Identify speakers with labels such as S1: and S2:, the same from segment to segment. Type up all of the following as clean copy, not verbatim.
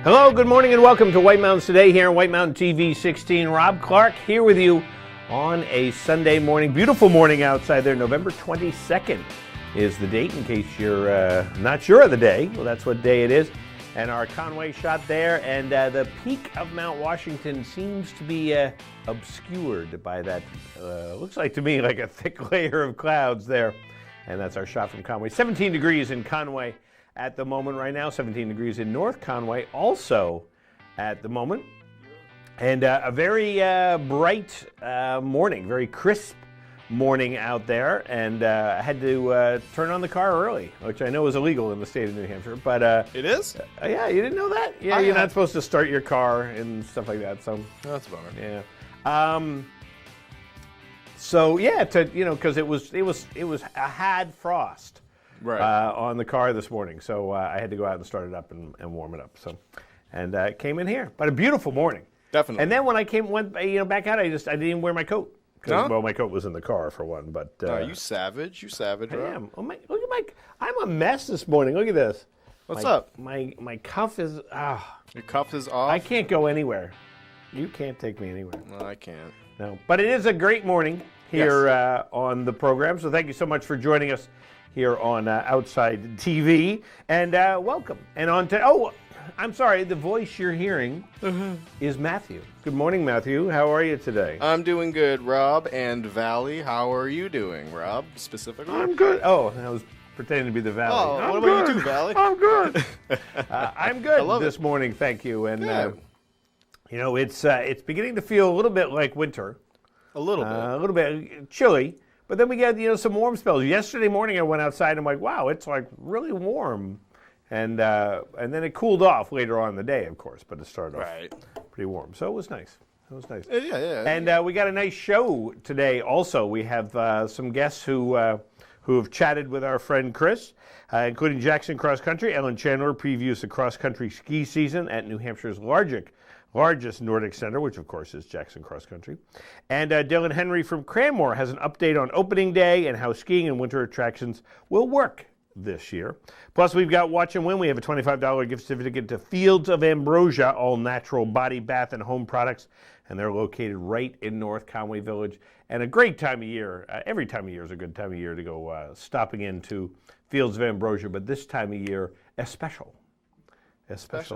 S1: Hello, good morning, and welcome to White Mountains Today here on White Mountain TV 16. Rob Clark here with you on a Sunday morning. Beautiful morning outside there. November 22nd is the date, in case you're not sure of the day. Well, that's what day it is. And our Conway shot there, and the peak of Mount Washington seems to be obscured by that, looks like to me like a thick layer of clouds there. And that's our shot from Conway. 17 degrees in Conway at the moment right now, 17 degrees in North Conway also at the moment. And a very bright morning, very crisp morning out there. And I had to turn on the car early, which I know is illegal in the state of New Hampshire. But
S2: it is?
S1: Yeah, you didn't know that? Yeah, you're not supposed to start your car and stuff like that. So
S2: that's a bummer.
S1: Yeah. So yeah, because it was a had frost.
S2: Right.
S1: On the car this morning, so I had to go out and start it up and warm it up. So, and came in here, but a beautiful morning.
S2: Definitely.
S1: And then when I went back out, I didn't even wear my coat.
S2: No?
S1: Well, my coat was in the car for one, but.
S2: You savage! You savage!
S1: I am. Oh look at I'm a mess this morning. Look at this.
S2: What's up?
S1: My cuff is
S2: Your cuff is off.
S1: I can't go anywhere. You can't take me anywhere.
S2: No, I can't.
S1: No, but it is a great morning here on the program. So thank you so much for joining us here on Outside TV, and welcome. And I'm sorry, the voice you're hearing is Matthew. Good morning, Matthew. How are you today?
S2: I'm doing good, Rob. And Valley, how are you doing, Rob, specifically?
S1: I'm good. Oh, I was pretending to be the Valley.
S2: Oh, what about you too, Valley?
S1: I'm good. I'm good this morning, thank you. And, it's beginning to feel a little bit like winter.
S2: A little
S1: bit chilly. But then we get some warm spells. Yesterday morning I went outside and I'm like, wow, it's like really warm. And then it cooled off later on in the day, of course, but it started off pretty warm. So it was nice.
S2: Yeah.
S1: And we got a nice show today also. We have some guests who have chatted with our friend Chris, including Jackson Cross Country. Ellen Chandler previews the cross-country ski season at New Hampshire's largest Nordic center, which of course is Jackson Cross Country. And Dylan Henry from Cranmore has an update on opening day and how skiing and winter attractions will work this year. Plus, we've got Watch and Win. We have a $25 gift certificate to Fields of Ambrosia, all natural body, bath, and home products. And they're located right in North Conway Village. And a great time of year. Every time of year is a good time of year to go stopping into Fields of Ambrosia. But this time of year, a special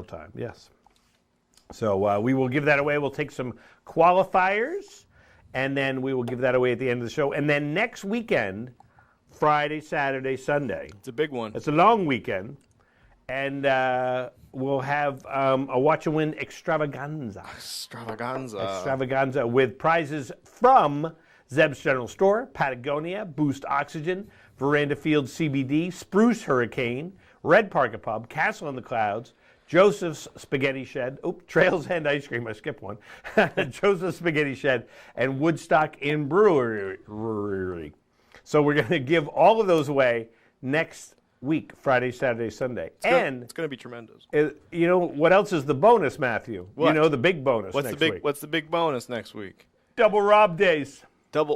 S1: time, yes. So we will give that away. We'll take some qualifiers, and then we will give that away at the end of the show. And then next weekend, Friday, Saturday, Sunday.
S2: It's a big one.
S1: It's a long weekend. And we'll have a Watch and Win extravaganza. Extravaganza with prizes from Zeb's General Store, Patagonia, Boost Oxygen, Veranda Fields CBD, Spruce Hurricane, Red Parka Pub, Castle in the Clouds, Joseph's Spaghetti Shed, Trails End Ice Cream, I skipped one, Joseph's Spaghetti Shed, and Woodstock Inn Brewery. So we're going to give all of those away next week, Friday, Saturday, Sunday.
S2: It's going to be tremendous.
S1: You know, what else is the bonus, Matthew?
S2: What?
S1: You know, the big bonus
S2: What's
S1: next
S2: the big,
S1: week.
S2: What's the big bonus next week?
S1: Double Rob Days.
S2: Whoa.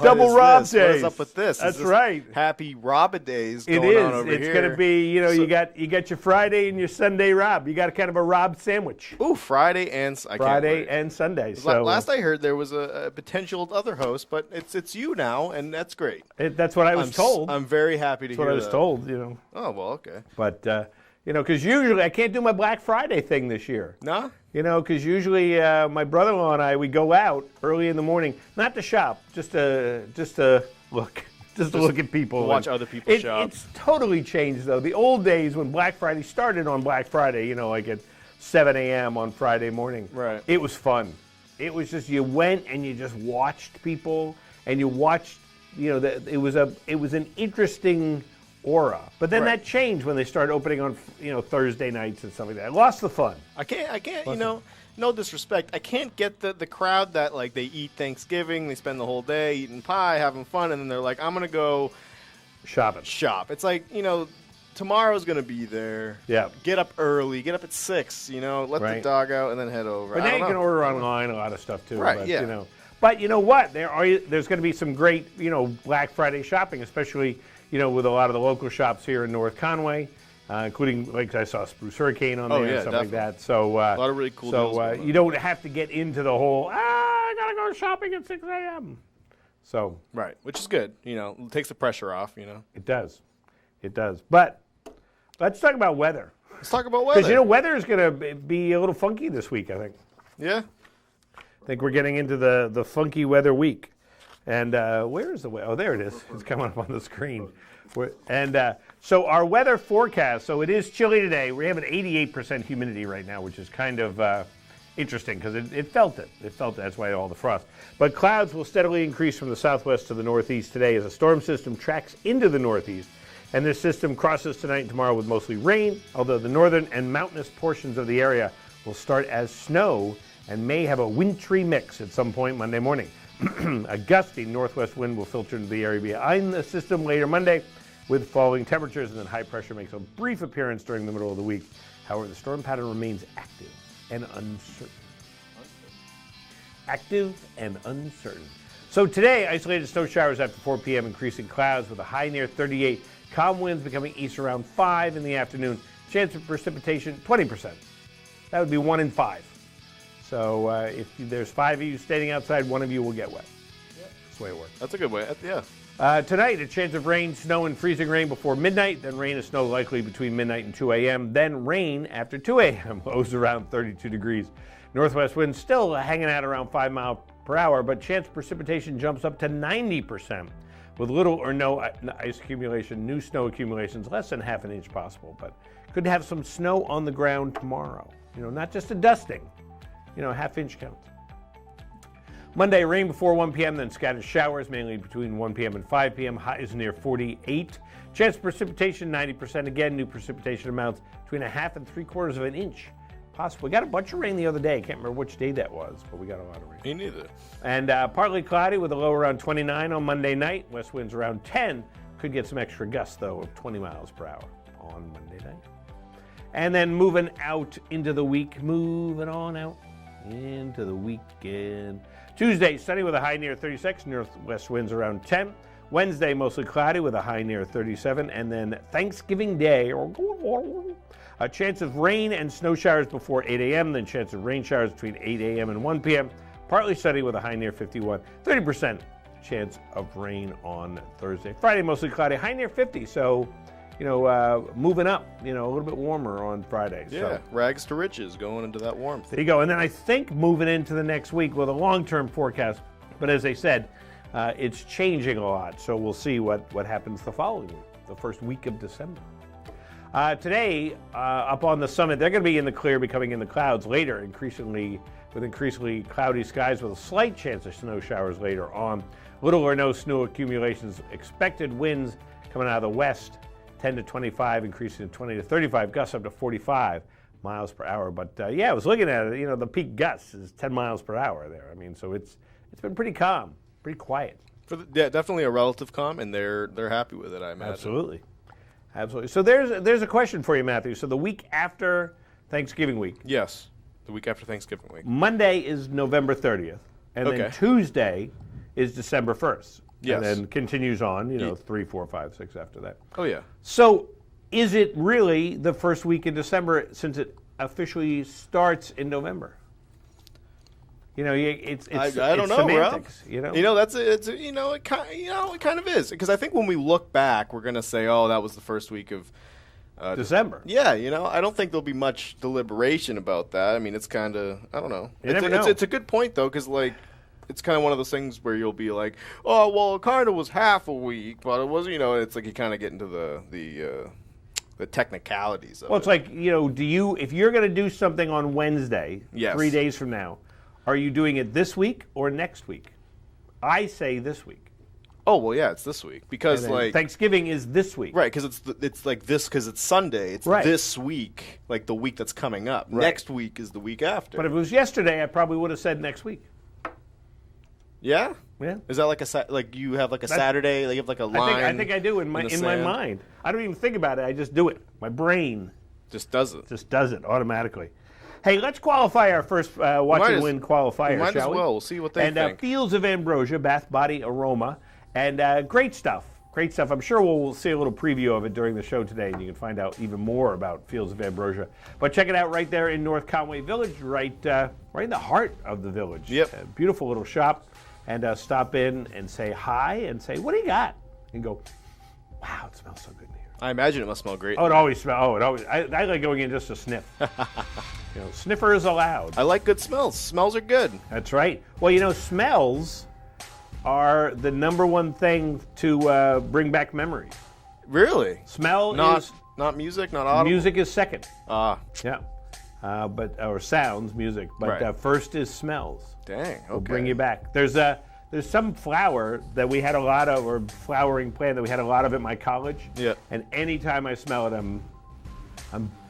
S1: Double Rob Days.
S2: What is up with this?
S1: That's right.
S2: Happy Rob Days going
S1: on
S2: over
S1: here. It's going to be, you got your Friday and your Sunday Rob. You got a kind of a Rob sandwich.
S2: Ooh, Friday and
S1: Sunday. So
S2: last I heard there was a potential other host, but it's you now, and that's great.
S1: That's what I was told.
S2: I'm very happy to hear that.
S1: That's what I was told,
S2: Oh, well, okay.
S1: But, because usually I can't do my Black Friday thing this year.
S2: No?
S1: Because usually my brother-in-law and I, we go out early in the morning, not to shop, just to look at people.
S2: To watch other people shop.
S1: It's totally changed, though. The old days when Black Friday started on Black Friday, like at 7 a.m. on Friday morning.
S2: Right.
S1: It was fun. It was just, you went and you just watched people, and you watched, it was an interesting aura. But then that changed when they started opening on, Thursday nights and stuff like that. I lost the fun.
S2: I can't, no disrespect. I can't get the crowd that, like, they eat Thanksgiving, they spend the whole day eating pie, having fun, and then they're like, I'm going to go
S1: shop.
S2: It's like, tomorrow's going to be there.
S1: Yeah.
S2: Get up early. Get up at 6, let the dog out, and then head over.
S1: But now you can order online a lot of stuff, too.
S2: Right,
S1: but,
S2: yeah.
S1: But you know what? There's going to be some great, Black Friday shopping, especially, with a lot of the local shops here in North Conway. including, like I saw Spruce Hurricane on there and stuff
S2: definitely.
S1: like that. So
S2: a lot of really cool deals going on.
S1: you don't have to get into the whole, I got to go shopping at 6 a.m. So
S2: Right, which is good. It takes the pressure off,
S1: It does. It does. But let's talk about weather.
S2: Let's talk about weather.
S1: Because, weather is going to be a little funky this week, I think.
S2: Yeah.
S1: I think we're getting into the funky weather week. And where is the weather? Oh, there it is. It's coming up on the screen. So our weather forecast, so it is chilly today. We have an 88% humidity right now, which is kind of interesting because it felt it. It felt it. That's why all the frost. But clouds will steadily increase from the southwest to the northeast today as a storm system tracks into the northeast. And this system crosses tonight and tomorrow with mostly rain, although the northern and mountainous portions of the area will start as snow and may have a wintry mix at some point Monday morning. A gusty northwest wind will filter into the area behind the system later Monday with falling temperatures, and then high pressure makes a brief appearance during the middle of the week. However, the storm pattern remains active and uncertain. Active and uncertain. So today, isolated snow showers after 4 p.m., increasing clouds with a high near 38. Calm winds becoming east around 5 in the afternoon. Chance of precipitation, 20%. That would be 1 in 5. So if there's 5 of you standing outside, 1 of you will get wet. Yep. That's the way it works.
S2: That's a good way, yeah.
S1: Tonight, a chance of rain, snow, and freezing rain before midnight. Then rain and snow likely between midnight and 2 a.m. Then rain after 2 a.m. Lows around 32 degrees. Northwest winds still hanging out around 5 miles per hour, but chance of precipitation jumps up to 90%. With little or no ice accumulation, new snow accumulations, less than half an inch possible. But could have some snow on the ground tomorrow. Not just a dusting. Half-inch count. Monday, rain before 1 p.m., then scattered showers, mainly between 1 p.m. and 5 p.m. Highs near 48. Chance of precipitation, 90%. Again, new precipitation amounts between 1/2 and 3/4 of an inch. Possible. We got a bunch of rain the other day. Can't remember which day that was, but we got a lot of rain.
S2: Me neither.
S1: And partly cloudy with a low around 29 on Monday night. West winds around 10. Could get some extra gusts, though, of 20 miles per hour on Monday night. And then moving out into the week. Moving on out into the weekend. Tuesday, sunny with a high near 36, northwest winds around 10. Wednesday, mostly cloudy with a high near 37. And then Thanksgiving Day, a chance of rain and snow showers before 8 a.m., then chance of rain showers between 8 a.m. and 1 p.m. Partly sunny with a high near 51. 30% chance of rain on Thursday. Friday, mostly cloudy, high near 50. So, moving up, a little bit warmer on Friday.
S2: Yeah,
S1: so,
S2: rags to riches going into that warmth.
S1: There you go. And then I think moving into the next week with a long-term forecast, but as I said, it's changing a lot. So we'll see what happens the following week, the first week of December. Today, up on the summit, they're going to be in the clear, becoming in the clouds later, increasingly cloudy skies with a slight chance of snow showers later on. Little or no snow accumulations expected. Winds coming out of the west, 10 to 25, increasing to 20 to 35, gusts up to 45 miles per hour. But I was looking at it, the peak gust is 10 miles per hour there. So it's been pretty calm, pretty quiet.
S2: Definitely a relative calm, and they're happy with it, I imagine.
S1: Absolutely. So there's a question for you, Matthew. So the week after Thanksgiving week.
S2: Yes, the week after Thanksgiving week.
S1: Monday is November 30th, and then Tuesday is December 1st.
S2: Yes.
S1: And then continues on, 3, 4, 5, 6 after that.
S2: Oh, yeah.
S1: So is it really the first week in December since it officially starts in November? It's
S2: I don't know,
S1: semantics,
S2: Rob. It kind of is, because I think when we look back, we're gonna say, oh, that was the first week of
S1: December.
S2: Yeah, I don't think there'll be much deliberation about that. It's kind of, I don't know. It's a good point though, because it's kind of one of those things where you'll be like, oh, well, it kind of was half a week, but it was, it's like you kind of get into the technicalities of it.
S1: Well, it's like, if you're going to do something on Wednesday,
S2: yes.
S1: 3 days from now, are you doing it this week or next week? I say this week.
S2: Oh, well, yeah, it's this week. Because,
S1: Thanksgiving is this week.
S2: Right, because it's like this, because it's Sunday. It's this week, like the week that's coming up. Right. Next week is the week after.
S1: But if it was yesterday, I probably would have said next week.
S2: Yeah?
S1: Yeah.
S2: Is that like you have a Saturday, you have a line?
S1: I think I do in my mind. I don't even think about it. I just do it. My brain
S2: just does it.
S1: Just does it automatically. Hey, let's qualify our first Watch and Win qualifier,
S2: might
S1: shall
S2: as well.
S1: we?
S2: We'll see what they think.
S1: And Fields of Ambrosia, Bath Body Aroma, and great stuff. Great stuff. I'm sure we'll see a little preview of it during the show today, and you can find out even more about Fields of Ambrosia. But check it out right there in North Conway Village, right in the heart of the village.
S2: Yep.
S1: A beautiful little shop, and stop in and say hi and say, what do you got? And go, wow, it smells so good in here.
S2: I imagine it must smell great.
S1: Oh, it always smells. Oh, it always. I like going in just to sniff. Sniffer is allowed.
S2: I like good smells. Smells are good.
S1: That's right. Well, smells are the number one thing to bring back memories.
S2: Really?
S1: Smell
S2: not
S1: is
S2: not music, not audible.
S1: Music is second.
S2: Yeah.
S1: Or sounds, music. But
S2: right.
S1: First is smells.
S2: Dang. Okay.
S1: We'll bring you back. There's some flower that we had a lot of, or flowering plant that we had a lot of at my college.
S2: Yeah.
S1: And anytime I smell it, I'm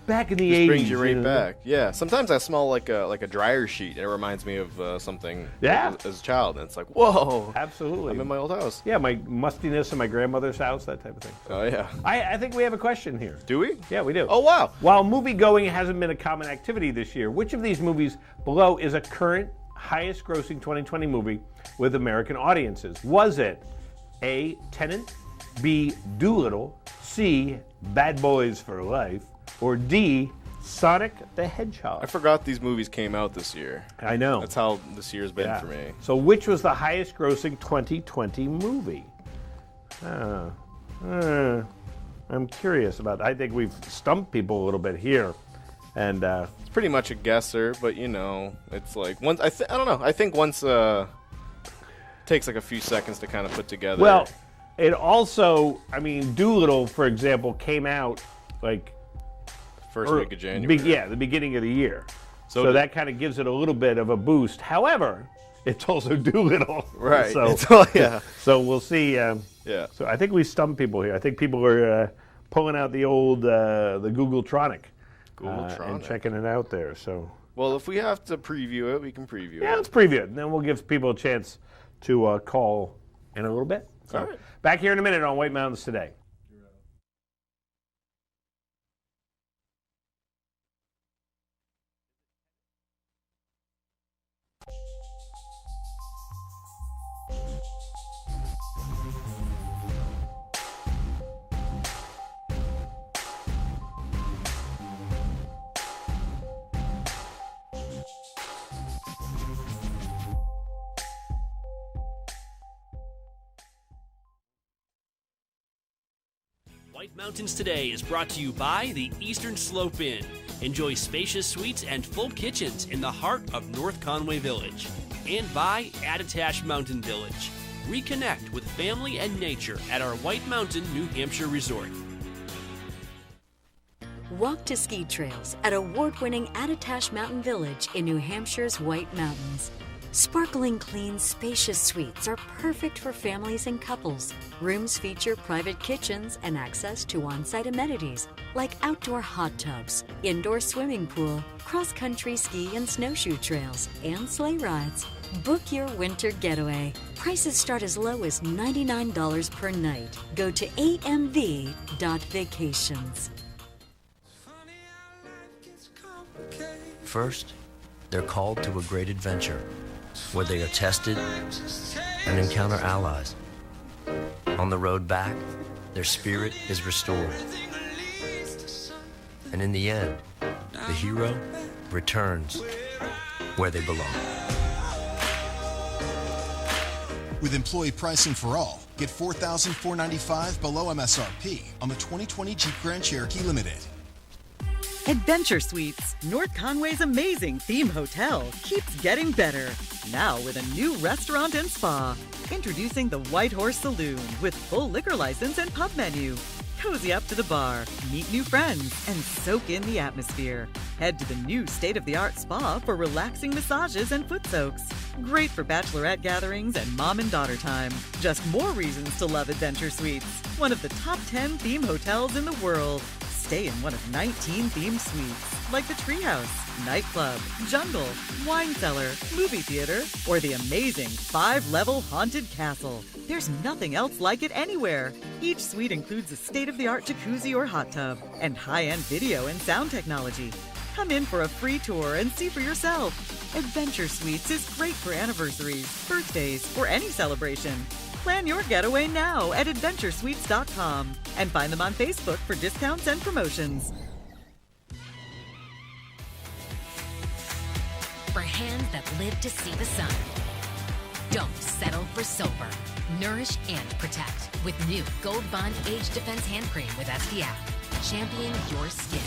S1: back in the
S2: Just
S1: 80s.
S2: Brings you right back. Yeah. Sometimes I smell like a dryer sheet, and it reminds me of something.
S1: Yeah.
S2: As a child, and it's like, whoa.
S1: Absolutely.
S2: I'm in my old house.
S1: Yeah, my mustiness in my grandmother's house, that type of thing.
S2: Oh yeah.
S1: I think we have a question here.
S2: Do we?
S1: Yeah, we do.
S2: Oh wow.
S1: While movie-going hasn't been a common activity this year, which of these movies below is a current highest-grossing 2020 movie with American audiences? Was it A, Tenet, B, Doolittle, C, Bad Boys for Life, or D, Sonic the Hedgehog?
S2: I forgot these movies came out this year.
S1: I know.
S2: That's how this year's been for me.
S1: So which was the highest-grossing 2020 movie? I'm curious about that. I think we've stumped people a little bit here. And
S2: it's pretty much a guesser, but it's like once I don't know. I think once takes like a few seconds to kind of put together.
S1: Well, it also, Doolittle, for example, came out like
S2: first week of January.
S1: The beginning of the year. So that kind of gives it a little bit of a boost. However, it's also Doolittle.
S2: Right.
S1: So
S2: yeah.
S1: So we'll see.
S2: Yeah.
S1: So I think we stumped people here. I think people are pulling out the old the Googletronic. And checking it out there. So.
S2: Well, if we have to preview it, we can preview it.
S1: Yeah, let's preview it. And then we'll give people a chance to call in a little bit. So,
S2: all right.
S1: Back here in a minute on White Mountains Today.
S3: White Mountains Today is brought to you by the Eastern Slope Inn. Enjoy spacious suites and full kitchens in the heart of North Conway Village. And by Attitash Mountain Village. Reconnect with family and nature at our White Mountain, New Hampshire resort.
S4: Walk to ski trails at award-winning Attitash Mountain Village in New Hampshire's White Mountains. Sparkling clean, spacious suites are perfect for families and couples. Rooms feature private kitchens and access to on-site amenities like outdoor hot tubs, indoor swimming pool, cross-country ski and snowshoe trails, and sleigh rides. Book your winter getaway. Prices start as low as $99 per night. Go to amv.vacations.
S5: First, they're called to a great adventure, where they are tested and encounter allies. On the road back, their spirit is restored. And in the end, the hero returns where they belong.
S6: With employee pricing for all, get $4,495 below MSRP on the 2020 Jeep Grand Cherokee Limited.
S7: Adventure Suites, North Conway's amazing theme hotel, keeps getting better. Now with a new restaurant and spa. Introducing the White Horse Saloon with full liquor license and pub menu. Cozy up to the bar, meet new friends, and soak in the atmosphere. Head to the new state-of-the-art spa for relaxing massages and foot soaks. Great for bachelorette gatherings and mom and daughter time. Just more reasons to love Adventure Suites. One of the top 10 theme hotels in the world. Stay in one of 19 themed suites, like the Treehouse, Nightclub, Jungle, Wine Cellar, Movie Theater, or the amazing 5-level Haunted Castle. There's nothing else like it anywhere. Each suite includes a state-of-the-art jacuzzi or hot tub, and high-end video and sound technology. Come in for a free tour and see for yourself. Adventure Suites is great for anniversaries, birthdays, or any celebration. Plan your getaway now at adventuresuites.com and find them on Facebook for discounts and promotions.
S8: For hands that live to see the sun. Don't settle for silver. Nourish and protect with new Gold Bond Age Defense Hand Cream with SPF. Champion your skin.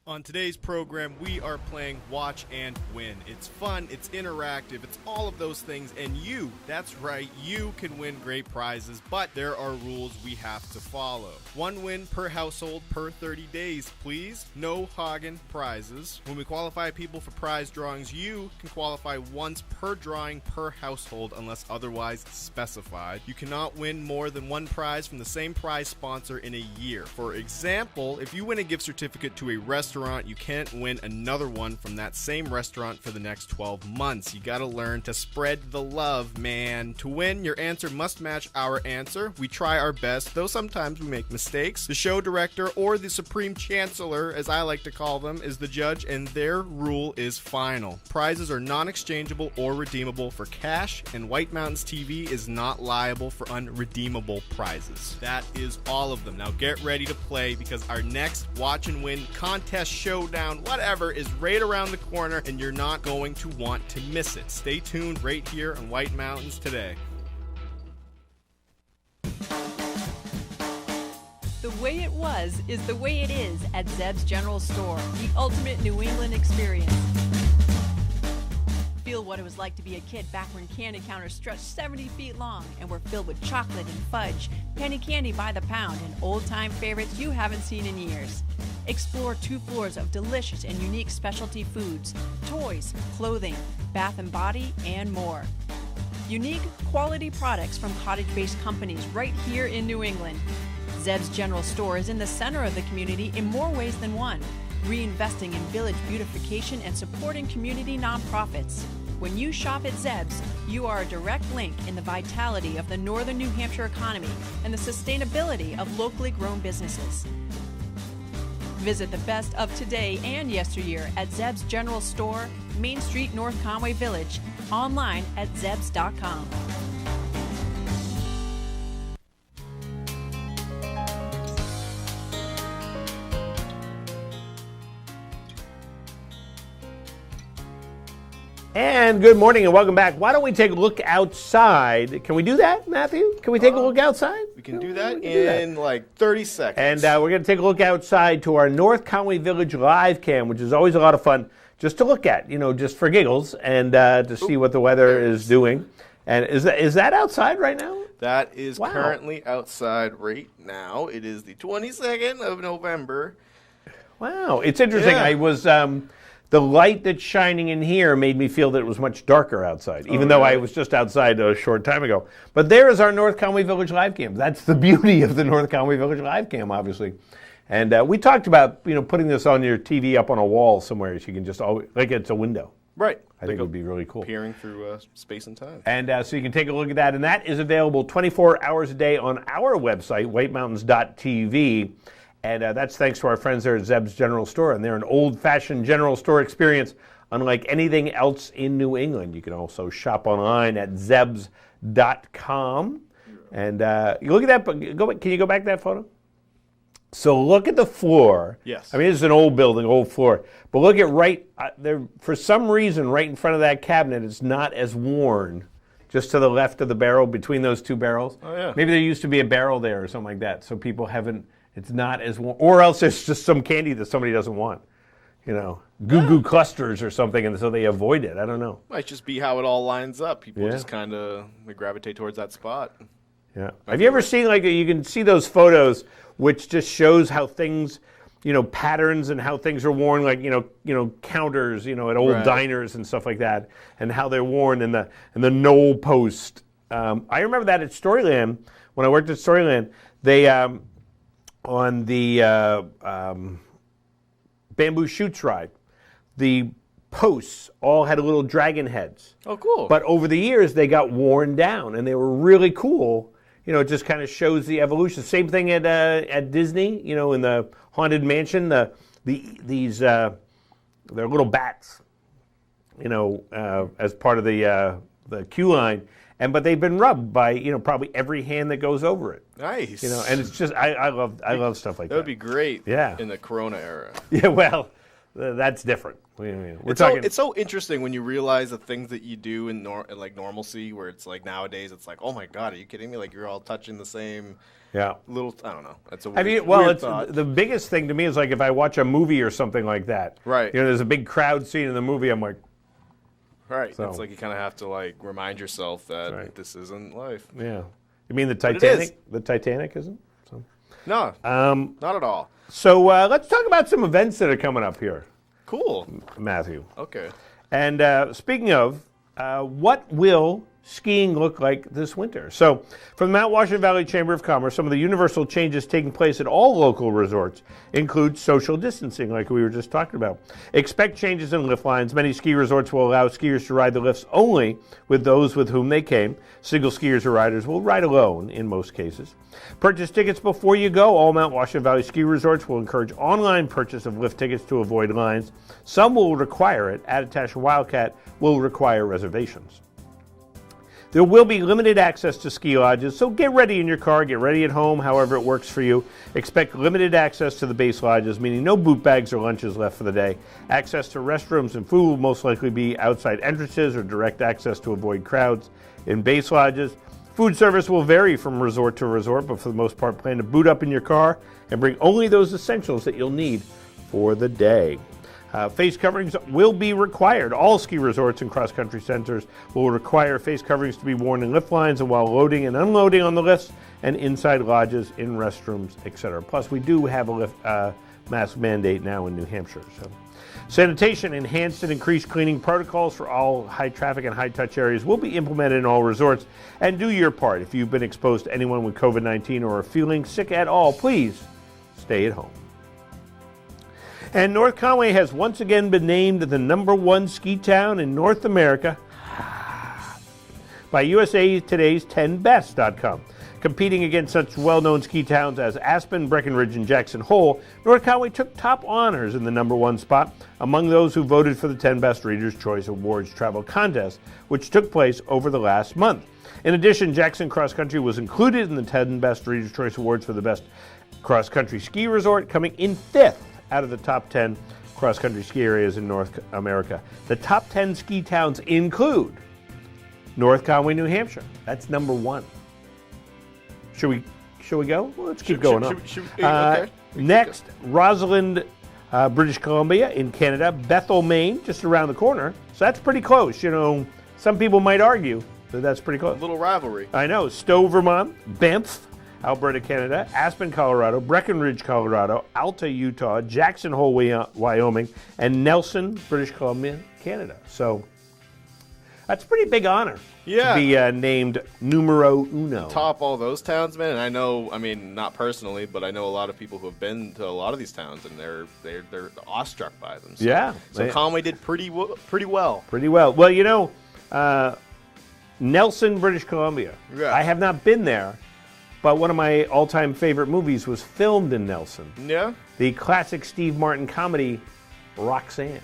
S2: On today's program, we are playing Watch and Win. It's fun, it's interactive, it's all of those things, and you, that's right, you can win great prizes, but there are rules we have to follow. 1 win per household per 30 days, please. No hogging prizes. When we qualify people for prize drawings, you can qualify once per drawing per household unless otherwise specified. You cannot win more than 1 prize from the same prize sponsor in a year. For example, if you win a gift certificate to a restaurant, you can't win another one from that same restaurant for the next 12 months. You gotta learn to spread the love, man. To win, your answer must match our answer. We try our best, though sometimes we make mistakes. The show director, or the supreme chancellor, as I like to call them, is the judge, and their rule is final. Prizes are non-exchangeable or redeemable for cash, and White Mountains TV is not liable for unredeemable prizes. That is all of them. Now get ready to play, because our next Watch and Win contest, showdown, whatever, is right around the corner, and you're not going to want to miss it. Stay tuned right here on White Mountains Today.
S9: The way it was is the way it is at Zeb's General Store, the ultimate New England experience. Feel what it was like to be a kid back when candy counters stretched 70 feet long and were filled with chocolate and fudge, penny candy by the pound, and old-time favorites you haven't seen in years. Explore 2 floors of delicious and unique specialty foods, toys, clothing, bath and body, and more. Unique, quality products from cottage-based companies right here in New England. Zeb's General Store is in the center of the community in more ways than one, reinvesting in village beautification and supporting community nonprofits. When you shop at Zeb's, you are a direct link in the vitality of the northern New Hampshire economy and the sustainability of locally grown businesses. Visit the best of today and yesteryear at Zeb's General Store, Main Street, North Conway Village, online at zebs.com.
S1: And good morning and welcome back. Why don't we take a look outside? Can we do that, Matthew? Can we take a look outside?
S2: We can do that in like 30 seconds.
S1: And we're going to take a look outside to our North Conway Village live cam, which is always a lot of fun just to look at, just for giggles and to see what the weather is doing. And is that outside right now?
S2: That is currently outside right now. It is the 22nd of November.
S1: Wow. It's interesting. I was... the light that's shining in here made me feel that it was much darker outside, even though I was just outside a short time ago. But there is our North Conway Village live cam. That's the beauty of the North Conway Village live cam, obviously. And we talked about putting this on your TV up on a wall somewhere, so you can just like it's a window.
S2: Right.
S1: I think it would be really cool.
S2: Peering through space and time.
S1: And so you can take a look at that, and that is available 24 hours a day on our website, whitemountains.tv. And that's thanks to our friends there at Zeb's General Store. And they're an old-fashioned general store experience unlike anything else in New England. You can also shop online at zebs.com. And you look at that. Can you go back to that photo? So look at the floor.
S2: Yes.
S1: I mean, this is an old building, old floor. But look at right there. For some reason, right in front of that cabinet, it's not as worn. Just to the left of the barrel, between those 2 barrels.
S2: Oh, yeah.
S1: Maybe there used to be a barrel there or something like that. So people haven't... It's not as warm, or else it's just some candy that somebody doesn't want, goo clusters or something, and so they avoid it. I don't know.
S2: Might just be how it all lines up. People just kind of gravitate towards that spot.
S1: Yeah. Have you ever seen you can see those photos, which just shows how things, patterns and how things are worn, like counters, at old diners and stuff like that, and how they're worn, and the knoll post. I remember that at Storyland, when I worked at Storyland, they, on the bamboo shoots ride, the posts all had little dragon heads.
S2: Oh, cool.
S1: But over the years, they got worn down, and they were really cool. You know, it just kind of shows the evolution. Same thing at Disney, you know, in the Haunted Mansion, these they're little bats, you know, as part of the queue line. But they've been rubbed by, you know, probably every hand that goes over it.
S2: Nice.
S1: You know, and it's just, I love stuff like that.
S2: That would be great.
S1: Yeah.
S2: In the Corona era.
S1: Yeah, well, that's different.
S2: It's so interesting when you realize the things that you do in like normalcy, where it's like nowadays, it's like, oh my God, are you kidding me? Like you're all touching the same.
S1: Yeah.
S2: Little, I don't know. That's a weird,
S1: I mean, well,
S2: weird thought.
S1: The biggest thing to me is like if I watch a movie or something like that.
S2: Right.
S1: You know, there's a big crowd scene in the movie. I'm like.
S2: Right.
S1: So.
S2: It's like you kind of have to like remind yourself that this isn't life.
S1: Yeah. You mean the Titanic? The Titanic isn't? So.
S2: No. Not at all.
S1: So let's talk about some events that are coming up here.
S2: Cool.
S1: Matthew.
S2: Okay.
S1: And speaking of, what will skiing look like this winter? So from the Mount Washington Valley Chamber of Commerce, some of the universal changes taking place at all local resorts include social distancing, like we were just talking about. Expect changes in lift lines. Many ski resorts will allow skiers to ride the lifts only with those with whom they came. Single skiers or riders will ride alone in most cases. Purchase tickets before you go. All Mount Washington Valley ski resorts will encourage online purchase of lift tickets to avoid lines. Some will require it. Attitash and Wildcat will require reservations. There will be limited access to ski lodges, so get ready in your car, get ready at home, however it works for you. Expect limited access to the base lodges, meaning no boot bags or lunches left for the day. Access to restrooms and food will most likely be outside entrances or direct access to avoid crowds in base lodges. Food service will vary from resort to resort, but for the most part, plan to boot up in your car and bring only those essentials that you'll need for the day. Face coverings will be required. All ski resorts and cross-country centers will require face coverings to be worn in lift lines and while loading and unloading on the lifts and inside lodges, in restrooms, etc. Plus, we do have a lift mask mandate now in New Hampshire. So, sanitation, enhanced and increased cleaning protocols for all high-traffic and high-touch areas will be implemented in all resorts. And do your part. If you've been exposed to anyone with COVID-19 or are feeling sick at all, please stay at home. And North Conway has once again been named the #1 ski town in North America by USA Today's 10best.com. Competing against such well-known ski towns as Aspen, Breckenridge, and Jackson Hole, North Conway took top honors in the #1 spot among those who voted for the 10 Best Readers' Choice Awards travel contest, which took place over the last month. In addition, Jackson Cross Country was included in the 10 Best Readers' Choice Awards for the best cross-country ski resort, coming in 5th out of the top 10 cross-country ski areas in North America. The top 10 ski towns include North Conway, New Hampshire. That's #1. Should we go? Well, let's keep going on.
S2: Okay.
S1: Next, Rosalind, British Columbia in Canada. Bethel, Maine, just around the corner. So that's pretty close. You know, some people might argue that that's pretty close.
S2: A little rivalry.
S1: I know. Stowe, Vermont. Banff, Alberta, Canada, Aspen, Colorado, Breckenridge, Colorado, Alta, Utah, Jackson Hole, Wyoming, and Nelson, British Columbia, Canada. So that's a pretty big honor to be named numero uno.
S2: Top all those towns, man. And I know, I mean, not personally, but I know a lot of people who have been to a lot of these towns, and they're awestruck by them. So,
S1: yeah.
S2: So Conway did pretty well.
S1: Pretty well. Well, you know, Nelson, British Columbia.
S2: Yeah.
S1: I have not been there. But one of my all-time favorite movies was filmed in Nelson.
S2: Yeah?
S1: The classic Steve Martin comedy, Roxanne,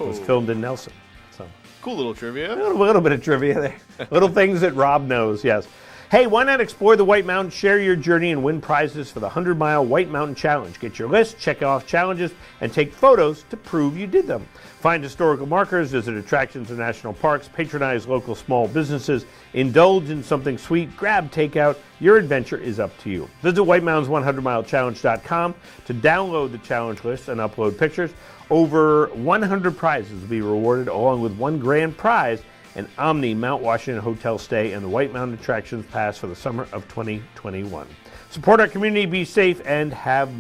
S1: was filmed in Nelson. So
S2: cool little trivia.
S1: A little bit of trivia there. Little things that Rob knows, yes. Hey, why not explore the White Mountains, share your journey, and win prizes for the 100-mile White Mountain Challenge? Get your list, check off challenges, and take photos to prove you did them. Find historical markers, visit attractions and national parks, patronize local small businesses, indulge in something sweet, grab takeout. Your adventure is up to you. Visit WhiteMountains100milechallenge.com to download the challenge list and upload pictures. Over 100 prizes will be rewarded, along with one grand prize, an Omni Mount Washington hotel stay, and the White Mountain Attractions Pass for the summer of 2021. Support our community, be safe, and have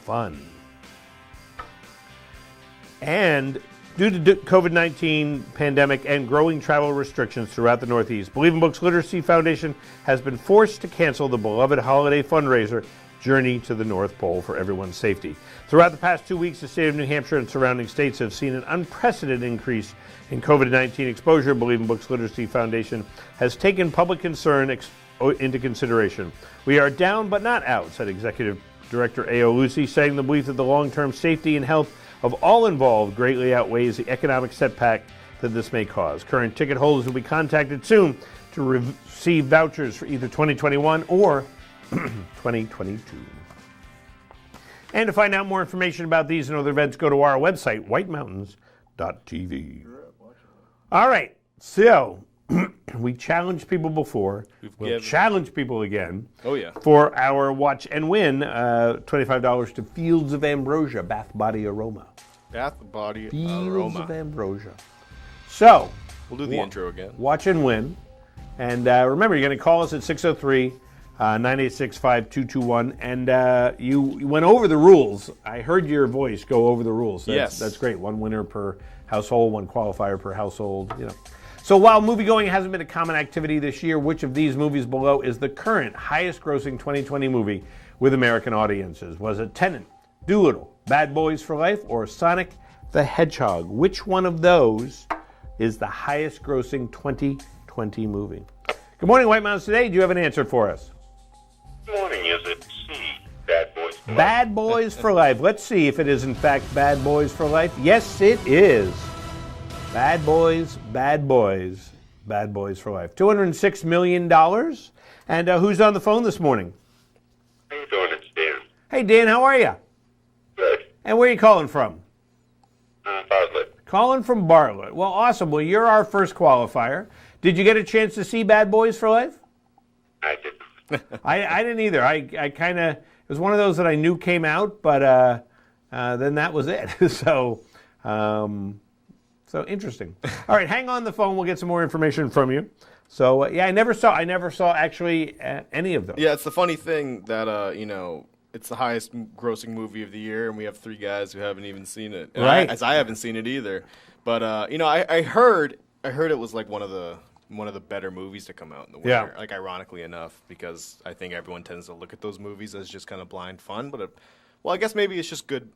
S1: fun. And Due to COVID-19 pandemic and growing travel restrictions throughout the Northeast, Believe in Books Literacy Foundation has been forced to cancel the beloved holiday fundraiser, Journey to the North Pole, for everyone's safety. Throughout the past 2 weeks, the state of New Hampshire and surrounding states have seen an unprecedented increase in COVID-19 exposure. Believe in Books Literacy Foundation has taken public concern into consideration. We are down but not out, said Executive Director A.O. Lucy, saying the belief that the long-term safety and health of all involved greatly outweighs the economic setback that this may cause. Current ticket holders will be contacted soon to receive vouchers for either 2021 or 2022. And to find out more information about these and other events, go to our website, whitemountains.tv. All right, so we challenged people before. We'll challenge people again.
S2: Oh, yeah.
S1: For our watch and win, $25 to Fields of Ambrosia, Bath Body Aroma.
S2: Bath Body
S1: Fields
S2: Aroma.
S1: of Ambrosia. So,
S2: we'll do the intro again.
S1: Watch and win. And remember, you're going to call us at 603-986-5221. And you went over the rules. I heard your voice go over the rules. That's great. One winner per household, one qualifier per household, you know. So while moviegoing hasn't been a common activity this year, which of these movies below is the current highest-grossing 2020 movie with American audiences? Was it Tenet, Dolittle, Bad Boys for Life, or Sonic the Hedgehog? Which one of those is the highest-grossing 2020 movie? Good morning, White Mountains Today. Do you have an answer for us?
S10: Good morning. Is it C, Bad Boys for Life?
S1: Bad Boys for Life. Let's see if it is, in fact, Bad Boys for Life. Yes, it is. Bad Boys, Bad Boys, Bad Boys for Life. $206 million. And who's on the phone this morning?
S10: How you doing? It's Dan.
S1: Hey, Dan, how are you?
S10: Good.
S1: And where are you calling from?
S10: Bartlett.
S1: Calling from Bartlett. Well, awesome. Well, you're our first qualifier. Did you get a chance to see Bad Boys for Life?
S10: I didn't.
S1: I didn't either. I kind of, it was one of those that I knew came out, but then that was it. So interesting. All right, hang on the phone. We'll get some more information from you. So yeah, I never saw actually any of them.
S2: Yeah, it's the funny thing that it's the highest grossing movie of the year, and we have three guys who haven't even seen it. And
S1: right.
S2: I haven't seen it either. But I heard it was like one of the better movies to come out in the winter.
S1: Yeah.
S2: Like, ironically enough, because I think everyone tends to look at those movies as just kind of blind fun, but well, I guess maybe it's just good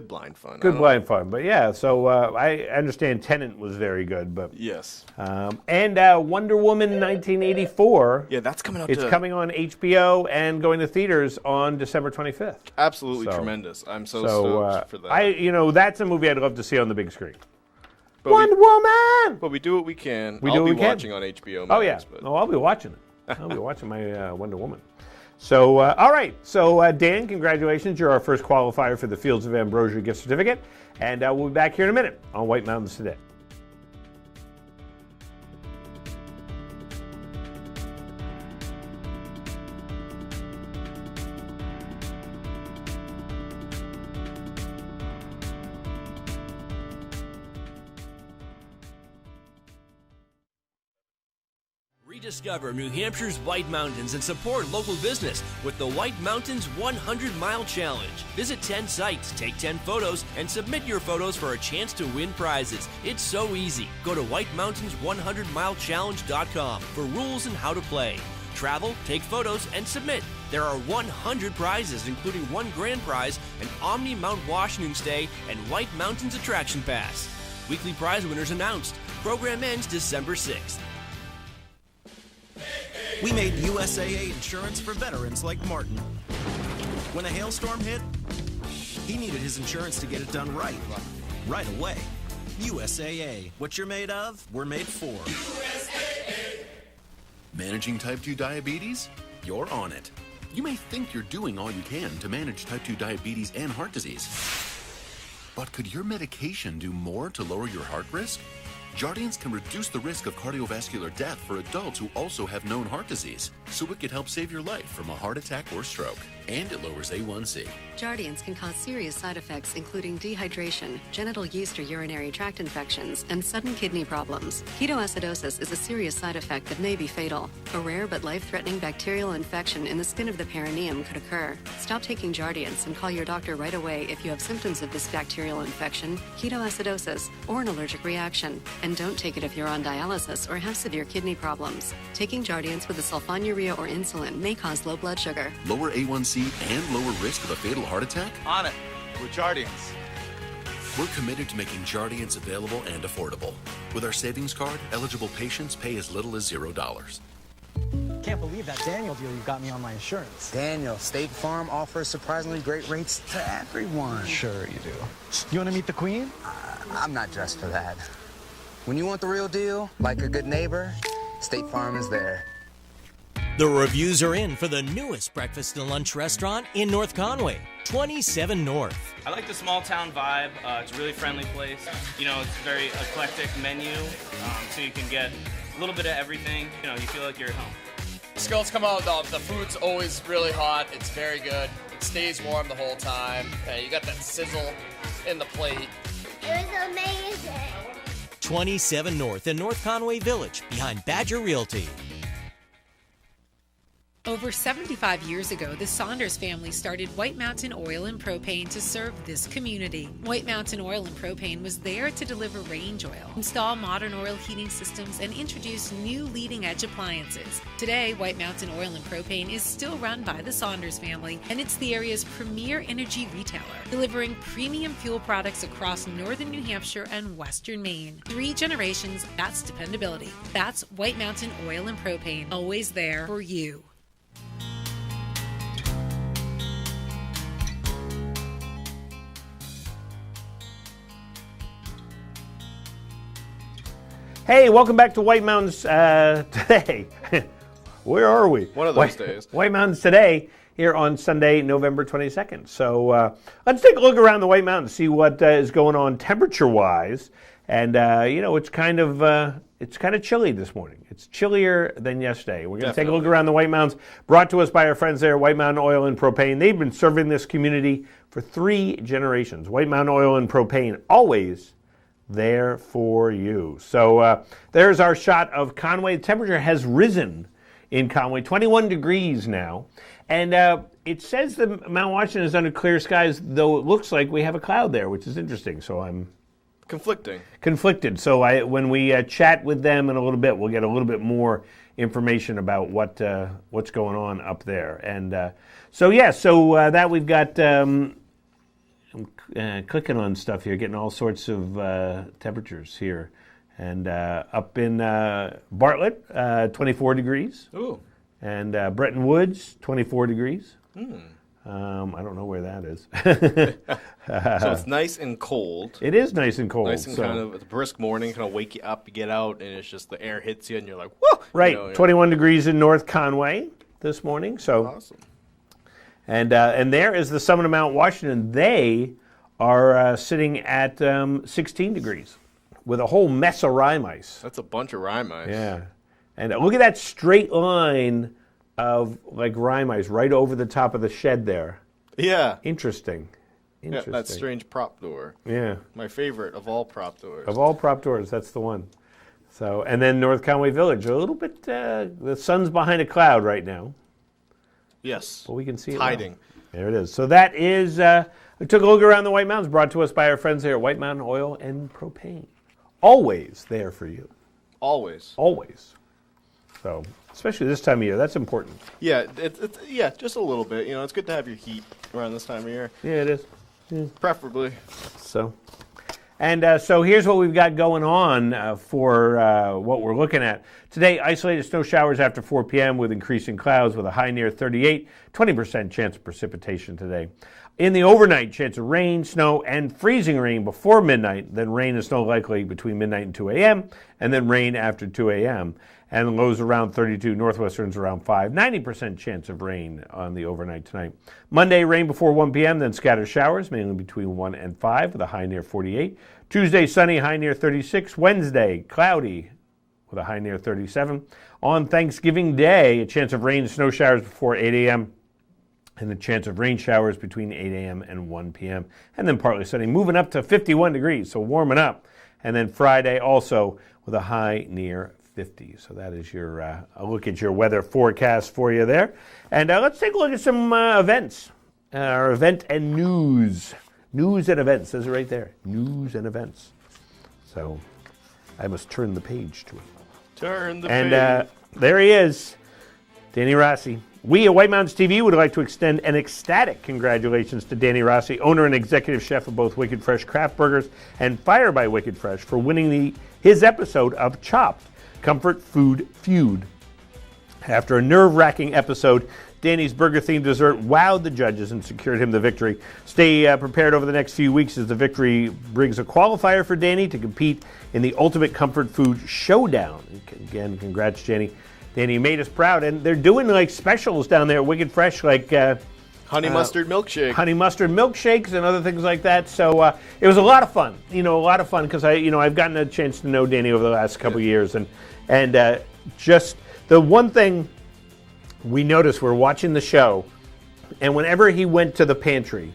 S2: blind fun.
S1: Good blind fun, but yeah. So I understand Tenet was very good, but
S2: yes.
S1: And Wonder Woman 1984.
S2: Yeah, that's coming out.
S1: It's coming on HBO and going to theaters on December 25th.
S2: Absolutely tremendous. I'm so stoked for that.
S1: That's a movie I'd love to see on the big screen.
S2: But
S1: Wonder Woman.
S2: But we do what we can.
S1: I'll
S2: be watching on HBO Max.
S1: Oh yeah. I'll be watching it. I'll be watching my Wonder Woman. So, all right. So, Dan, congratulations. You're our first qualifier for the Fields of Ambrosia gift certificate. And we'll be back here in a minute on White Mountains Today.
S3: Rediscover New Hampshire's White Mountains and support local business with the White Mountains 100-Mile Challenge. Visit 10 sites, take 10 photos, and submit your photos for a chance to win prizes. It's so easy. Go to whitemountains100milechallenge.com for rules and how to play. Travel, take photos, and submit. There are 100 prizes, including one grand prize, an Omni Mount Washington stay, and White Mountains Attraction Pass. Weekly prize winners announced. Program ends December 6th.
S11: We made USAA insurance for veterans like Martin. When a hailstorm hit, he needed his insurance to get it done right away. USAA. What you're made of, we're made for.
S12: USAA. Managing type 2 diabetes? You're on it. You may think you're doing all you can to manage type 2 diabetes and heart disease. But could your medication do more to lower your heart risk? Jardiance can reduce the risk of cardiovascular death for adults who also have known heart disease, so it could help save your life from a heart attack or stroke. and it lowers A1C.
S13: Jardiance can cause serious side effects, including dehydration, genital yeast or urinary tract infections, and sudden kidney problems. Ketoacidosis is a serious side effect that may be fatal. A rare but life-threatening bacterial infection in the skin of the perineum could occur. Stop taking Jardiance and call your doctor right away if you have symptoms of this bacterial infection, ketoacidosis, or an allergic reaction. And don't take it if you're on dialysis or have severe kidney problems. Taking Jardiance with a sulfonylurea or insulin may cause low blood sugar.
S12: Lower A1C and lower risk of a fatal heart attack?
S14: On it with Jardiance.
S12: We're committed to making Jardiance available and affordable. With our savings card, eligible patients pay as little as $0.
S15: Can't believe that Daniel deal you got me on my insurance.
S16: Daniel, State Farm offers surprisingly great rates to everyone.
S15: Sure you do. You want to meet the Queen?
S16: I'm not dressed for that. When you want the real deal, like a good neighbor, State Farm is there.
S17: The reviews are in for the newest breakfast and lunch restaurant in North Conway, 27 North.
S18: I like the small town vibe. It's a really friendly place. You know, it's a very eclectic menu, so you can get a little bit of everything. You know, you feel like you're at home.
S19: Skills come out, the food's always really hot. It's very good. It stays warm the whole time. You got that sizzle in the plate.
S20: It was amazing.
S17: 27 North in North Conway Village, behind Badger Realty.
S21: Over 75 years ago, the Saunders family started White Mountain Oil and Propane to serve this community. White Mountain Oil and Propane was there to deliver range oil, install modern oil heating systems, and introduce new leading-edge appliances. Today, White Mountain Oil and Propane is still run by the Saunders family, and it's the area's premier energy retailer, delivering premium fuel products across northern New Hampshire and western Maine. 3 generations, that's dependability. That's White Mountain Oil and Propane, always there for you.
S1: Hey, welcome back to White Mountains Today. Where are we?
S2: One of those days.
S1: White Mountains Today here on Sunday, November 22nd. So let's take a look around the White Mountains, see what is going on temperature-wise. And it's kind of chilly this morning. It's chillier than yesterday. We're going to take a look around the White Mountains, brought to us by our friends there, White Mountain Oil and Propane. They've been serving this community for 3 generations. White Mountain Oil and Propane, always there for you. So there's our shot of Conway. The temperature has risen in Conway, 21 degrees now. And it says that Mount Washington is under clear skies, though it looks like we have a cloud there, which is interesting. So I'm conflicted. So when we chat with them in a little bit, we'll get a little bit more information about what's going on up there. And so that we've got... I'm clicking on stuff here, getting all sorts of temperatures here. And up in Bartlett, 24 degrees.
S2: Ooh.
S1: And Bretton Woods, 24 degrees. I don't know where that is.
S2: So it's nice and cold.
S1: It is nice and cold.
S2: Nice and kind of a brisk morning, kind of wake you up, you get out, and it's just the air hits you, and you're like, whoa!
S1: Right, 21 degrees in North Conway this morning. So
S2: awesome.
S1: And there is the summit of Mount Washington. They are sitting at 16 degrees with a whole mess of rime ice.
S2: That's a bunch of rime ice.
S1: Yeah. And look at that straight line of like rime ice right over the top of the shed there.
S2: Yeah.
S1: Interesting.
S2: Yeah, that strange prop door.
S1: Yeah.
S2: My favorite of all prop doors.
S1: Of all prop doors, that's the one. So, and then North Conway Village, a little bit, the sun's behind a cloud right now.
S2: Yes.
S1: But we can see it
S2: hiding.
S1: Well. There it is. So that is, we took a look around the White Mountains, brought to us by our friends here at White Mountain Oil and Propane. Always there for you.
S2: Always.
S1: Always. So, especially this time of year, that's important.
S2: Yeah, yeah, just a little bit. You know, it's good to have your heat around this time of year.
S1: Yeah, it is. Yeah.
S2: Preferably.
S1: So, and so here's what we've got going on for what we're looking at. Today, isolated snow showers after 4 p.m. with increasing clouds with a high near 38, 20% chance of precipitation today. In the overnight, chance of rain, snow, and freezing rain before midnight, then rain and snow likely between midnight and 2 a.m., and then rain after 2 a.m., and lows around 32, northwesterns around 5, 90% chance of rain on the overnight tonight. Monday, rain before 1 p.m., then scattered showers, mainly between 1 and 5, with a high near 48. Tuesday, sunny, high near 36. Wednesday, cloudy, with a high near 37. On Thanksgiving Day, a chance of rain and snow showers before 8 a.m., and a chance of rain showers between 8 a.m. and 1 p.m. And then partly sunny, moving up to 51 degrees, so warming up. And then Friday also with a high near 50. So that is your a look at your weather forecast for you there. And let's take a look at some events. Our event and news. News and events, says it right there. News and events. So I must turn the page to it.
S2: Turn the
S1: page.
S2: And
S1: there he is, Danny Rossi. We at White Mountains TV would like to extend an ecstatic congratulations to Danny Rossi, owner and executive chef of both Wicked Fresh Craft Burgers and Fire by Wicked Fresh, for winning his episode of Chopped, Comfort Food Feud. After a nerve-wracking episode, Danny's burger-themed dessert wowed the judges and secured him the victory. Stay prepared over the next few weeks as the victory brings a qualifier for Danny to compete in the Ultimate Comfort Food Showdown. Again, congrats, Danny. Danny made us proud, and they're doing like specials down there at Wicked Fresh, like
S2: honey mustard milkshake,
S1: honey mustard milkshakes, and other things like that. So it was a lot of fun. A lot of fun because I've gotten a chance to know Danny over the last couple of years, and just the one thing we noticed, we're watching the show, and whenever he went to the pantry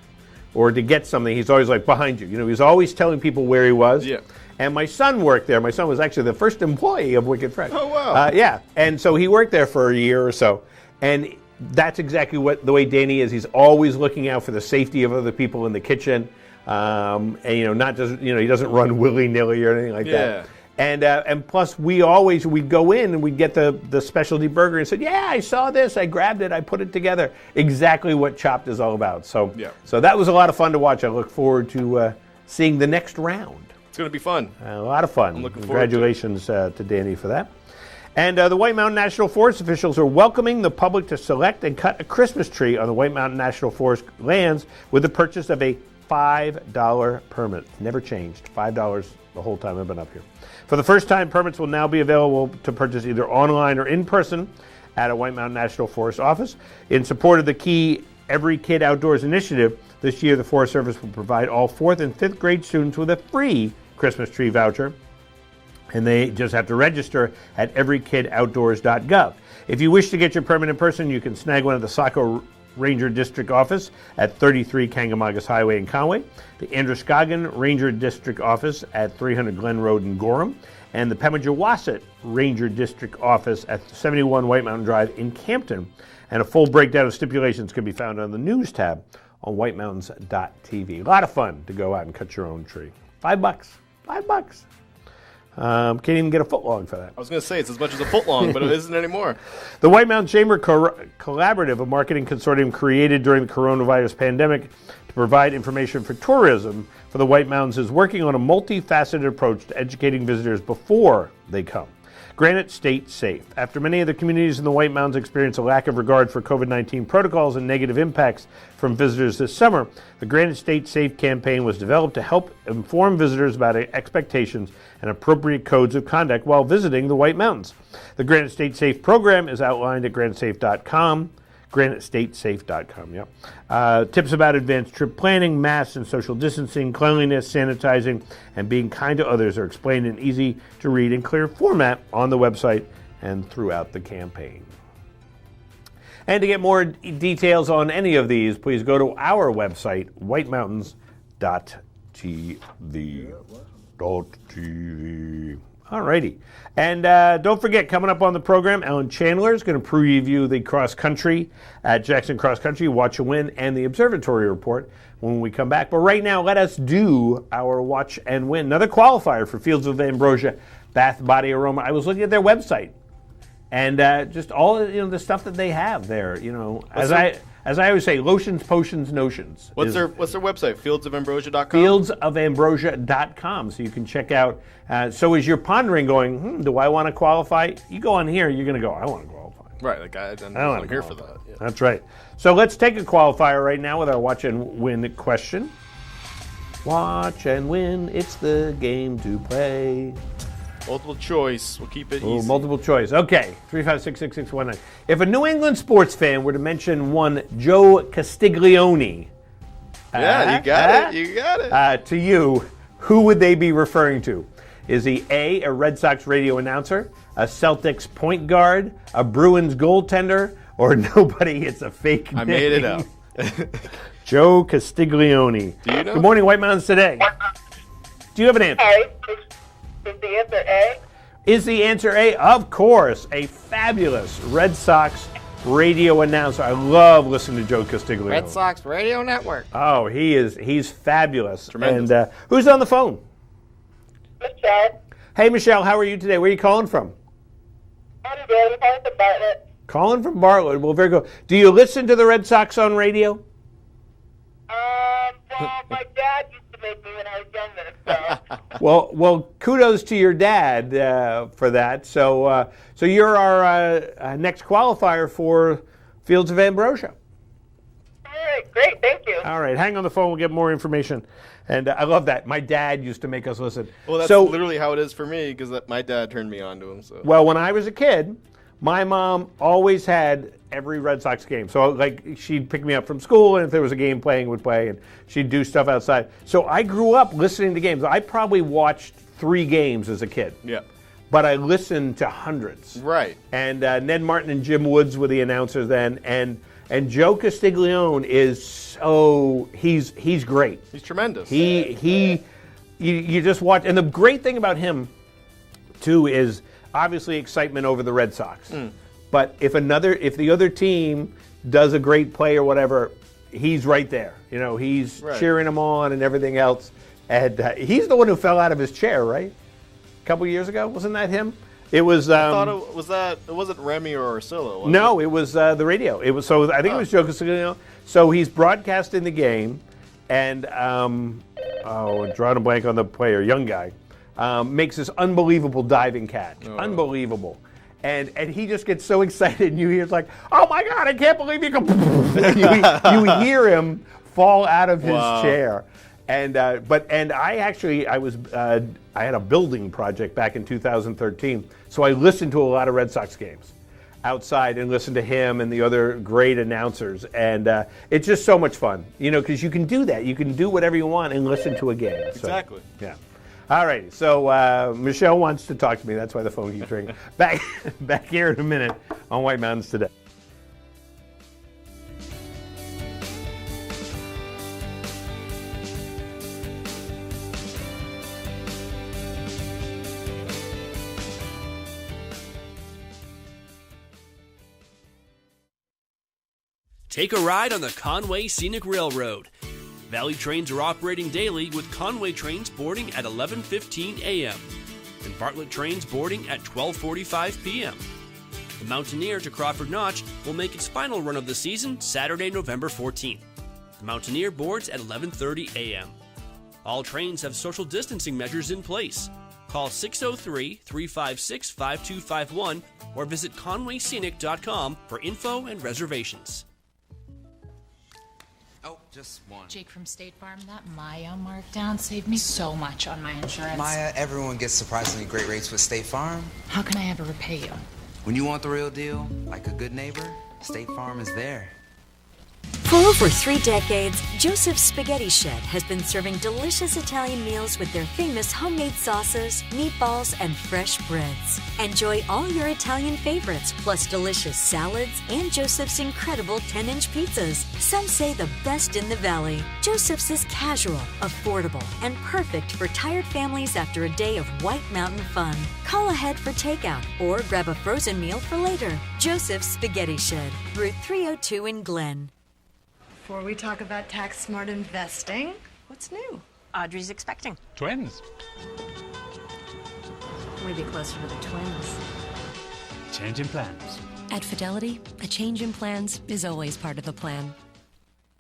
S1: or to get something, he's always like behind you. He's always telling people where he was.
S2: Yeah.
S1: And my son worked there. My son was actually the first employee of Wicked Fresh.
S2: Oh, wow.
S1: Yeah. And so he worked there for a year or so. And that's exactly the way Danny is. He's always looking out for the safety of other people in the kitchen. And, not just, he doesn't run willy-nilly or anything like that. And plus, we'd go in and we'd get the specialty burger and said, yeah, I saw this, I grabbed it, I put it together. Exactly what Chopped is all about. So that was a lot of fun to watch. I look forward to seeing the next round.
S2: It's going to be fun.
S1: A lot of fun.
S2: I'm looking
S1: Congratulations to Danny for that. And the White Mountain National Forest officials are welcoming the public to select and cut a Christmas tree on the White Mountain National Forest lands with the purchase of a $5 permit. Never changed. $5 the whole time I've been up here. For the first time, permits will now be available to purchase either online or in person at a White Mountain National Forest office. In support of the key Every Kid Outdoors initiative, this year the Forest Service will provide all 4th and 5th grade students with a free Christmas tree voucher, and they just have to register at everykidoutdoors.gov. If you wish to get your permit in person, you can snag one at the Saco Ranger District Office at 33 Kangamogus Highway in Conway, the Androscoggin Ranger District Office at 300 Glen Road in Gorham, and the Pemigewasset Ranger District Office at 71 White Mountain Drive in Campton. And a full breakdown of stipulations can be found on the News tab on whitemountains.tv. A lot of fun to go out and cut your own tree. $5. $5. Can't even get a foot long for that.
S2: I was going to say it's as much as a foot long, but it isn't anymore.
S1: The White Mountain Chamber Collaborative, a marketing consortium created during the coronavirus pandemic to provide information for tourism for the White Mountains, is working on a multifaceted approach to educating visitors before they come. Granite State Safe. After many of the communities in the White Mountains experience a lack of regard for COVID-19 protocols and negative impacts from visitors this summer, the Granite State Safe campaign was developed to help inform visitors about expectations and appropriate codes of conduct while visiting the White Mountains. The Granite State Safe program is outlined at granitesafe.com. GraniteStateSafe.com, yep. Tips about advanced trip planning, masks and social distancing, cleanliness, sanitizing, and being kind to others are explained in easy-to-read and clear format on the website and throughout the campaign. And to get more details on any of these, please go to our website, whitemountains.tv. Alrighty. And don't forget, coming up on the program, Ellen Chandler is going to preview the cross country at Jackson Cross Country, Watch and Win, and the Observatory Report when we come back. But right now, let us do our Watch and Win. Another qualifier for Fields of Ambrosia Bath Body Aroma. I was looking at their website, and just all the stuff that they have there. As I always say, lotions, potions, notions.
S2: What's their website? Fieldsofambrosia.com?
S1: Fieldsofambrosia.com. So you can check out. So as you're pondering, going, do I want to qualify? You go on here, you're going to go, I want to qualify.
S2: Right, I'm here for that. Yeah.
S1: That's right. So let's take a qualifier right now with our Watch and Win question. Watch and win, it's the game to play.
S2: Multiple choice. We'll keep it easy.
S1: Multiple choice. Okay. 3566619. If a New England sports fan were to mention one Joe Castiglione,
S2: you got it.
S1: To you, who would they be referring to? Is he a Red Sox radio announcer, a Celtics point guard, a Bruins goaltender, or nobody. It's a fake name.
S2: I made it up.
S1: Joe Castiglione.
S2: Do you know?
S1: Good morning, White Mountains Today. Do you have an answer?
S4: Is the answer A?
S1: Is the answer A? Of course. A fabulous Red Sox radio announcer. I love listening to Joe Castiglione.
S19: Red Sox Radio Network.
S1: Oh, he's fabulous.
S2: Tremendous.
S1: And who's on the phone?
S4: Michelle.
S1: Hey, Michelle, how are you today? Where are you calling from?
S4: I'm good. I'm calling from Bartlett.
S1: Calling from Bartlett. Well, very good. Do you listen to the Red Sox on radio?
S4: Well, my dad used to make me when I was younger. So.
S1: Well, kudos to your dad for that. So you're our next qualifier for Fields of Ambrosia.
S4: All right, great. Thank you.
S1: All right, hang on the phone. We'll get more information. And I love that. My dad used to make us listen.
S2: Well, that's literally how it is for me because my dad turned me on to him. So.
S1: Well, when I was a kid, my mom always had every Red Sox game. So, like, she'd pick me up from school, and if there was a game playing, would play, and she'd do stuff outside. So I grew up listening to games. I probably watched 3 games as a kid.
S2: Yeah.
S1: But I listened to hundreds.
S2: Right.
S1: And Ned Martin and Jim Woods were the announcers then, and Joe Castiglione is he's great.
S2: He's tremendous.
S1: You just watch, and the great thing about him too is obviously excitement over the Red Sox. But if the other team does a great play or whatever, he's right there. You know, he's cheering them on and everything else. And he's the one who fell out of his chair, right? A couple years ago, wasn't that him? It was.
S2: I thought it wasn't Remy or Ursillo.
S1: No, it was the radio. It was I think it was Joe Castiglione. So he's broadcasting the game, and I'm drawing a blank on the player, young guy, makes this unbelievable diving catch, unbelievable, and he just gets so excited, and you hear it's like, oh my God, I can't believe you can. you hear him fall out of his chair. And I had a building project back in 2013, so I listened to a lot of Red Sox games outside and listened to him and the other great announcers, and it's just so much fun, you know, because you can do that. You can do whatever you want and listen to a game.
S2: Exactly.
S1: So, yeah. All right. So Michelle wants to talk to me. That's why the phone keeps ringing. Back here in a minute on White Mountains Today.
S3: Take a ride on the Conway Scenic Railroad. Valley trains are operating daily with Conway trains boarding at 11:15 a.m. and Bartlett trains boarding at 12:45 p.m. The Mountaineer to Crawford Notch will make its final run of the season Saturday, November 14th. The Mountaineer boards at 11:30 a.m. All trains have social distancing measures in place. Call 603-356-5251 or visit conwayscenic.com for info and reservations.
S16: Oh, just one.
S22: Jake from State Farm, that Maya markdown saved me so much on my insurance.
S16: Maya, everyone gets surprisingly great rates with State Farm.
S22: How can I ever repay you?
S16: When you want the real deal, like a good neighbor, State Farm is there.
S23: For over 3 decades, Joseph's Spaghetti Shed has been serving delicious Italian meals with their famous homemade sauces, meatballs, and fresh breads. Enjoy all your Italian favorites, plus delicious salads and Joseph's incredible 10-inch pizzas. Some say the best in the valley. Joseph's is casual, affordable, and perfect for tired families after a day of White Mountain fun. Call ahead for takeout or grab a frozen meal for later. Joseph's Spaghetti Shed, Route 302 in Glen.
S24: Before we talk about tax-smart investing, what's new?
S25: Audrey's expecting.
S15: Twins.
S25: Maybe closer to the twins.
S15: Change in plans.
S23: At Fidelity, a change in plans is always part of the plan.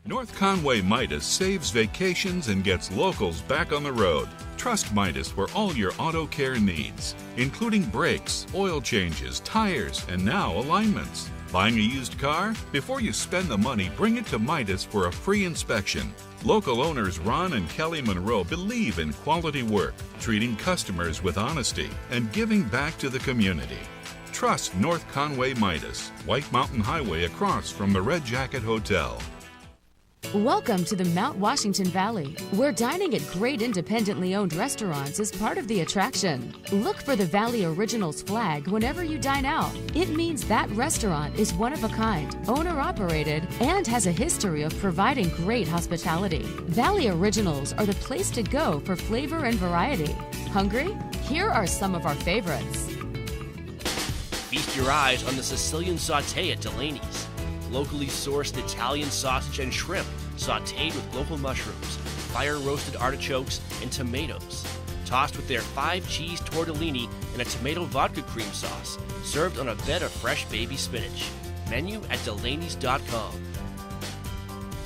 S26: North Conway Midas saves vacations and gets locals back on the road. Trust Midas for all your auto care needs, including brakes, oil changes, tires, and now alignments. Buying a used car? Before you spend the money, bring it to Midas for a free inspection. Local owners Ron and Kelly Monroe believe in quality work, treating customers with honesty, and giving back to the community. Trust North Conway Midas, White Mountain Highway across from the Red Jacket Hotel.
S5: Welcome to the Mount Washington Valley, where dining at great independently owned restaurants is part of the attraction. Look for the Valley Originals flag whenever you dine out. It means that restaurant is one of a kind, owner-operated, and has a history of providing great hospitality. Valley Originals are the place to go for flavor and variety. Hungry? Here are some of our favorites.
S3: Feast your eyes on the Sicilian sauté at Delaney's. Locally sourced Italian sausage and shrimp, sautéed with local mushrooms, fire-roasted artichokes, and tomatoes. Tossed with their 5-cheese tortellini and a tomato vodka cream sauce, served on a bed of fresh baby spinach. Menu at Delaney's.com.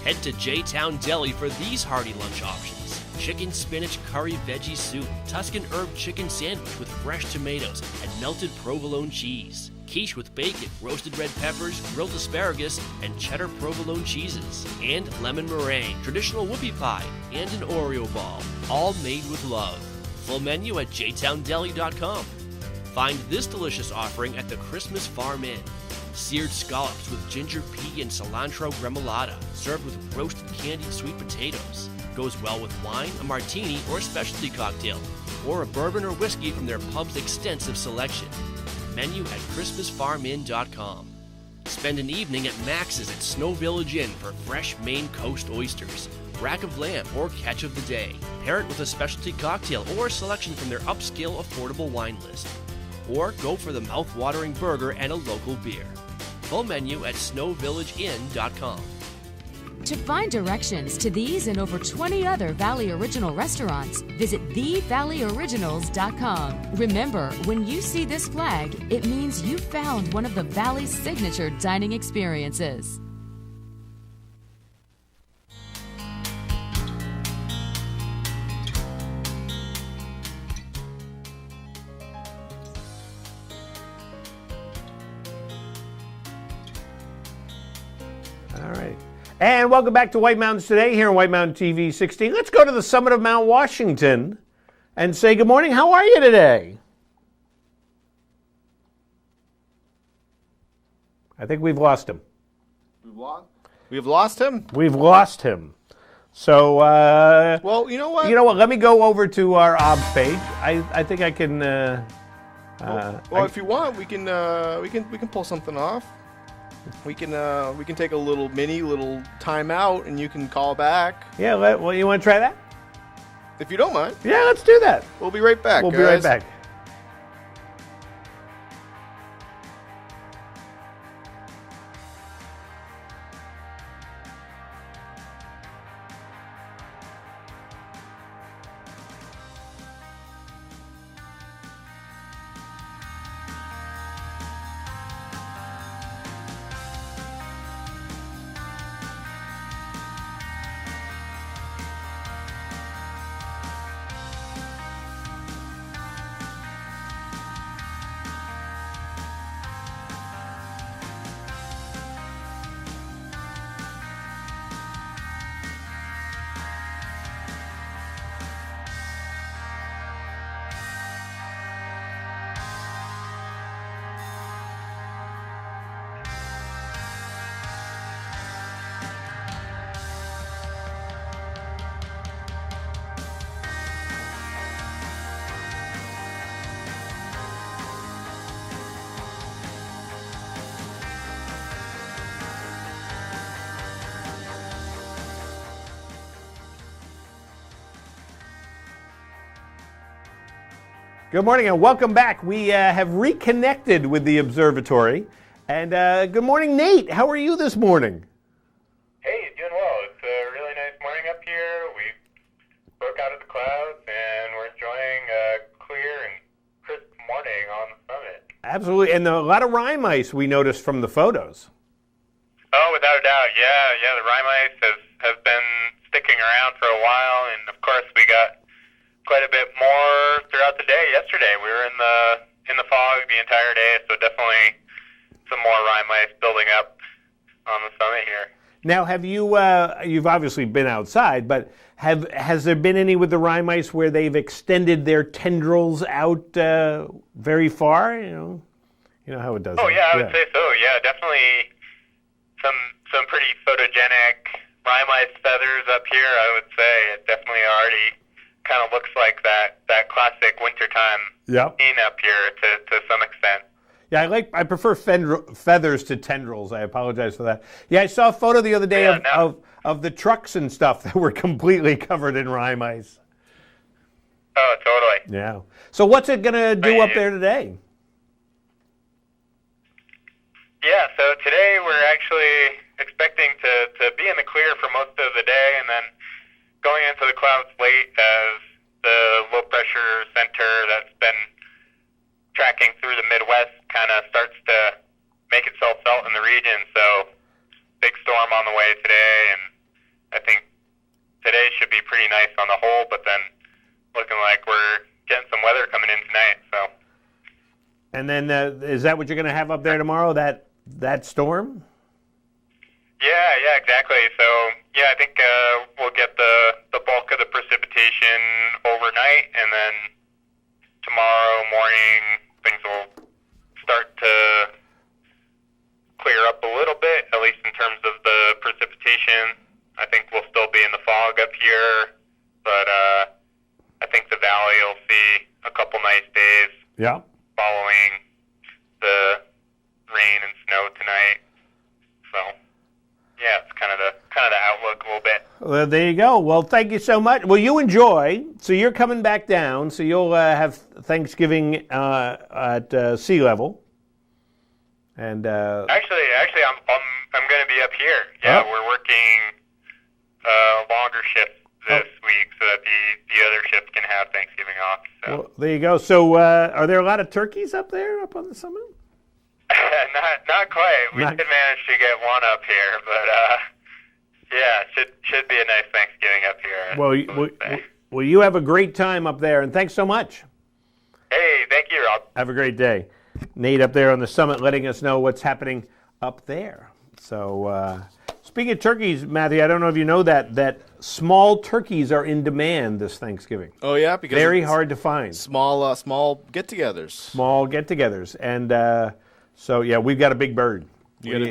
S3: Head to J-Town Deli for these hearty lunch options. Chicken spinach curry veggie soup, Tuscan herb chicken sandwich with fresh tomatoes and melted provolone cheese. Quiche with bacon, roasted red peppers, grilled asparagus, and cheddar provolone cheeses. And lemon meringue, traditional whoopie pie, and an Oreo ball, all made with love. Full menu at jtowndeli.com. Find this delicious offering at the Christmas Farm Inn. Seared scallops with ginger pea and cilantro gremolata, served with roasted candied sweet potatoes. Goes well with wine, a martini, or a specialty cocktail, or a bourbon or whiskey from their pub's extensive selection. Menu at ChristmasFarmInn.com. Spend an evening at Max's at Snow Village Inn for fresh Maine Coast oysters, rack of lamb, or catch of the day. Pair it with a specialty cocktail or a selection from their upscale affordable wine list. Or go for the mouth-watering burger and a local beer. Full menu at SnowVillageInn.com.
S5: To find directions to these and over 20 other Valley Original restaurants, visit TheValleyOriginals.com. Remember, when you see this flag, it means you found one of the Valley's signature dining experiences.
S1: All right. And welcome back to White Mountains Today here on White Mountain TV 16. Let's go to the summit of Mount Washington and say good morning. How are you today? I think we've lost him.
S2: We've lost him?
S1: We've lost him. So,
S2: well, you know what?
S1: Let me go over to our OBS page. I think I can.
S2: Well, if you want, we can pull something off. We can take a little time out, and you can call back.
S1: Yeah, well, you want to try that?
S2: If you don't mind.
S1: Yeah, let's do that.
S2: We'll be right back.
S1: We'll be right back. Good morning and welcome back. We have reconnected with the observatory. And good morning, Nate. How are you this morning?
S6: Hey, doing well. It's a really nice morning up here. We broke out of the clouds and we're enjoying a clear and crisp morning on the summit.
S1: Absolutely. And a lot of rime ice we noticed from the photos.
S6: Oh, without a doubt. Yeah, the rime ice has been sticking around for a while. And of course, we got quite a bit more throughout the day. Yesterday, we were in the fog the entire day, so definitely some more rime ice building up on the summit here.
S1: Now, have you? You've obviously been outside, but has there been any with the rime ice where they've extended their tendrils out very far? You know how it does.
S6: Oh yeah, I would say so. Yeah, definitely some pretty photogenic rye mice feathers up here, I would say it definitely already kind of looks like that classic wintertime scene up here to some extent.
S1: Yeah, I prefer feathers to tendrils. I apologize for that. Yeah, I saw a photo the other day of the trucks and stuff that were completely covered in rye mice.
S6: Oh, totally.
S1: Yeah. So what's it going to do up there today?
S6: Yeah, so today we're actually expecting to be in the clear for most of the day, and then going into the clouds late as the low-pressure center that's been tracking through the Midwest kind of starts to make itself felt in the region. So big storm on the way today, and I think today should be pretty nice on the whole, but then looking like we're getting some weather coming in tonight. So.
S1: And then is that what you're going to have up there tomorrow, that storm?
S6: Yeah, exactly. So, yeah, I think we'll get the bulk of the precipitation overnight, and then tomorrow morning things will start to clear up a little bit, at least in terms of the precipitation. I think we'll still be in the fog up here, but I think the valley will see a couple nice days following the rain and snow tonight. So, yeah, it's kind of the outlook a little bit.
S1: Well, there you go. Well, thank you so much. Well, you enjoy. So you're coming back down. So you'll have Thanksgiving at sea level. And
S6: actually, I'm going to be up here. Yeah, we're working longer shifts this week so that the other shifts can have Thanksgiving off. So.
S1: Well, there you go. So are there a lot of turkeys up there, up on the summit?
S6: Not quite. We did manage to get one up here, but yeah, should be a nice Thanksgiving up here.
S1: Well, you have a great time up there, and thanks so much.
S6: Hey, thank you, Rob.
S1: Have a great day. Nate up there on the summit letting us know what's happening up there. So speaking of turkeys, Matthew, I don't know if you know that small turkeys are in demand this Thanksgiving.
S2: Oh, yeah? Because
S1: very hard to find.
S2: Small get-togethers.
S1: Small get-togethers. And so, yeah, we've got a big bird. We got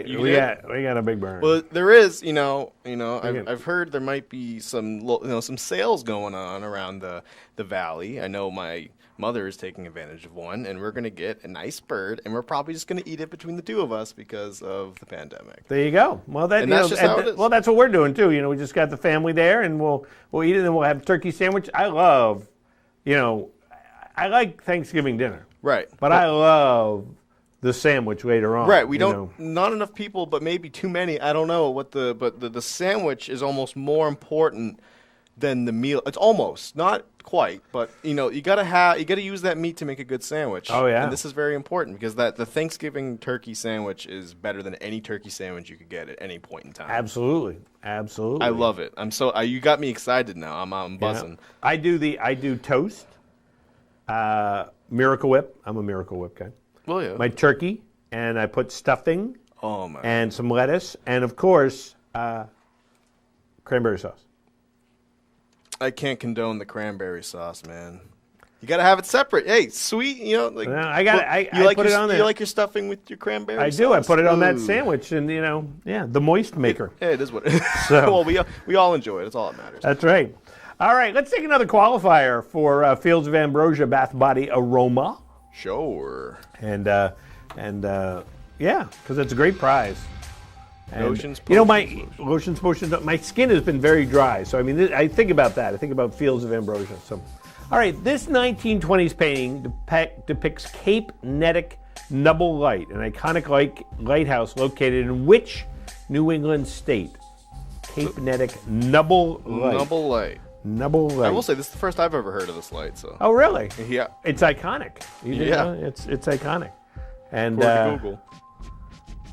S1: a big bird.
S2: Well, there is, I've heard there might be some sales going on around the valley. I know my mother is taking advantage of one, and we're going to get a nice bird, and we're probably just going to eat it between the two of us because of the pandemic.
S1: There you go. Well, that's how it is. Well, that's what we're doing too. We just got the family there, and we'll eat it, and then we'll have a turkey sandwich. I love, I like Thanksgiving dinner.
S2: Right.
S1: But I love the sandwich later on.
S2: Right. We don't. Not enough people, but maybe too many. I don't know what but the sandwich is almost more important than the meal. It's almost not quite, but you gotta use that meat to make a good sandwich.
S1: Oh yeah.
S2: And this is very important because the Thanksgiving turkey sandwich is better than any turkey sandwich you could get at any point in time.
S1: Absolutely. I
S2: love it. You got me excited now. I'm buzzing.
S1: I do toast. Miracle Whip. I'm a Miracle Whip guy.
S2: Well, yeah.
S1: My turkey, and I put stuffing.
S2: Oh my.
S1: And some lettuce, and of course, cranberry sauce.
S2: I can't condone the cranberry sauce, man. You gotta have it separate. Hey, sweet,
S1: I put it on there.
S2: You like your stuffing with your cranberry sauce?
S1: I do. I put it on that sandwich, and the moist maker.
S2: It is what it is. So, well, we all enjoy it. It's all that matters.
S1: That's right. All right, let's take another qualifier for Fields of Ambrosia Bath Body Aroma.
S2: Sure.
S1: And yeah, because it's a great prize. And,
S2: lotions, potions,
S1: lotions, potions. My skin has been very dry, so I think about that. I think about Fields of Ambrosia. So, all right, this 1920s painting depicts Cape Nettic Nubble Light, an iconic lighthouse located in which New England state? Cape Nettic Nubble Light.
S2: Nubble Light.
S1: Nubble Light.
S2: I will say this is the first I've ever heard of this light. So.
S1: Oh, really?
S2: Yeah.
S1: It's iconic. It's iconic. And
S2: Google.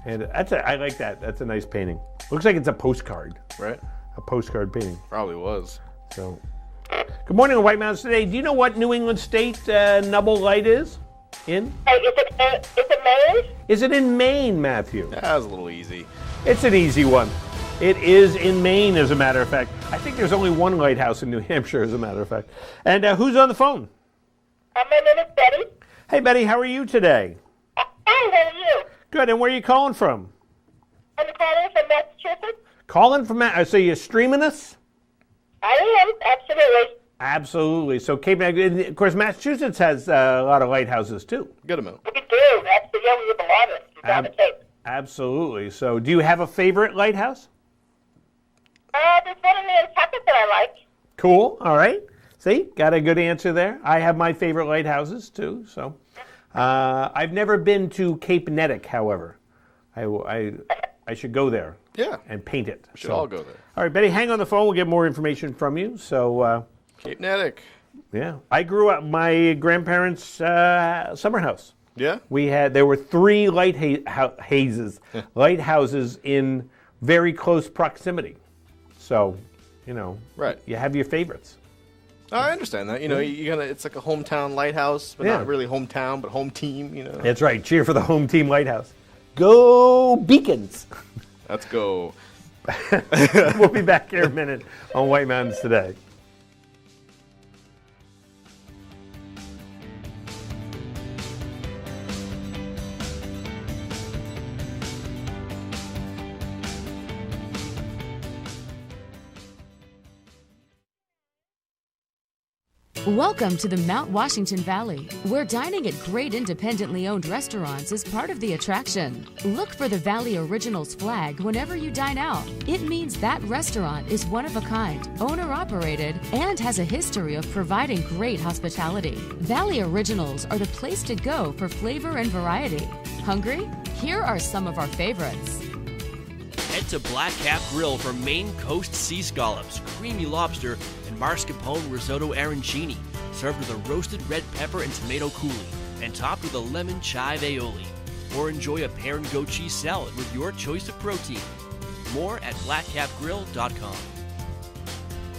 S1: And I like that. That's a nice painting. Looks like it's a postcard.
S2: Right.
S1: A postcard painting.
S2: Probably was.
S1: So, good morning on White Mountains today. Do you know what New England state Nubble Light is in?
S4: Is it Maine?
S1: Is it in Maine, Matthew?
S2: That was a little easy.
S1: It's an easy one. It is in Maine, as a matter of fact. I think there's only one lighthouse in New Hampshire, as a matter of fact. And who's on the phone?
S4: My name is Betty.
S1: Hey, Betty, how are you today?
S4: Hi, how are you?
S1: Good, and where are you calling from?
S4: I'm calling from Massachusetts.
S1: Calling from, so you're streaming us?
S4: I am, absolutely.
S1: Absolutely. So Cape, of course, Massachusetts has a lot of lighthouses too.
S2: Good amount.
S4: We do. Absolutely. Yeah, we have a lot of it. Down the Cape.
S1: Absolutely. So do you have a favorite lighthouse?
S4: There's one in Nantucket that I like.
S1: Cool. All right. See, got a good answer there. I have my favorite lighthouses too. So I've never been to Cape Nettic, however. I should go there.
S2: Yeah.
S1: And paint it.
S2: We should all go there.
S1: All right, Betty, hang on the phone. We'll get more information from you. So
S2: Cape Nettic.
S1: Yeah. I grew up my grandparents' summer house.
S2: Yeah.
S1: There were 3 lighthouses in very close proximity. So,
S2: right.
S1: You have your favorites.
S2: I understand that. It's like a hometown lighthouse, but not really hometown, but home team,
S1: That's right. Cheer for the home team lighthouse. Go Beacons.
S2: Let's go.
S1: We'll be back here in a minute on White Mountains Today.
S5: Welcome to the Mount Washington Valley, where dining at great independently owned restaurants is part of the attraction. Look for the Valley Originals flag whenever you dine out. It means that restaurant is one of a kind, owner-operated, and has a history of providing great hospitality. Valley Originals are the place to go for flavor and variety. Hungry? Here are some of our favorites.
S3: Head to Black Cap Grill for Maine Coast sea scallops, creamy lobster, and mascarpone risotto arancini, served with a roasted red pepper and tomato coulis, and topped with a lemon chive aioli. Or enjoy a pear and goat cheese salad with your choice of protein. More at blackcapgrill.com.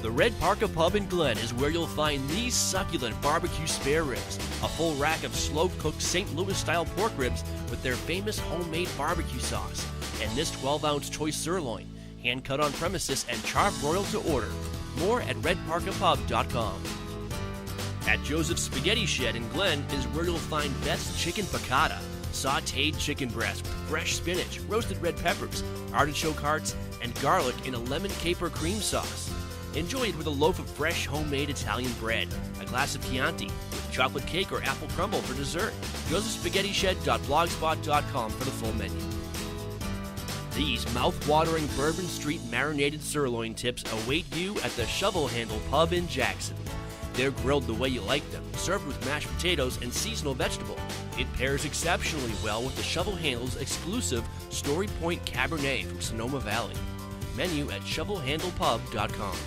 S3: The Red Parka Pub in Glen is where you'll find these succulent barbecue spare ribs, a full rack of slow-cooked St. Louis-style pork ribs with their famous homemade barbecue sauce, and this 12-ounce choice sirloin, hand-cut on premises and char-broiled to order. More at redparkapub.com. At Joseph's Spaghetti Shed in Glen is where you'll find Beth's Chicken Piccata, sautéed chicken breast with fresh spinach, roasted red peppers, artichoke hearts, and garlic in a lemon caper cream sauce. Enjoy it with a loaf of fresh homemade Italian bread, a glass of Chianti, with chocolate cake or apple crumble for dessert. josephspaghettished.blogspot.com for the full menu. These mouth-watering Bourbon Street marinated sirloin tips await you at the Shovel Handle Pub in Jackson. They're grilled the way you like them, served with mashed potatoes and seasonal vegetable. It pairs exceptionally well with the Shovel Handle's exclusive Story Point Cabernet from Sonoma Valley. Menu at shovelhandlepub.com.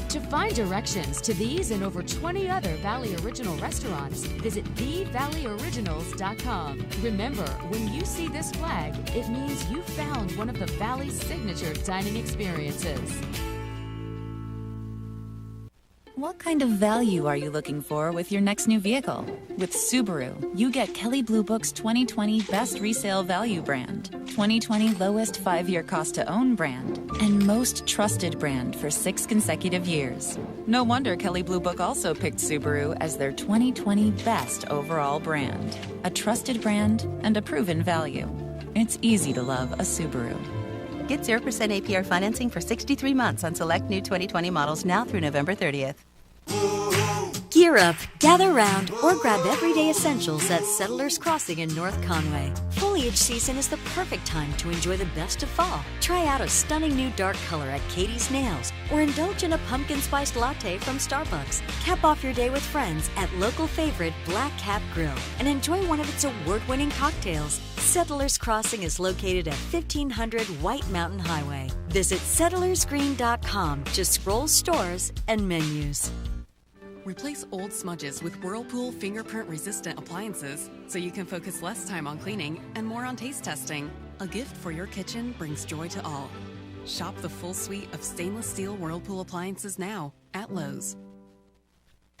S5: To find directions to these and over 20 other Valley Original restaurants, visit thevalleyoriginals.com. Remember, when you see this flag, it means you found one of the Valley's signature dining experiences.
S7: What kind of value are you looking for with your next new vehicle? With Subaru, you get Kelley Blue Book's 2020 Best Resale Value brand, 2020 Lowest 5-Year Cost to Own brand, and Most Trusted brand for 6 consecutive years. No wonder Kelley Blue Book also picked Subaru as their 2020 Best Overall brand. A trusted brand and a proven value. It's easy to love a Subaru.
S8: Get 0% APR financing for 63 months on select new 2020 models now through November 30th.
S23: Gear up, gather round, or grab everyday essentials at Settlers Crossing in North Conway. Foliage season is the perfect time to enjoy the best of fall. Try out a stunning new dark color at Katie's Nails, or indulge in a pumpkin spiced latte from Starbucks. Cap off your day with friends at local favorite Black Cap Grill and enjoy one of its award-winning cocktails. Settlers Crossing is located at 1500 White Mountain Highway. Visit settlersgreen.com to scroll stores and menus.
S9: Replace old smudges with Whirlpool fingerprint-resistant appliances so you can focus less time on cleaning and more on taste testing. A gift for your kitchen brings joy to all. Shop the full suite of stainless steel Whirlpool appliances now at Lowe's.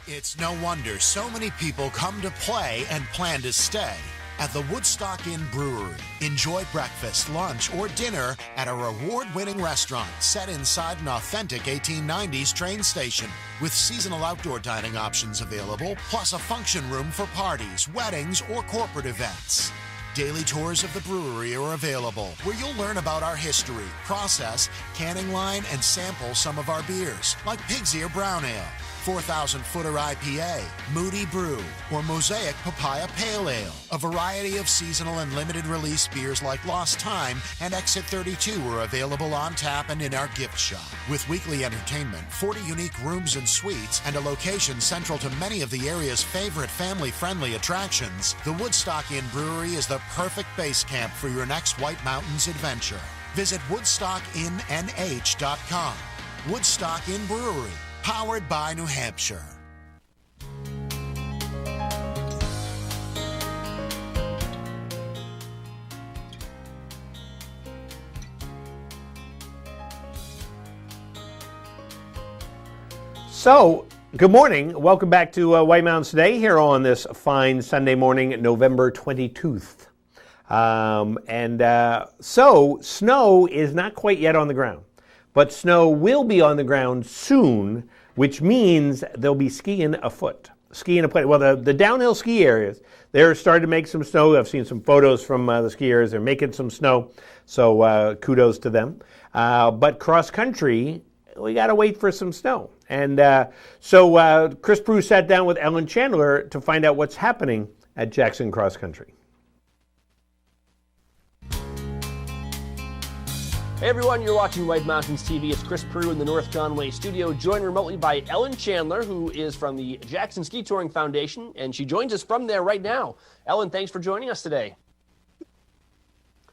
S10: It's no wonder so many people come to play and plan to stay at the Woodstock Inn Brewery. Enjoy breakfast, lunch, or dinner at a award-winning restaurant set inside an authentic 1890s train station with seasonal outdoor dining options available, plus a function room for parties, weddings, or corporate events. Daily tours of the brewery are available, where you'll learn about our history, process, canning line, and sample some of our beers, like Pig's Ear Brown Ale, 4,000-footer IPA, Moody Brew, or Mosaic Papaya Pale Ale. A variety of seasonal and limited release beers like Lost Time and Exit 32 are available on tap and in our gift shop. With weekly entertainment, 40 unique rooms and suites, and a location central to many of the area's favorite family-friendly attractions, the Woodstock Inn Brewery is the perfect base camp for your next White Mountains adventure. Visit WoodstockInnNH.com. Woodstock Inn Brewery, powered by New Hampshire.
S1: So, good morning. Welcome back to White Mountains Today here on this fine Sunday morning, November 22nd. So, snow is not quite yet on the ground, but snow will be on the ground soon, which means there'll be skiing afoot. Well, the downhill ski areas, they're starting to make some snow. I've seen some photos from the ski areas. They're making some snow, so kudos to them. But cross country, we got to wait for some snow. And so Chris Prue sat down with Ellen Chandler to find out what's happening at Jackson Cross Country.
S3: Hey everyone, you're watching White Mountains TV. It's Chris Prue in the North Conway studio, joined remotely by Ellen Chandler, who is from the Jackson Ski Touring Foundation, and she joins us from there right now. Ellen, thanks for joining us today.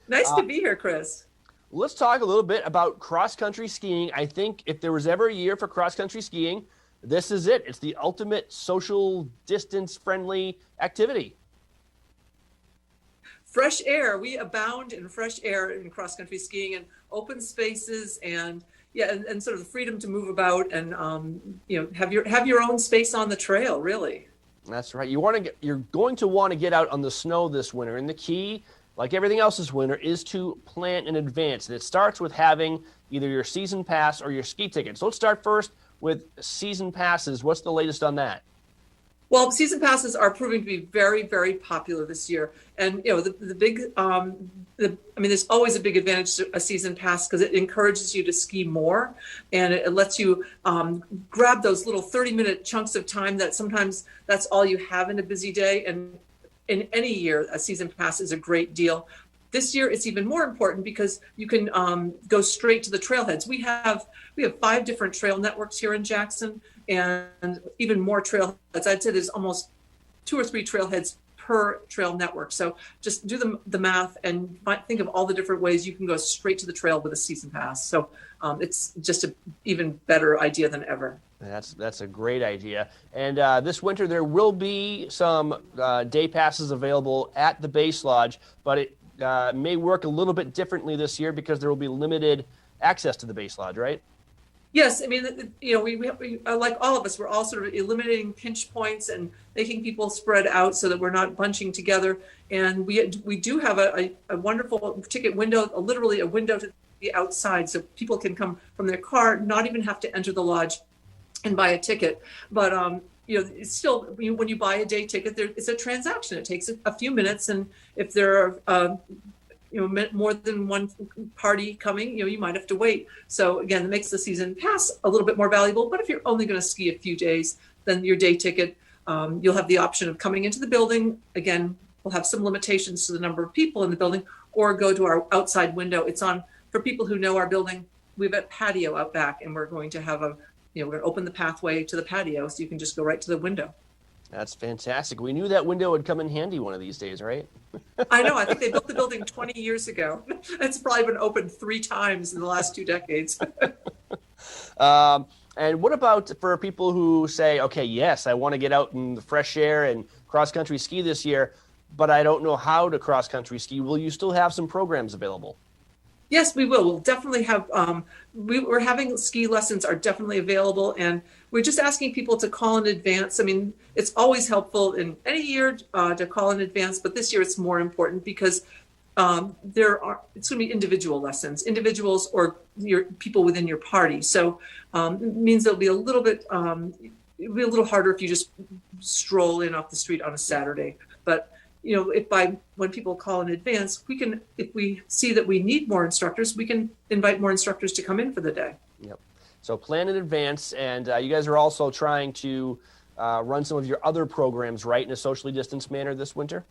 S11: Nice to be here, Chris.
S3: Let's talk a little bit about cross-country skiing. I think if there was ever a year for cross-country skiing, this is it. It's the ultimate social distance-friendly activity.
S11: Fresh air. We abound in fresh air in cross-country skiing and open spaces and and sort of the freedom to move about and have your own space on the trail, really.
S3: That's right. You're going to want to get out on the snow this winter, and the key, like everything else this winter, is to plan in advance. And it starts with having either your season pass or your ski ticket. So let's start first with season passes. What's the latest on that?
S11: Well, season passes are proving to be very, very popular this year. And, there's always a big advantage to a season pass because it encourages you to ski more. And it lets you grab those little 30-minute chunks of time that sometimes that's all you have in a busy day. And in any year, a season pass is a great deal. This year, it's even more important because you can go straight to the trailheads. We have 5 different trail networks here in Jackson, and even more trailheads. I'd say there's almost 2 or 3 trailheads per trail network. So just do the math and think of all the different ways you can go straight to the trail with a season pass. So it's just an even better idea than ever.
S3: That's a great idea. And this winter there will be some day passes available at the base lodge, but it may work a little bit differently this year because there will be limited access to the base lodge, right?
S11: Yes, I mean, we like all of us, we're all sort of eliminating pinch points and making people spread out so that we're not bunching together. And we do have a wonderful ticket window, literally a window to the outside, so people can come from their car, not even have to enter the lodge and buy a ticket. But it's still, when you buy a day ticket, it's a transaction. It takes a few minutes, and if there are more than one party coming, you might have to wait. So again, it makes the season pass a little bit more valuable. But if you're only going to ski a few days, then your day ticket, you'll have the option of coming into the building. Again, we'll have some limitations to the number of people in the building, or go to our outside window. It's on, for people who know our building, we have a patio out back, and we're going to have we're going to open the pathway to the patio so you can just go right to the window.
S3: That's fantastic. We knew that window would come in handy one of these days, right?
S11: I know. I think they built the building 20 years ago. It's probably been opened 3 times in the last 2 decades.
S3: And what about for people who say, okay, yes, I want to get out in the fresh air and cross-country ski this year, but I don't know how to cross-country ski. Will you still have some programs available?
S11: Yes, we will. We'll definitely have, we're having ski lessons are definitely available, and we're just asking people to call in advance. I mean, it's always helpful in any year to call in advance, but this year it's more important because it's going to be individual lessons, individuals or your people within your party. So it means it'll be a little bit, it'll be a little harder if you just stroll in off the street on a Saturday. But when people call in advance, if we see that we need more instructors, we can invite more instructors to come in for the day.
S12: Yep. So plan in advance, and you guys are also trying to run some of your other programs, right, in a socially distanced manner this winter?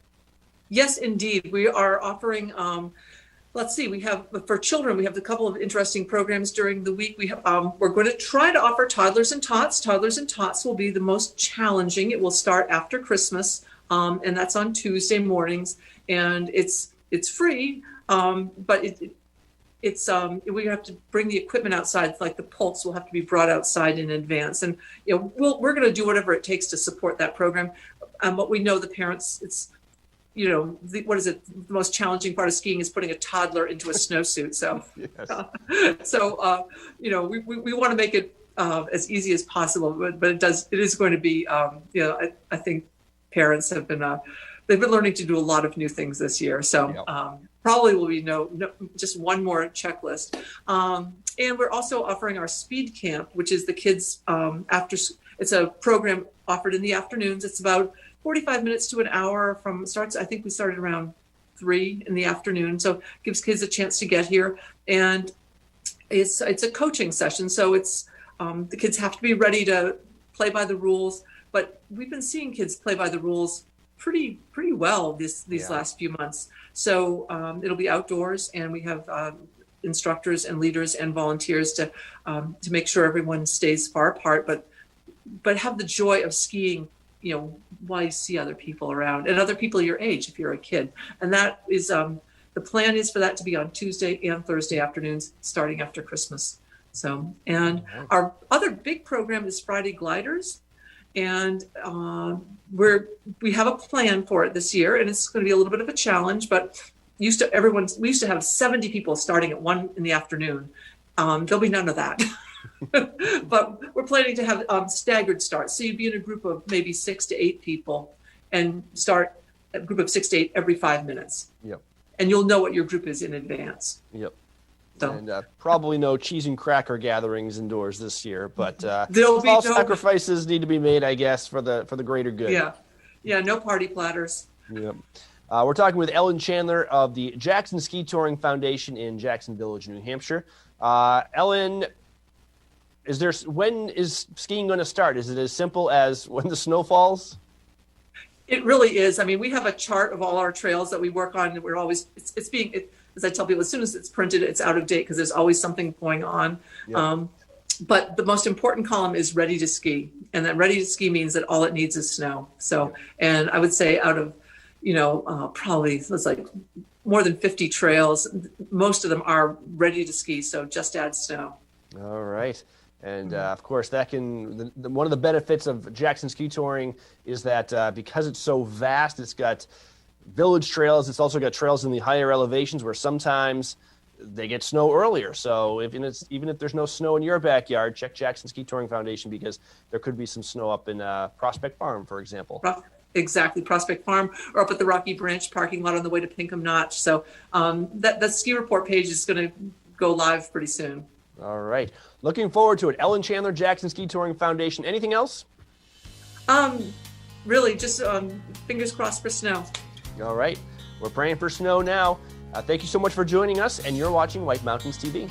S11: Yes, indeed. We are offering, for children, we have a couple of interesting programs during the week. We're going to try to offer toddlers and tots. Toddlers and tots will be the most challenging. It will start after Christmas, and that's on Tuesday mornings, and it's free, but we have to bring the equipment outside, like the pulse will have to be brought outside in advance. And, we're going to do whatever it takes to support that program. But we know the parents, it's, the most challenging part of skiing is putting a toddler into a snowsuit. So, we want to make it as easy as possible, but it is going to be, I think parents have been, they've been learning to do a lot of new things this year. So, probably will be just one more checklist. And we're also offering our speed camp, which is the kids it's a program offered in the afternoons. It's about 45 minutes to an hour I think we started around 3 in the afternoon. So gives kids a chance to get here. And it's a coaching session. So it's, the kids have to be ready to play by the rules, but we've been seeing kids play by the rules pretty well these last few months. So it'll be outdoors, and we have instructors and leaders and volunteers to make sure everyone stays far apart, but have the joy of skiing, while you see other people around and other people your age if you're a kid. And that is the plan is for that to be on Tuesday and Thursday afternoons starting after Christmas. So, and our other big program is Friday Gliders. And we have a plan for it this year, and it's going to be a little bit of a challenge, but we used to have 70 people starting at 1 in the afternoon. There'll be none of that. But we're planning to have staggered starts. So you'd be in a group of maybe 6 to 8 people and start a group of 6 to 8 every 5 minutes.
S12: Yep.
S11: And you'll know what your group is in advance.
S12: Yep. So. And probably no cheese and cracker gatherings indoors this year, but sacrifices need to be made, I guess, for the greater good.
S11: Yeah, no party platters.
S12: Yep. We're talking with Ellen Chandler of the Jackson Ski Touring Foundation in Jackson Village, New Hampshire. Ellen, when is skiing going to start? Is it as simple as when the snow falls?
S11: It really is. I mean, we have a chart of all our trails that we work on. We're always as I tell people, as soon as it's printed, it's out of date because there's always something going on. Yep. But the most important column is ready to ski. And that ready to ski means that all it needs is snow. So, and I would say out of, probably it's like more than 50 trails, most of them are ready to ski. So just add snow.
S12: All right. And of course, one of the benefits of Jackson Ski Touring is that because it's so vast, it's got village trails. It's also got trails in the higher elevations where sometimes they get snow earlier. So even if there's no snow in your backyard, check Jackson Ski Touring Foundation because there could be some snow up in Prospect Farm, for example.
S11: Exactly, Prospect Farm, or up at the Rocky Branch parking lot on the way to Pinkham Notch. So that ski report page is going to go live pretty soon.
S12: All right. Looking forward to it. Ellen Chandler, Jackson Ski Touring Foundation. Anything else?
S11: Really, just fingers crossed for snow.
S12: All right. We're praying for snow now. Thank you so much for joining us, and you're watching White Mountains TV.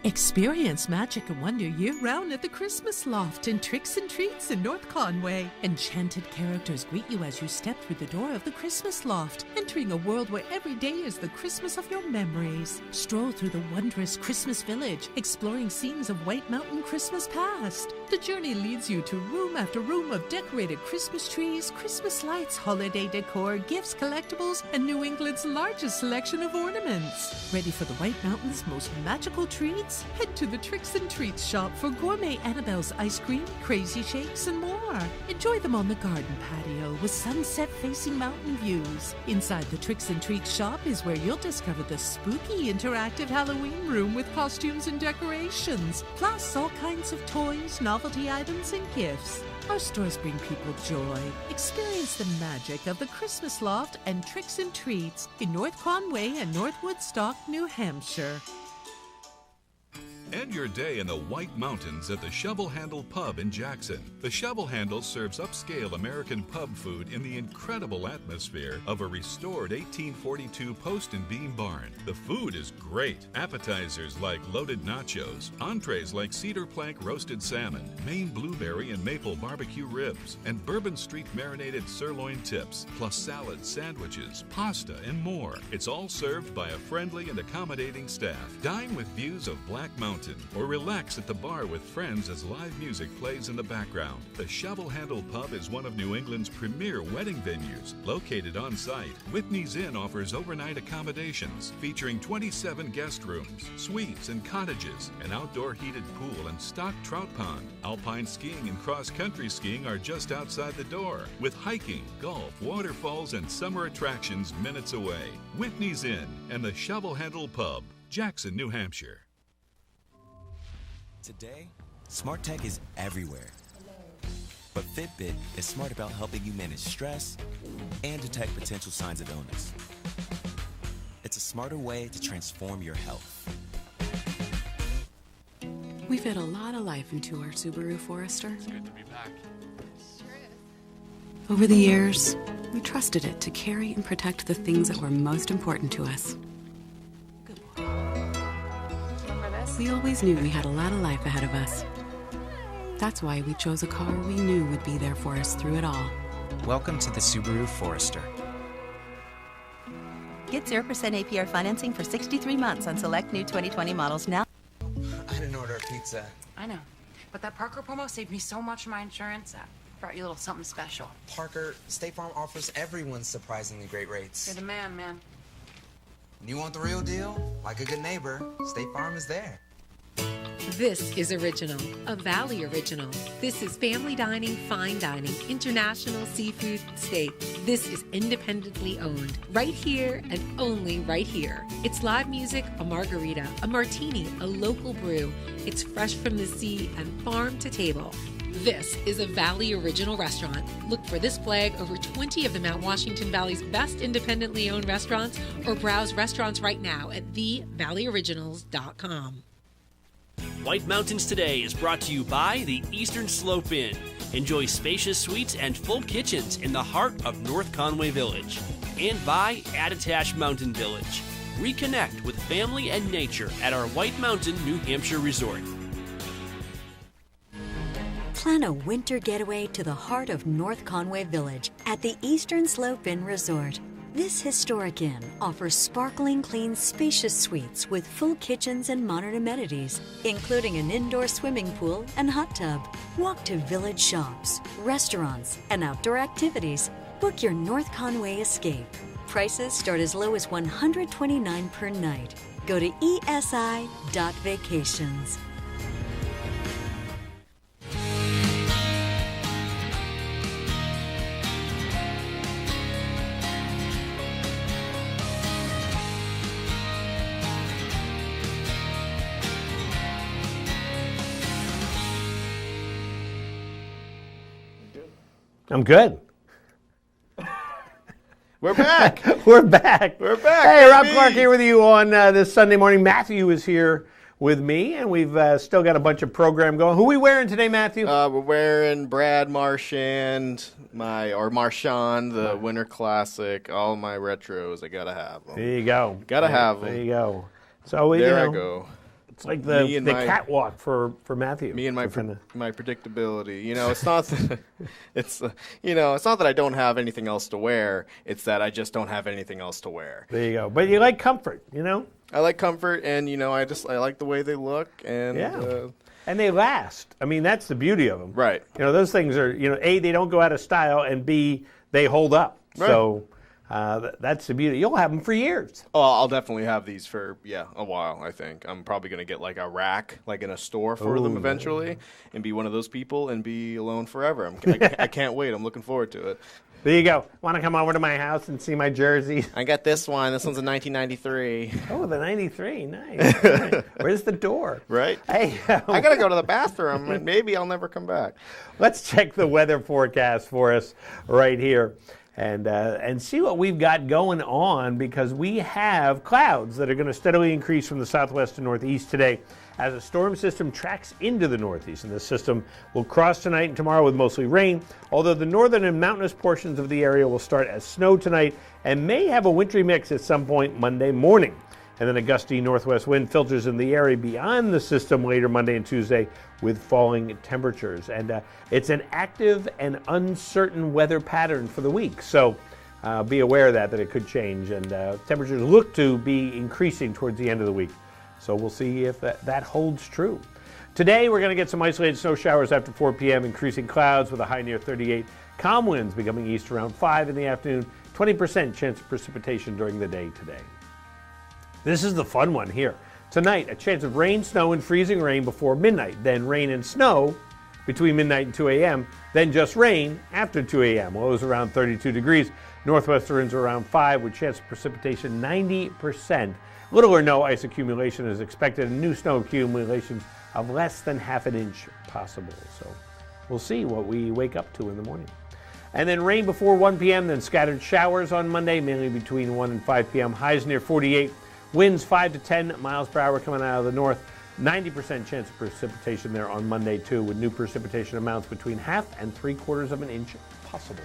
S13: Experience magic and wonder year-round at the Christmas Loft in Tricks and Treats in North Conway. Enchanted characters greet you as you step through the door of the Christmas Loft, entering a world where every day is the Christmas of your memories. Stroll through the wondrous Christmas Village, exploring scenes of White Mountain Christmas past. The journey leads you to room after room of decorated Christmas trees, Christmas lights, holiday decor, gifts, collectibles, and New England's largest selection of ornaments. Ready for the White Mountain's most magical treats? Head to the Tricks and Treats shop for gourmet Annabelle's ice cream, crazy shakes, and more. Enjoy them on the garden patio with sunset-facing mountain views. Inside the Tricks and Treats shop is where you'll discover the spooky interactive Halloween room with costumes and decorations, plus all kinds of toys, novelty items, and gifts. Our stores bring people joy. Experience the magic of the Christmas Loft and Tricks and Treats in North Conway and North Woodstock, New Hampshire.
S26: End your day in the White Mountains at the Shovel Handle Pub in Jackson. The Shovel Handle serves upscale American pub food in the incredible atmosphere of a restored 1842 post and beam barn. The food is great. Appetizers like loaded nachos, entrees like cedar plank roasted salmon, Maine blueberry and maple barbecue ribs, and Bourbon Street marinated sirloin tips, plus salads, sandwiches, pasta, and more. It's all served by a friendly and accommodating staff. Dine with views of Black Mountain or relax at the bar with friends as live music plays in the background. The Shovel Handle Pub is one of New England's premier wedding venues. Located on site, Whitney's Inn offers overnight accommodations featuring 27 guest rooms, suites, and cottages, an outdoor heated pool and stocked trout pond. Alpine skiing and cross-country skiing are just outside the door, with hiking, golf, waterfalls, and summer attractions minutes away. Whitney's Inn and the Shovel Handle Pub, Jackson, New Hampshire.
S14: Today, smart tech is everywhere. But Fitbit is smart about helping you manage stress and detect potential signs of illness. It's a smarter way to transform your health.
S9: We fit a lot of life into our Subaru Forester.
S17: It's good to be back.
S9: Over the years, we trusted it to carry and protect the things that were most important to us. We always knew we had a lot of life ahead of us. That's why we chose a car we knew would be there for us through it all.
S14: Welcome to the Subaru Forester.
S8: Get 0% APR financing for 63 months on select new 2020 models now.
S16: I didn't order a pizza.
S22: I know. But that Parker promo saved me so much on my insurance. I brought you a little something special.
S16: Parker, State Farm offers everyone surprisingly great rates.
S22: You're the man, man.
S16: You want the real deal? Like a good neighbor, State Farm is there.
S18: This is Original, a Valley Original. This is family dining, fine dining, international seafood steak. This is independently owned, right here and only right here. It's live music, a margarita, a martini, a local brew. It's fresh from the sea and farm to table. This is a Valley Original restaurant. Look for this flag over 20 of the Mount Washington Valley's best independently owned restaurants, or browse restaurants right now at thevalleyoriginals.com.
S3: White Mountains Today is brought to you by the Eastern Slope Inn. Enjoy spacious suites and full kitchens in the heart of North Conway Village. And by Attitash Mountain Village. Reconnect with family and nature at our White Mountain, New Hampshire resort.
S23: Plan a winter getaway to the heart of North Conway Village at the Eastern Slope Inn Resort. This historic inn offers sparkling clean, spacious suites with full kitchens and modern amenities, including an indoor swimming pool and hot tub. Walk to village shops, restaurants, and outdoor activities. Book your North Conway escape. Prices start as low as $129 per night. Go to esi.vacations.
S1: I'm good.
S2: We're back.
S1: We're back.
S2: We're back.
S1: Hey, Rob
S2: baby.
S1: Clark here with you on this Sunday morning. Matthew is here with me, and we've still got a bunch of program going. Who are we wearing today, Matthew?
S2: We're wearing Brad Marchand, the Winter Classic, all my retros. I gotta have them.
S1: There you go.
S2: Gotta have them.
S1: There you go. So
S2: there I go.
S1: It's like the catwalk for Matthew.
S2: Me and my predictability. You know, it's not that, it's not that I don't have anything else to wear. It's that I just don't have anything else to wear.
S1: There you go. But you like comfort, you know?
S2: I like comfort, and I like the way they look, and
S1: and they last. I mean, that's the beauty of them.
S2: Right.
S1: Those things are, A, they don't go out of style, and B, they hold up.
S2: Right.
S1: So that's the beauty. You'll have them for years.
S2: Oh, I'll definitely have these for, a while, I think. I'm probably going to get like a rack, like in a store for them eventually, and be one of those people and be alone forever. I can't wait. I'm looking forward to it.
S1: There you go. Want to come over to my house and see my jersey?
S2: I got this one. This one's a 1993.
S1: Oh, the 93. Nice. Right. Where's the door?
S2: Right.
S1: Hey,
S2: I got to go to the bathroom, and maybe I'll never come back.
S1: Let's check the weather forecast for us right here. and see what we've got going on, because we have clouds that are going to steadily increase from the southwest to northeast today as a storm system tracks into the northeast. And this system will cross tonight and tomorrow with mostly rain, although the northern and mountainous portions of the area will start as snow tonight and may have a wintry mix at some point Monday morning. And then a gusty northwest wind filters in the area beyond the system later Monday and Tuesday with falling temperatures. And it's an active and uncertain weather pattern for the week. So be aware of that it could change. And temperatures look to be increasing towards the end of the week. So we'll see if that holds true. Today we're going to get some isolated snow showers after 4 p.m., increasing clouds with a high near 38. Calm winds becoming east around 5 in the afternoon. 20% chance of precipitation during the day today. This is the fun one here. Tonight, a chance of rain, snow, and freezing rain before midnight. Then rain and snow between midnight and 2 a.m. Then just rain after 2 a.m. Lows around 32 degrees. Northwest winds around 5 with chance of precipitation 90%. Little or no ice accumulation is expected, and new snow accumulations of less than half an inch possible. So we'll see what we wake up to in the morning. And then rain before 1 p.m., then scattered showers on Monday, mainly between 1 and 5 p.m. Highs near 48. Winds 5 to 10 miles per hour coming out of the north. 90% chance of precipitation there on Monday, too, with new precipitation amounts between 1/2 and 3/4 of an inch possible.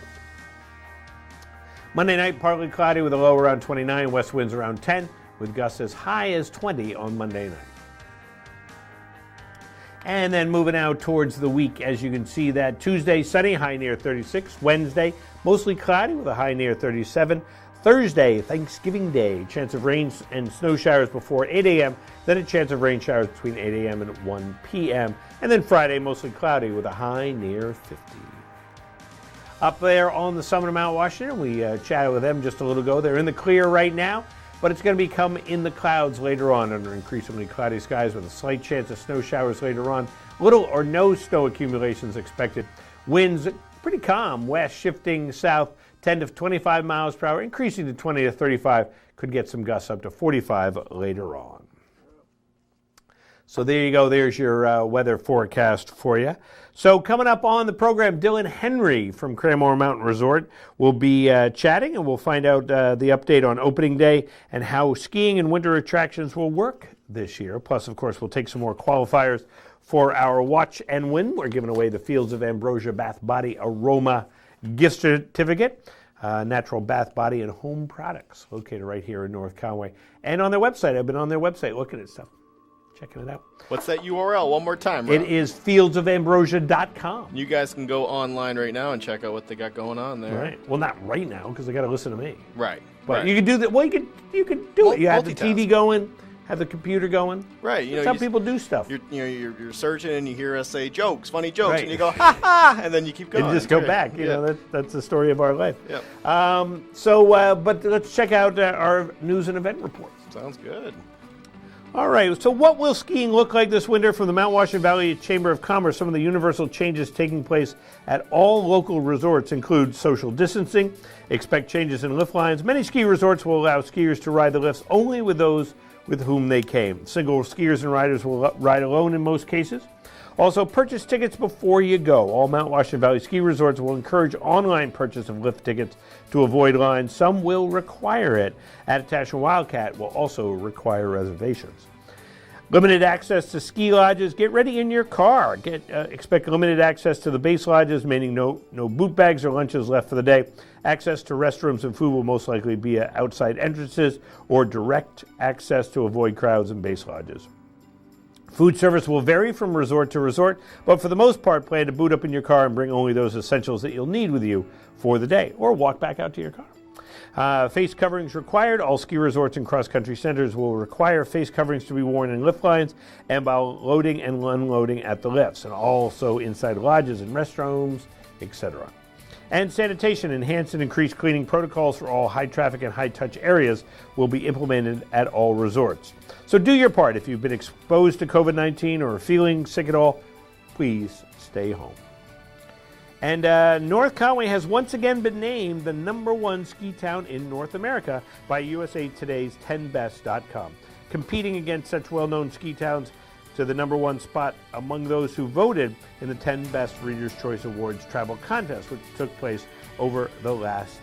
S1: Monday night, partly cloudy with a low around 29, west winds around 10, with gusts as high as 20 on Monday night. And then moving out towards the week, as you can see that Tuesday, sunny, high near 36. Wednesday, mostly cloudy with a high near 37. Thursday, Thanksgiving Day, chance of rain and snow showers before 8 a.m., then a chance of rain showers between 8 a.m. and 1 p.m. And then Friday, mostly cloudy with a high near 50. Up there on the summit of Mount Washington, we chatted with them just a little ago. They're in the clear right now, but it's going to become in the clouds later on under increasingly cloudy skies with a slight chance of snow showers later on. Little or no snow accumulations expected. Winds pretty calm, west shifting south 10 to 25 miles per hour, increasing to 20 to 35. Could get some gusts up to 45 later on. So there you go. There's your weather forecast for you. So coming up on the program, Dylan Henry from Cranmore Mountain Resort will be chatting, and we'll find out the update on opening day and how skiing and winter attractions will work this year. Plus, of course, we'll take some more qualifiers for our Watch and Win. We're giving away the Fields of Ambrosia Bath Body Aroma gift certificate. Natural bath, body, and home products located right here in North Conway. And on their website, I've been on their website looking at stuff, checking it out.
S2: What's that URL? One more time, Rob.
S1: It is fieldsofambrosia.com.
S2: You guys can go online right now and check out what they got going on there.
S1: Right. Well, not right now because they got to listen to me.
S2: Right.
S1: But
S2: right.
S1: you can do that. Well, you could do it. You have the TV going, have the computer going.
S2: Right.
S1: That's how people do stuff.
S2: You're searching and you hear us say jokes, funny jokes,
S1: right.
S2: And you go ha ha, and then you keep going.
S1: And just go back. You know, that's the story of our life.
S2: Yeah.
S1: But let's check out our news and event report.
S2: Sounds good.
S1: All right, so what will skiing look like this winter? From the Mount Washington Valley Chamber of Commerce, some of the universal changes taking place at all local resorts include social distancing. Expect changes in lift lines. Many ski resorts will allow skiers to ride the lifts only with those with whom they came. Single skiers and riders will ride alone in most cases. Also, purchase tickets before you go. All Mount Washington Valley ski resorts will encourage online purchase of lift tickets to avoid lines. Some will require it. Attitash and Wildcat will also require reservations. Limited access to ski lodges. Get ready in your car. Expect limited access to the base lodges, meaning no boot bags or lunches left for the day. Access to restrooms and food will most likely be at outside entrances or direct access to avoid crowds in base lodges. Food service will vary from resort to resort, but for the most part, plan to boot up in your car and bring only those essentials that you'll need with you for the day, or walk back out to your car. Face coverings required. All ski resorts and cross-country centers will require face coverings to be worn in lift lines and while loading and unloading at the lifts, and also inside lodges and restrooms, etc. And sanitation, enhanced and increased cleaning protocols for all high-traffic and high-touch areas will be implemented at all resorts. So do your part. If you've been exposed to COVID-19 or are feeling sick at all, please stay home. And North Conway has once again been named the #1 ski town in North America by USA Today's 10best.com, competing against such well-known ski towns to the #1 spot among those who voted in the 10 Best Reader's Choice Awards travel contest, which took place over the last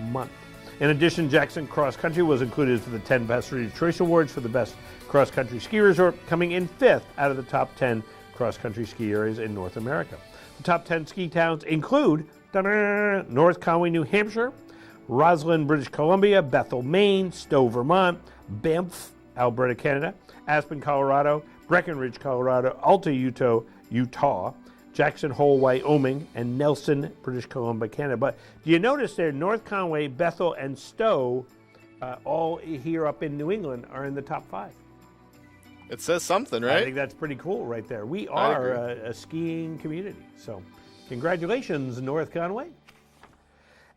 S1: month. In addition, Jackson Cross Country was included for the 10 Best Reader Choice Awards for the Best Cross Country Ski Resort, coming in 5th out of the top 10 cross country ski areas in North America. The top 10 ski towns include North Conway, New Hampshire, Roslyn, British Columbia, Bethel, Maine, Stowe, Vermont, Banff, Alberta, Canada, Aspen, Colorado, Breckenridge, Colorado, Alta, Utah, Jackson Hole, Wyoming, and Nelson, British Columbia, Canada. But do you notice there, North Conway, Bethel, and Stowe, all here up in New England, are in the top 5.
S2: It says something, right?
S1: I think that's pretty cool right there. We are a skiing community. So congratulations, North Conway.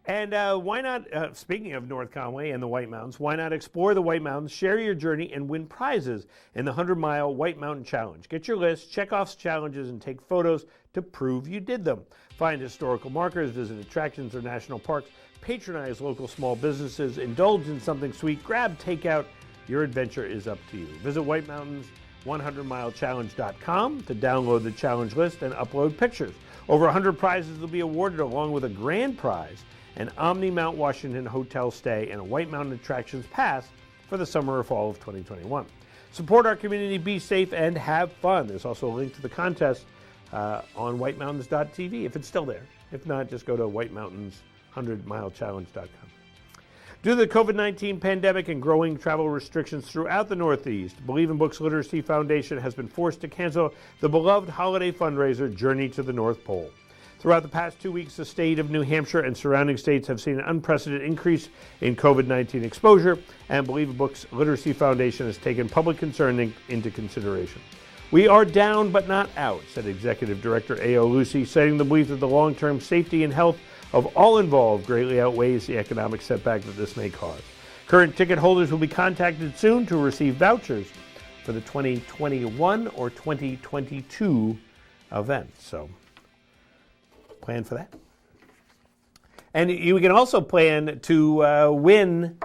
S1: And why not, speaking of North Conway and the White Mountains, why not explore the White Mountains, share your journey, and win prizes in the 100-mile White Mountain Challenge? Get your list, check off challenges, and take photos to prove you did them. Find historical markers, visit attractions or national parks, patronize local small businesses, indulge in something sweet, grab takeout. Your adventure is up to you. Visit WhiteMountains100milechallenge.com to download the challenge list and upload pictures. Over 100 prizes will be awarded along with a grand prize, an Omni Mount Washington hotel stay, and a White Mountain Attractions pass for the summer or fall of 2021. Support our community, be safe, and have fun. There's also a link to the contest on whitemountains.tv if it's still there. If not, just go to whitemountains100milechallenge.com. Due to the COVID-19 pandemic and growing travel restrictions throughout the Northeast, Believe in Books Literacy Foundation has been forced to cancel the beloved holiday fundraiser, Journey to the North Pole. Throughout the past 2 weeks, the state of New Hampshire and surrounding states have seen an unprecedented increase in COVID-19 exposure, and Believe in Books Literacy Foundation has taken public concern into consideration. We are down but not out, said Executive Director A.O. Lucy, citing the belief that the long-term safety and health of all involved greatly outweighs the economic setback that this may cause. Current ticket holders will be contacted soon to receive vouchers for the 2021 or 2022 event. So plan for that. And you can also plan to win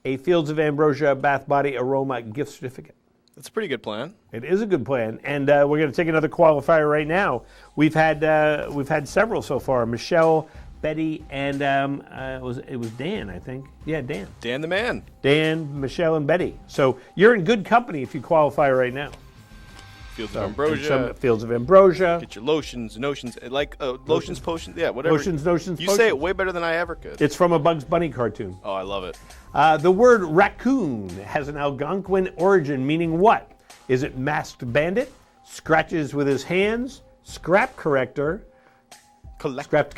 S1: a Fields of Ambrosia Bath Body Aroma gift certificate.
S2: That's a pretty good plan.
S1: It is a good plan, and we're going to take another qualifier right now. We've had several so far. Michelle, Betty, and it was Dan, I think. Yeah, Dan.
S2: Dan the man.
S1: Dan, Michelle, and Betty. So you're in good company if you qualify right now.
S2: Fields of Ambrosia.
S1: Fields of Ambrosia.
S2: Get your lotions, notions, like lotions, potions, yeah, whatever.
S1: Lotions, notions,
S2: You say it way better than I ever could.
S1: It's from a Bugs Bunny cartoon.
S2: Oh, I love it.
S1: The word raccoon has an Algonquin origin, meaning what? Is it masked bandit, scratches with his hands, scrap corrector, scrap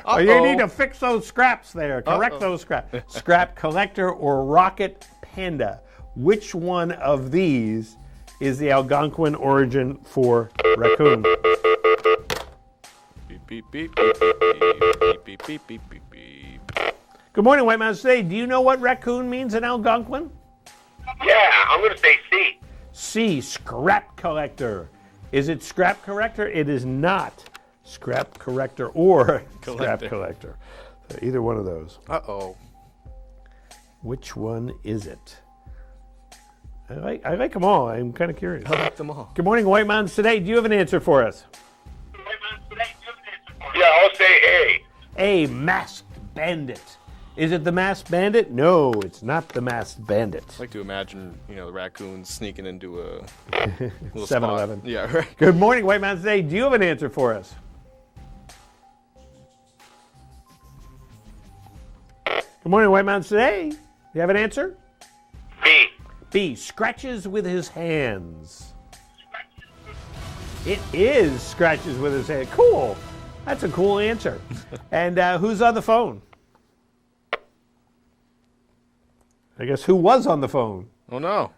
S1: Oh, you need to fix those scraps there. Correct those scraps. Scrap collector or rocket panda. Which one of these is the Algonquin origin for raccoon?
S2: Beep, beep, beep, beep, beep, beep, beep, beep, beep, beep.
S1: Good morning, White Mountain State. Do you know what raccoon means in Algonquin?
S6: Yeah, I'm going to say C.
S1: C, scrap collector. Is it scrap collector? It is not scrap corrector or scrap collector. So either one of those.
S2: Uh-oh.
S1: Which one is it? I like them all. I'm kind of curious.
S2: I like them all.
S1: Good morning, White Mountains Today. Do you have an answer for us?
S6: Yeah, I'll say A.
S1: A, masked bandit. Is it the masked bandit? No, it's not the masked bandit.
S2: I like to imagine, the raccoons sneaking into a
S1: 7-Eleven.
S2: Yeah, right.
S1: Good morning, White Mountains Today. Do you have an answer for us? Good morning, White Mountains Today. Do you have an answer?
S6: B.
S1: B, scratches with his hands. It is scratches with his hand. Cool. That's a cool answer. And who's on the phone? I guess who was on the phone?
S2: Oh, no.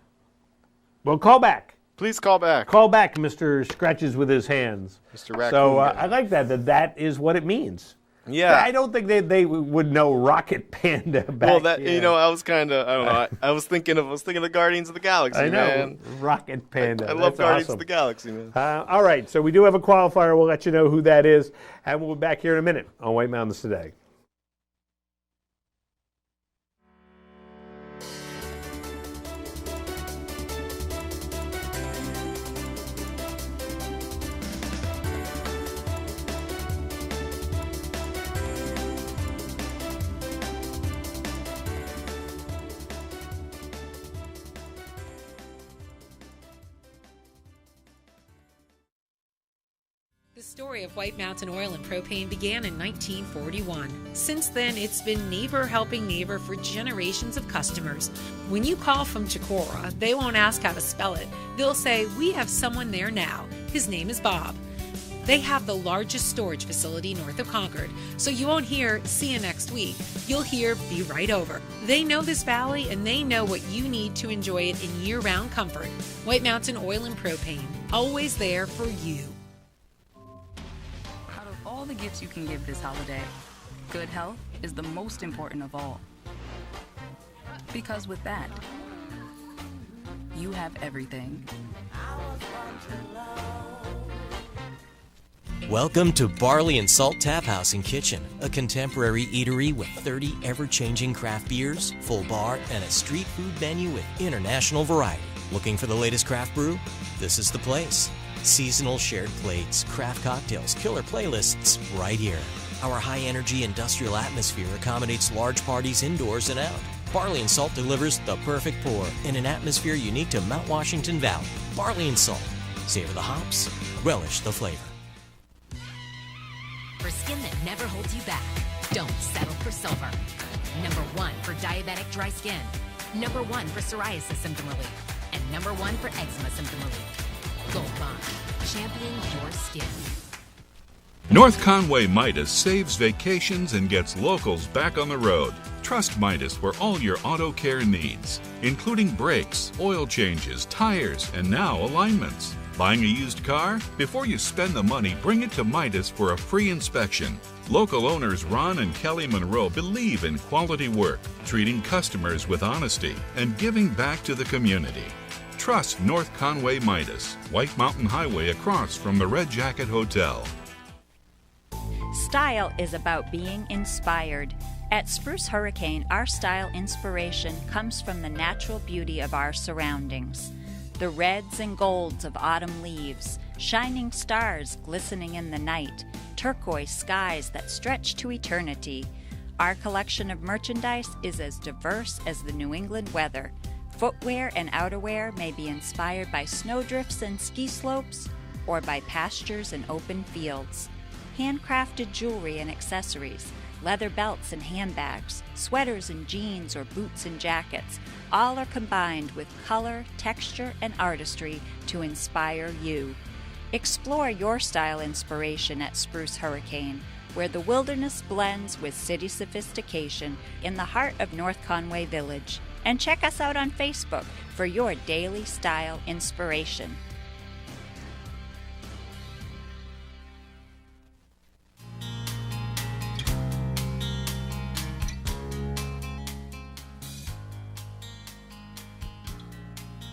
S1: Well, call back.
S2: Please call back.
S1: Call back, Mr. Scratches with his hands.
S2: Mr. Raccoon.
S1: So I like that is what it means.
S2: Yeah.
S1: I don't think they would know Rocket Panda back.
S2: Well, that I was kind of I don't know. I was thinking of Guardians of the Galaxy.
S1: I know,
S2: man.
S1: Rocket Panda.
S2: I love Guardians
S1: awesome.
S2: of the Galaxy, man.
S1: All right, so we do have a qualifier. We'll let you know who that is, and we'll be back here in a minute on White Mountains Today.
S18: story of White Mountain Oil and Propane began in 1941. Since then, it's been neighbor helping neighbor for generations of customers. When you call from Chicora, they won't ask how to spell it. They'll say, "We have someone there now. His name is Bob." They have the largest storage facility north of Concord, so you won't hear "see you next week." You'll hear "be right over." They know this valley and they know what you need to enjoy it in year-round comfort. White Mountain Oil and Propane, always there for you.
S17: Out of all the gifts you can give this holiday, good health is the most important of all. Because with that, you have everything.
S19: Welcome to Barley and Salt Tap House and Kitchen, a contemporary eatery with 30 ever-changing craft beers, full bar, and a street food menu with international variety. Looking for the latest craft brew? This is the place. Seasonal shared plates, craft cocktails, killer playlists, right here. Our high-energy industrial atmosphere accommodates large parties indoors and out. Barley and Salt delivers the perfect pour in an atmosphere unique to Mount Washington Valley. Barley and Salt. Savor the hops, relish the flavor.
S20: For skin that never holds you back, don't settle for silver. Number 1 for diabetic dry skin. Number 1 for psoriasis symptom relief. And number 1 for eczema symptom relief. Gold Bond. Champion your skin.
S26: North Conway Midas saves vacations and gets locals back on the road. Trust Midas for all your auto care needs, including brakes, oil changes, tires, and now alignments. Buying a used car? Before you spend the money, bring it to Midas for a free inspection. Local owners Ron and Kelly Monroe believe in quality work, treating customers with honesty, and giving back to the community. Trust North Conway Midas, White Mountain Highway across from the Red Jacket Hotel.
S21: Style is about being inspired. At Spruce Hurricane, our style inspiration comes from the natural beauty of our surroundings. The reds and golds of autumn leaves, shining stars glistening in the night, turquoise skies that stretch to eternity. Our collection of merchandise is as diverse as the New England weather. Footwear and outerwear may be inspired by snowdrifts and ski slopes, or by pastures and open fields. Handcrafted jewelry and accessories, leather belts and handbags, sweaters and jeans or boots and jackets, all are combined with color, texture, and artistry to inspire you. Explore your style inspiration at Spruce Hurricane, where the wilderness blends with city sophistication in the heart of North Conway Village. And check us out on Facebook for your daily style inspiration.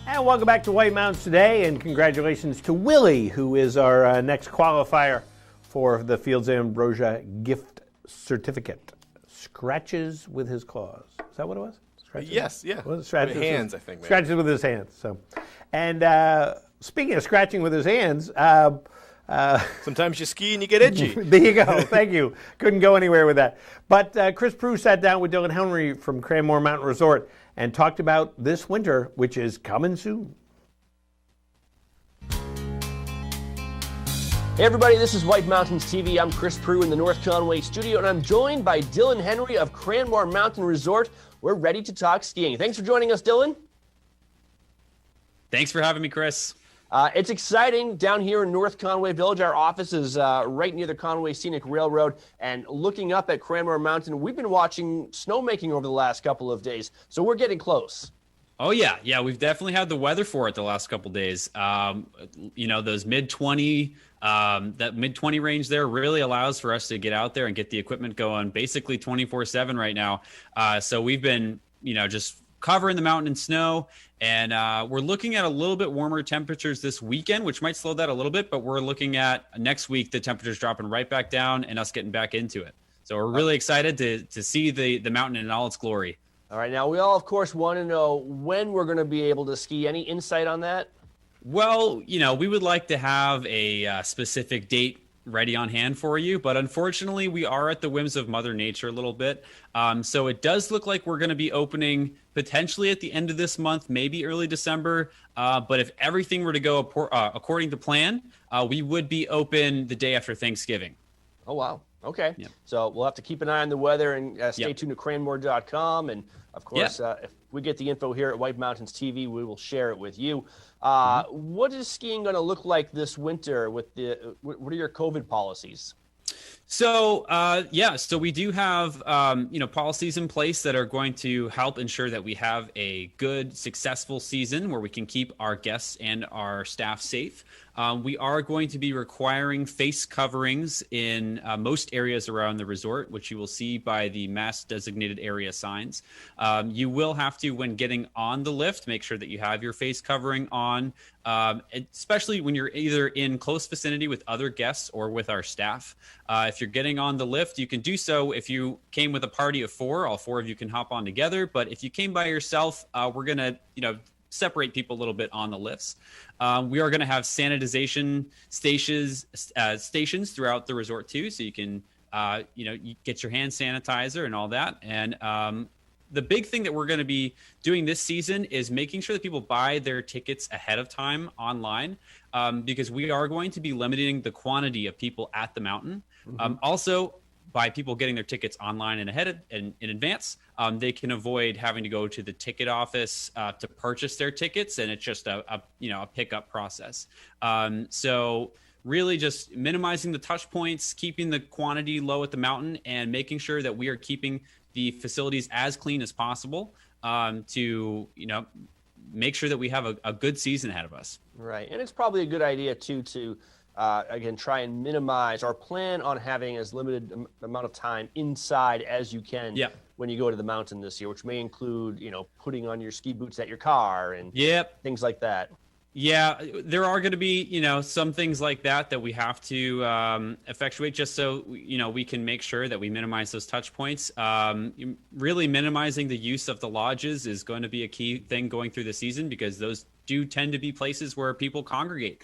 S1: And welcome back to White Mountains Today, and congratulations to Willie, who is our next qualifier for the Fields Ambrosia gift certificate. Scratches with his claws. Is that what it was? Scratches?
S2: Yes, yeah.
S1: Well, scratches
S2: with hands, I think.
S1: Scratches with his hands. So, and speaking of scratching with his hands,
S2: sometimes you ski and you get itchy.
S1: There you go. Thank you. Couldn't go anywhere with that. But Chris Prue sat down with Dylan Henry from Cranmore Mountain Resort and talked about this winter, which is coming soon.
S12: Hey everybody, this is White Mountains TV. I'm Chris Prue in the North Conway studio, and I'm joined by Dylan Henry of Cranmore Mountain Resort. We're ready to talk skiing. Thanks for joining us, Dylan.
S24: Thanks for having me, Chris.
S12: It's exciting down here in North Conway Village. Our office is right near the Conway Scenic Railroad, and looking up at Cranmore Mountain, we've been watching snowmaking over the last couple of days, so we're getting close.
S24: Oh, yeah, we've definitely had the weather for it the last couple days. Those mid-20, that mid-20 range there really allows for us to get out there and get the equipment going basically 24/7 right now. So we've been, just covering the mountain in snow, and we're looking at a little bit warmer temperatures this weekend, which might slow that a little bit, but we're looking at next week, the temperatures dropping right back down and us getting back into it. So we're really excited to see the mountain in all its glory.
S12: All right, now we all, of course, want to know when we're going to be able to ski. Any insight on that?
S24: Well, we would like to have a specific date ready on hand for you. But unfortunately, we are at the whims of Mother Nature a little bit. So it does look like we're going to be opening potentially at the end of this month, maybe early December. But if everything were to go according to plan, we would be open the day after Thanksgiving.
S12: Oh, wow. Okay.
S24: Yep.
S12: So we'll have to keep an eye on the weather and stay tuned to Cranmore.com. And, of course, if we get the info here at White Mountains TV, we will share it with you. What is skiing going to look like this winter? What are your COVID policies?
S24: So, so we do have, policies in place that are going to help ensure that we have a good, successful season where we can keep our guests and our staff safe. We are going to be requiring face coverings in most areas around the resort, which you will see by the mask designated area signs. You will have to, when getting on the lift, make sure that you have your face covering on, especially when you're either in close vicinity with other guests or with our staff. If you're getting on the lift, you can do so. If you came with a party of 4, all 4 of you can hop on together. But if you came by yourself, we're going to, separate people a little bit on the lifts. We are going to have sanitization stations throughout the resort too, so you can you get your hand sanitizer and all that. And the big thing that we're going to be doing this season is making sure that people buy their tickets ahead of time online, because we are going to be limiting the quantity of people at the mountain. Also, by people getting their tickets online and in advance, they can avoid having to go to the ticket office to purchase their tickets, and it's just a pickup process. So really just minimizing the touch points, keeping the quantity low at the mountain, and making sure that we are keeping the facilities as clean as possible to make sure that we have a good season ahead of us.
S12: Right, and it's probably a good idea too to again, try and minimize or plan on having as limited amount of time inside as you can when you go to the mountain this year, which may include, putting on your ski boots at your car and things like that.
S24: Yeah, there are going to be, some things like that we have to effectuate just so, we can make sure that we minimize those touch points. Really minimizing the use of the lodges is going to be a key thing going through the season, because those do tend to be places where people congregate.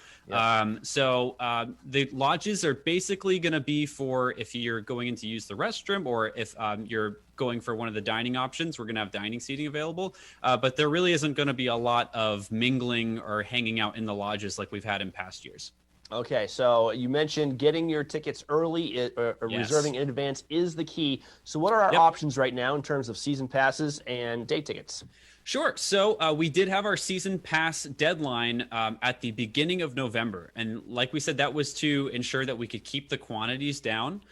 S24: So the lodges are basically going to be for if you're going in to use the restroom, or if you're going for one of the dining options. We're going to have dining seating available, but there really isn't going to be a lot of mingling or hanging out in the lodges like we've had in past years.
S12: Okay, so you mentioned getting your tickets early, reserving in advance is the key. So what are our options right now in terms of season passes and day tickets?
S24: Sure. So we did have our season pass deadline at the beginning of November. And like we said, that was to ensure that we could keep the quantities down.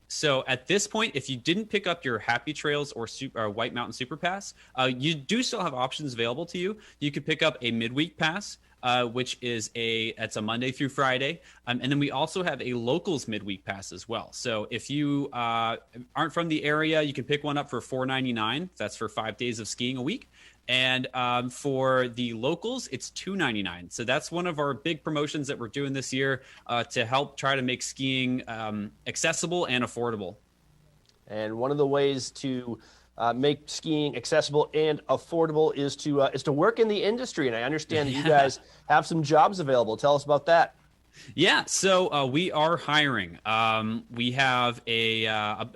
S24: So at this point, if you didn't pick up your Happy Trails or White Mountain Super Pass, you do still have options available to you. You could pick up a midweek pass, which is it's a Monday through Friday. And then we also have a locals midweek pass as well. So if you aren't from the area, you can pick one up for $4.99. That's for 5 days of skiing a week. And for the locals, it's $2.99. So that's one of our big promotions that we're doing this year to help try to make skiing accessible and affordable.
S12: And one of the ways to make skiing accessible and affordable is to work in the industry. And I understand that you guys have some jobs available. Tell us about that.
S24: Yeah, so we are hiring. We have a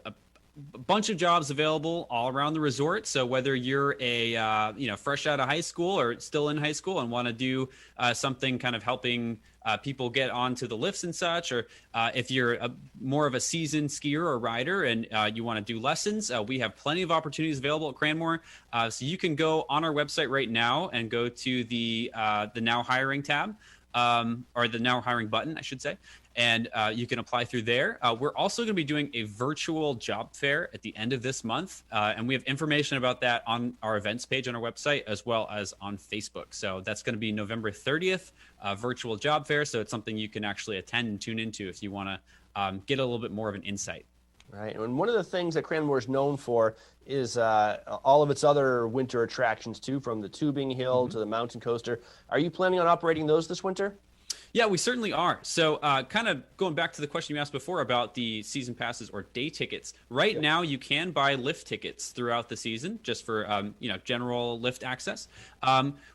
S24: bunch of jobs available all around the resort. So whether you're a fresh out of high school or still in high school and want to do something kind of helping people get onto the lifts and such, or if you're more of a seasoned skier or rider and you want to do lessons, we have plenty of opportunities available at Cranmore. So you can go on our website right now and go to the Now Hiring tab, or the Now Hiring button, I should say. And you can apply through there. We're also going to be doing a virtual job fair at the end of this month. And we have information about that on our events page on our website, as well as on Facebook. So that's going to be November 30th, virtual job fair. So it's something you can actually attend and tune into if you want to get a little bit more of an insight.
S12: Right. And one of the things that Cranmore is known for is all of its other winter attractions, too, from the tubing hill to the mountain coaster. Are you planning on operating those this winter?
S24: Yeah, we certainly are. So kind of going back to the question you asked before about the season passes or day tickets. Right now, you can buy lift tickets throughout the season just for, general lift access.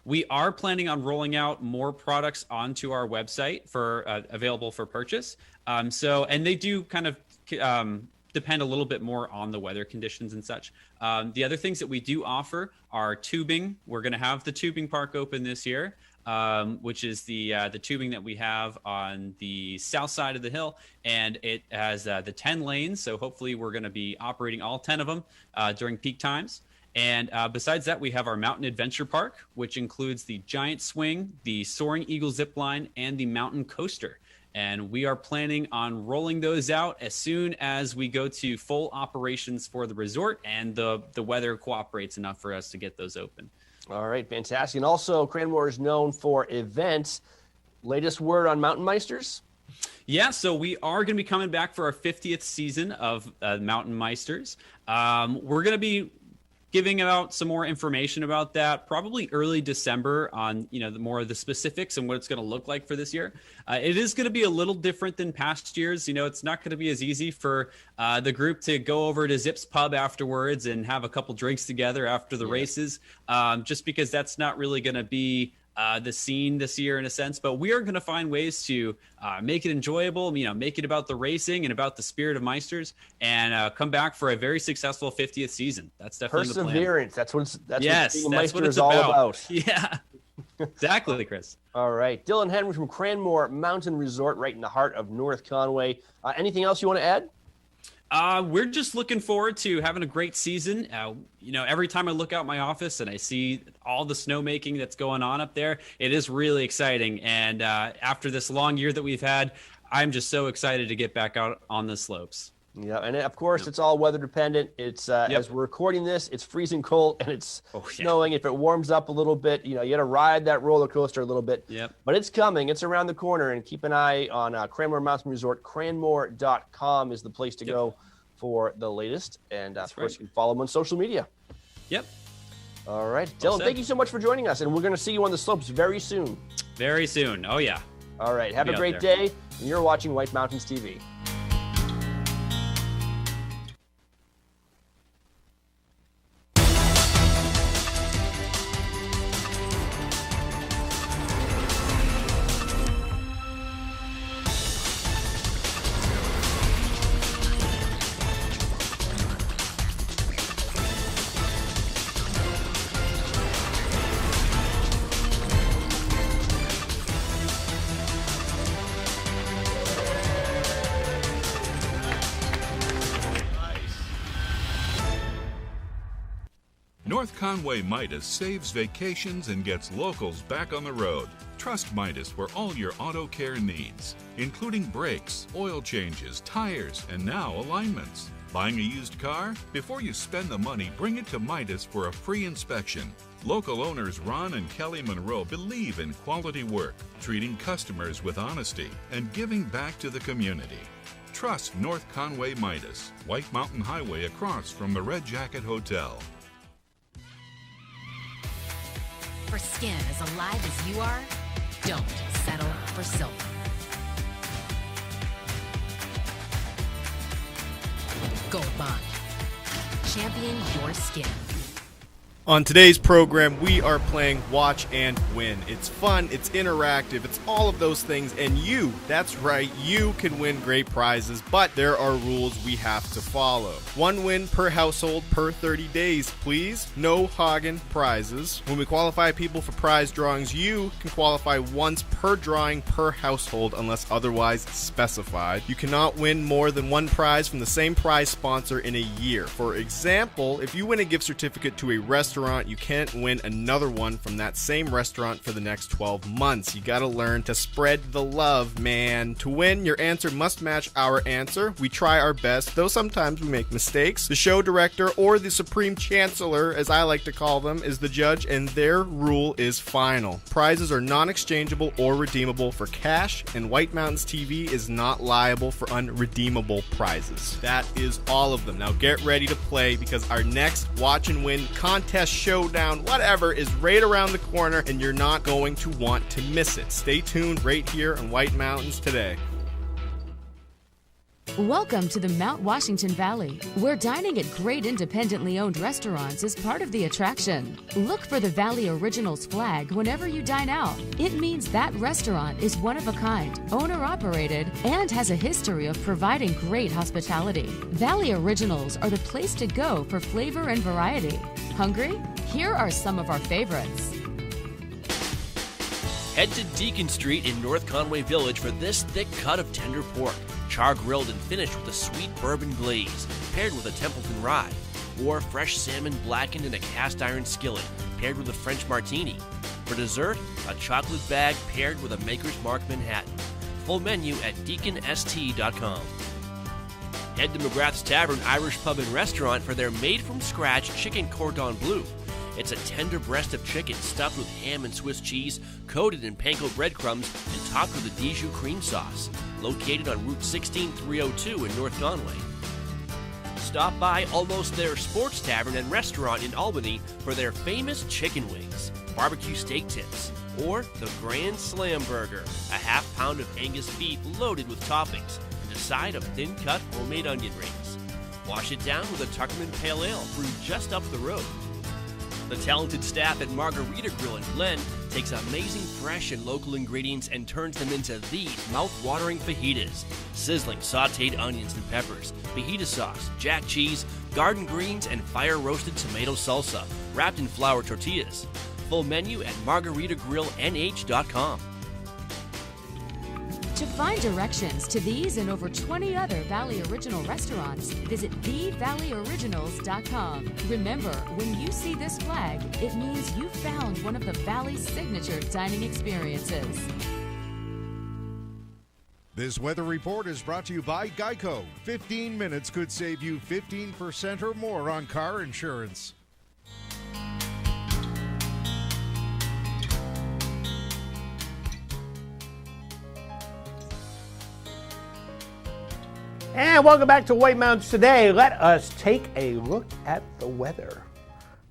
S24: We are planning on rolling out more products onto our website for available for purchase. And they do kind of depend a little bit more on the weather conditions and such. The other things that we do offer are tubing. We're going to have the tubing park open this year. Which is the tubing that we have on the south side of the hill, and it has the 10 lanes. So hopefully we're going to be operating all 10 of them during peak times. And besides that, we have our Mountain Adventure Park, which includes the Giant Swing, the Soaring Eagle Zip Line, and the Mountain Coaster. And we are planning on rolling those out as soon as we go to full operations for the resort and the weather cooperates enough for us to get those open.
S12: All right, fantastic. And also, Cranmore is known for events. Latest word on Mountain Meisters?
S24: Yeah, so we are going to be coming back for our 50th season of Mountain Meisters. We're going to be giving out some more information about that probably early December on, the more of the specifics and what it's going to look like for this year. It is going to be a little different than past years. It's not going to be as easy for the group to go over to Zip's Pub afterwards and have a couple drinks together after the races, just because that's not really going to be the scene this year in a sense. But we are going to find ways to make it enjoyable, make it about the racing and about the spirit of Meisters, and come back for a very successful 50th season. That's definitely the plan.
S12: Perseverance. That's what being a Meister
S24: what it's
S12: is all about.
S24: Yeah, exactly, Chris.
S12: All right. Dylan Henry from Cranmore Mountain Resort right in the heart of North Conway. Anything else you want to add?
S24: We're just looking forward to having a great season. Every time I look out my office and I see all the snowmaking that's going on up there, it is really exciting. And after this long year that we've had, I'm just so excited to get back out on the slopes.
S12: Yeah, and of course, it's all weather dependent. It's as we're recording this, it's freezing cold and it's snowing. If it warms up a little bit, you got to ride that roller coaster a little bit.
S24: Yep.
S12: But it's coming. It's around the corner, and keep an eye on Cranmore Mountain Resort. Cranmore.com is the place to go for the latest. And of course, you can follow them on social media.
S24: Yep.
S12: All right, Dylan, thank you so much for joining us, and we're going to see you on the slopes very soon.
S24: Very soon. Oh yeah.
S12: All right. Have a great day. And you're watching White Mountains TV.
S26: North Conway Midas saves vacations and gets locals back on the road. Trust Midas for all your auto care needs, including brakes, oil changes, tires, and now alignments. Buying a used car? Before you spend the money, bring it to Midas for a free inspection. Local owners Ron and Kelly Monroe believe in quality work, treating customers with honesty, and giving back to the community. Trust North Conway Midas, White Mountain Highway across from the Red Jacket Hotel.
S20: For skin as alive as you are, don't settle for silver. Gold Bond. Champion your skin.
S2: On today's program, we are playing Watch and Win. It's fun, it's interactive, it's all of those things, and you, that's right, you can win great prizes, but there are rules we have to follow. 1 win per household per 30 days, please. No hogging prizes. When we qualify people for prize drawings, you can qualify once per drawing per household unless otherwise specified. You cannot win more than one prize from the same prize sponsor in a year. For example, if you win a gift certificate to a restaurant, you can't win another one from that same restaurant for the next 12 months. You gotta learn to spread the love, man. To win, your answer must match our answer. We try our best, though sometimes we make mistakes. The show director, or the supreme chancellor, as I like to call them, is the judge, and their rule is final. Prizes are non-exchangeable or redeemable for cash, and White Mountains TV is not liable for unredeemable prizes. That is all of them. Now get ready to play, because our next Watch and Win contest Fest, Showdown, whatever is right around the corner, and you're not going to want to miss it. Stay tuned right here on White Mountains Today.
S4: Welcome to the Mount Washington Valley, where dining at great independently owned restaurants is part of the attraction. Look for the Valley Originals flag whenever you dine out. It means that restaurant is one of a kind, owner-operated, and has a history of providing great hospitality. Valley Originals are the place to go for flavor and variety. Hungry? Here are some of our favorites.
S3: Head to Deacon Street in North Conway Village for this thick cut of tender pork, char-grilled and finished with a sweet bourbon glaze, paired with a Templeton rye, or fresh salmon blackened in a cast-iron skillet, paired with a French martini. For dessert, a chocolate bag paired with a Maker's Mark Manhattan. Full menu at deaconst.com. Head to McGrath's Tavern Irish Pub and Restaurant for their made-from-scratch chicken cordon bleu. It's a tender breast of chicken stuffed with ham and Swiss cheese, coated in panko breadcrumbs, and topped with a Dijon cream sauce. Located on Route 16302 in North Conway. Stop by Almost There Sports Tavern and Restaurant in Albany for their famous chicken wings, barbecue steak tips, or the Grand Slam Burger, a half pound of Angus beef loaded with toppings, and a side of thin-cut homemade onion rings. Wash it down with a Tuckerman Pale Ale brewed just up the road. The talented staff at Margarita Grill in Glen takes amazing fresh and local ingredients and turns them into these mouth-watering fajitas. Sizzling sautéed onions and peppers, fajita sauce, jack cheese, garden greens, and fire-roasted tomato salsa, wrapped in flour tortillas. Full menu at margaritagrilLNH.com.
S4: To find directions to these and over 20 other Valley Original restaurants, visit thevalleyoriginals.com. Remember, when you see this flag, it means you found one of the Valley's signature dining experiences.
S5: This weather report is brought to you by Geico. 15 minutes could save you 15% or more on car insurance.
S1: And welcome back to White Mountains Today. Let us take a look at the weather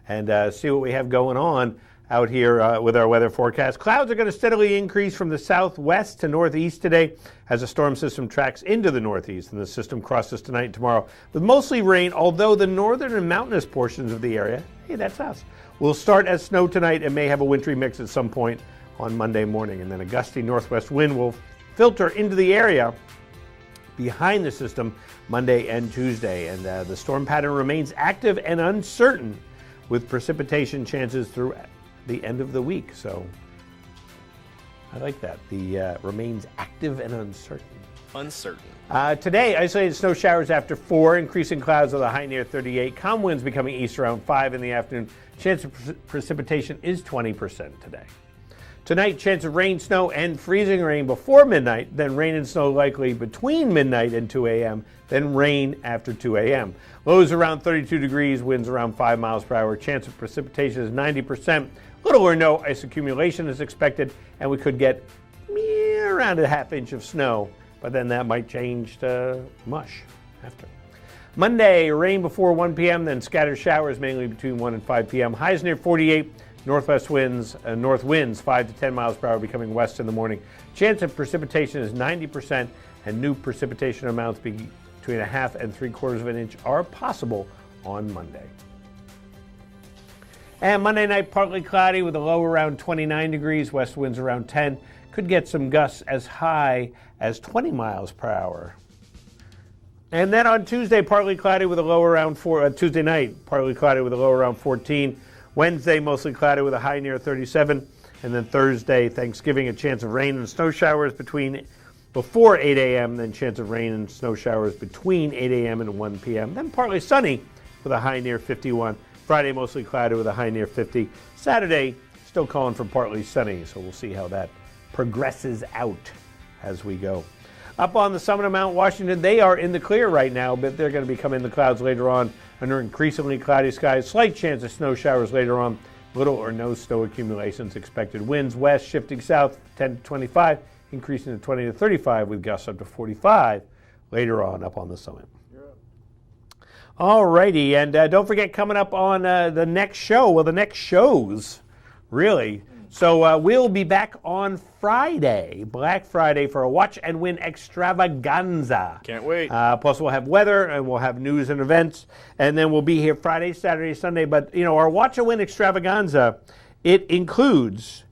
S1: and see what we have going on out here with our weather forecast. Clouds are going to steadily increase from the southwest to northeast today as a storm system tracks into the northeast, and the system crosses tonight and tomorrow with mostly rain, although the northern and mountainous portions of the area, hey, that's us, will start as snow tonight and may have a wintry mix at some point on Monday morning. And then a gusty northwest wind will filter into the area behind the system Monday and Tuesday, and the storm pattern remains active and uncertain with precipitation chances through the end of the week. So I like that. The remains active and uncertain. Today, isolated snow showers after 4, increasing clouds with a high near 38. Calm winds becoming east around 5 in the afternoon. Chance of precipitation is 20% today. Tonight, chance of rain, snow, and freezing rain before midnight, then rain and snow likely between midnight and 2 a.m., then rain after 2 a.m. Lows around 32 degrees, winds around 5 miles per hour. Chance of precipitation is 90%. Little or no ice accumulation is expected, and we could get around a half inch of snow, but then that might change to mush after. Monday, rain before 1 p.m., then scattered showers mainly between 1 and 5 p.m. Highs near 48. Northwest winds, north winds 5 to 10 miles per hour becoming west in the morning. Chance of precipitation is 90%, and new precipitation amounts between 1/2 and 3/4 of an inch are possible on Monday. And Monday night, partly cloudy with a low around 29 degrees, west winds around 10. Could get some gusts as high as 20 miles per hour. And then on Tuesday, partly cloudy with a low around 4. Tuesday night, partly cloudy with a low around 14. Wednesday, mostly cloudy with a high near 37. And then Thursday, Thanksgiving, a chance of rain and snow showers before 8 a.m., then chance of rain and snow showers between 8 a.m. and 1 p.m. Then partly sunny with a high near 51. Friday, mostly cloudy with a high near 50. Saturday, still calling for partly sunny, so we'll see how that progresses out as we go. Up on the summit of Mount Washington, they are in the clear right now, but they're going to be coming in the clouds later on under increasingly cloudy skies. Slight chance of snow showers later on. Little or no snow accumulations expected. Winds west shifting south 10 to 25, increasing to 20 to 35 with gusts up to 45 later on up on the summit. All righty, and don't forget, coming up on the next show, well, the next shows, really. So we'll be back on Friday, Black Friday, for a Watch and Win Extravaganza.
S2: Can't wait.
S1: Plus, we'll have weather, and we'll have news and events, and then we'll be here Friday, Saturday, Sunday. But, our Watch and Win Extravaganza, it includes...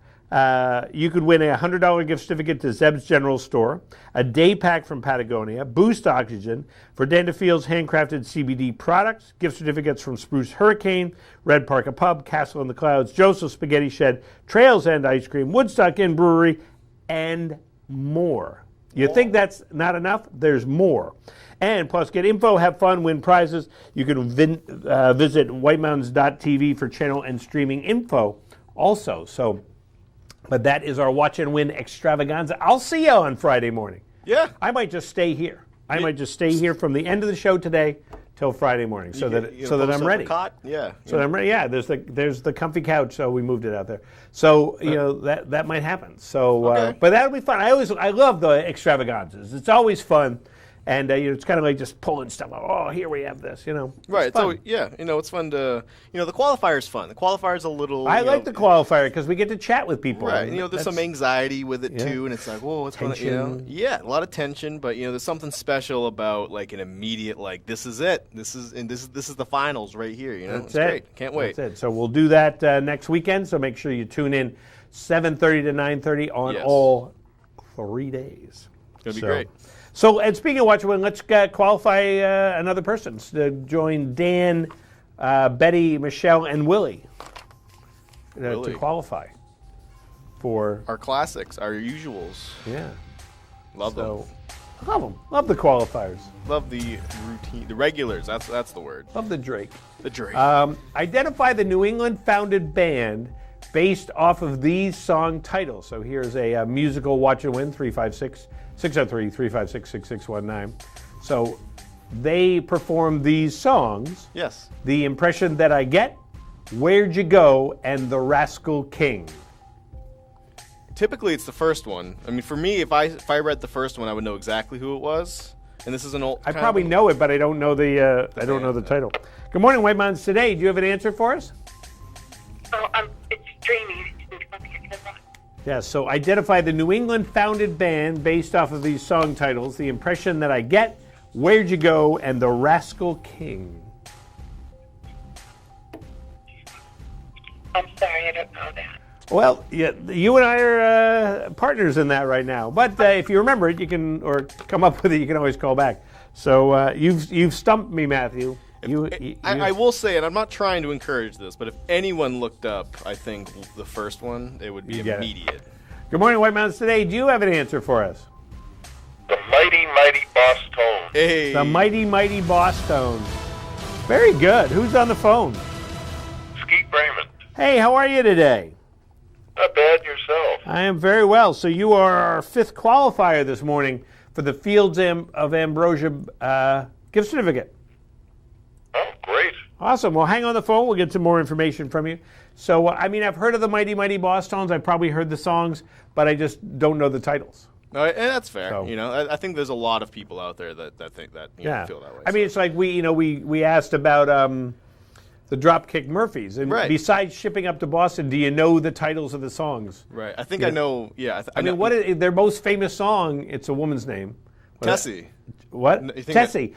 S1: you could win a $100 gift certificate to Zeb's General Store, a day pack from Patagonia, Boost Oxygen, Verdania Field's handcrafted CBD products, gift certificates from Spruce Hurricane, Red Parka Pub, Castle in the Clouds, Joseph's Spaghetti Shed, Trails End Ice Cream, Woodstock Inn Brewery, and more. You think that's not enough? There's more. And plus, get info, have fun, win prizes. You can visit whitemountains.tv for channel and streaming info also. But that is our Watch and Win Extravaganza. I'll see you on Friday morning.
S2: Yeah.
S1: I might just stay here. I might just stay here from the end of the show today till Friday morning, so that I'm ready.
S2: Cot? Yeah.
S1: So that I'm ready. Yeah. There's the comfy couch, so we moved it out there. So that might happen. So, but that'll be fun. I love the extravaganzas. It's always fun. And it's kind of like just pulling stuff out. Oh, here we have this,
S2: Right. So, it's fun to, the qualifier's fun. The qualifier's a little...
S1: I like the qualifier because we get to chat with people.
S2: Right. There's some anxiety with it, too. And it's like, whoa, what's going on? Yeah, a lot of tension. But, there's something special about, like, an immediate, like, this is it. This is the finals right here, It's great. Can't wait.
S1: That's it. So we'll do that next weekend. So make sure you tune in 7:30 to 9:30 on all 3 days.
S2: It's going to be great.
S1: So, and speaking of Watch and Win, let's qualify another person to join Dan, Betty, Michelle, and Willie to qualify for
S2: our classics, our usuals.
S1: Yeah,
S2: love them.
S1: Love them. Love the qualifiers.
S2: Love the routine, the regulars. That's the word.
S1: Love the Drake.
S2: The Drake.
S1: Identify the New England-founded band based off of these song titles. So here's a musical Watch and Win 603-356-6619. So they perform these songs.
S2: Yes.
S1: The Impression That I Get, Where'd You Go, and The Rascal King.
S2: Typically, it's the first one. I mean, for me, if I read the first one, I would know exactly who it was. And this is an old.
S1: I probably know it, but I don't know the title. Good morning, White Mountains Today. Do you have an answer for us?
S7: It's Dreamy.
S1: Yeah, so identify the New England-founded band based off of these song titles, The Impression That I Get, Where'd You Go, and The Rascal King.
S7: I'm sorry, I don't know that.
S1: Well, yeah, you and I are partners in that right now. But if you remember it, you can, or come up with it, you can always call back. So you've stumped me, Matthew.
S2: I will say, and I'm not trying to encourage this, but if anyone looked up, I think the first one, it would be immediate.
S1: Good morning, White Mountains Today. Do you have an answer for us?
S10: The Mighty Mighty Boss Tones.
S2: Hey.
S1: The Mighty Mighty Boss Tones. Very good. Who's on the phone?
S10: Skeet Raymond.
S1: Hey, how are you today?
S10: Not bad, yourself.
S1: I am very well. So you are our fifth qualifier this morning for the Fields of Ambrosia gift certificate.
S10: Oh, great.
S1: Awesome. Well, hang on the phone. We'll get some more information from you. So, I've heard of the Mighty Mighty Boss Tones. I've probably heard the songs, but I just don't know the titles.
S2: No, and that's fair.
S1: So,
S2: I think there's a lot of people out there that think that feel that way.
S1: I mean, it's like we asked about the Dropkick Murphys, and besides shipping up to Boston, do you know the titles of the songs?
S2: Right. I think I know. Yeah.
S1: I mean, what is their most famous song? It's a woman's name.
S2: Tessie.
S1: What?
S2: Tessie.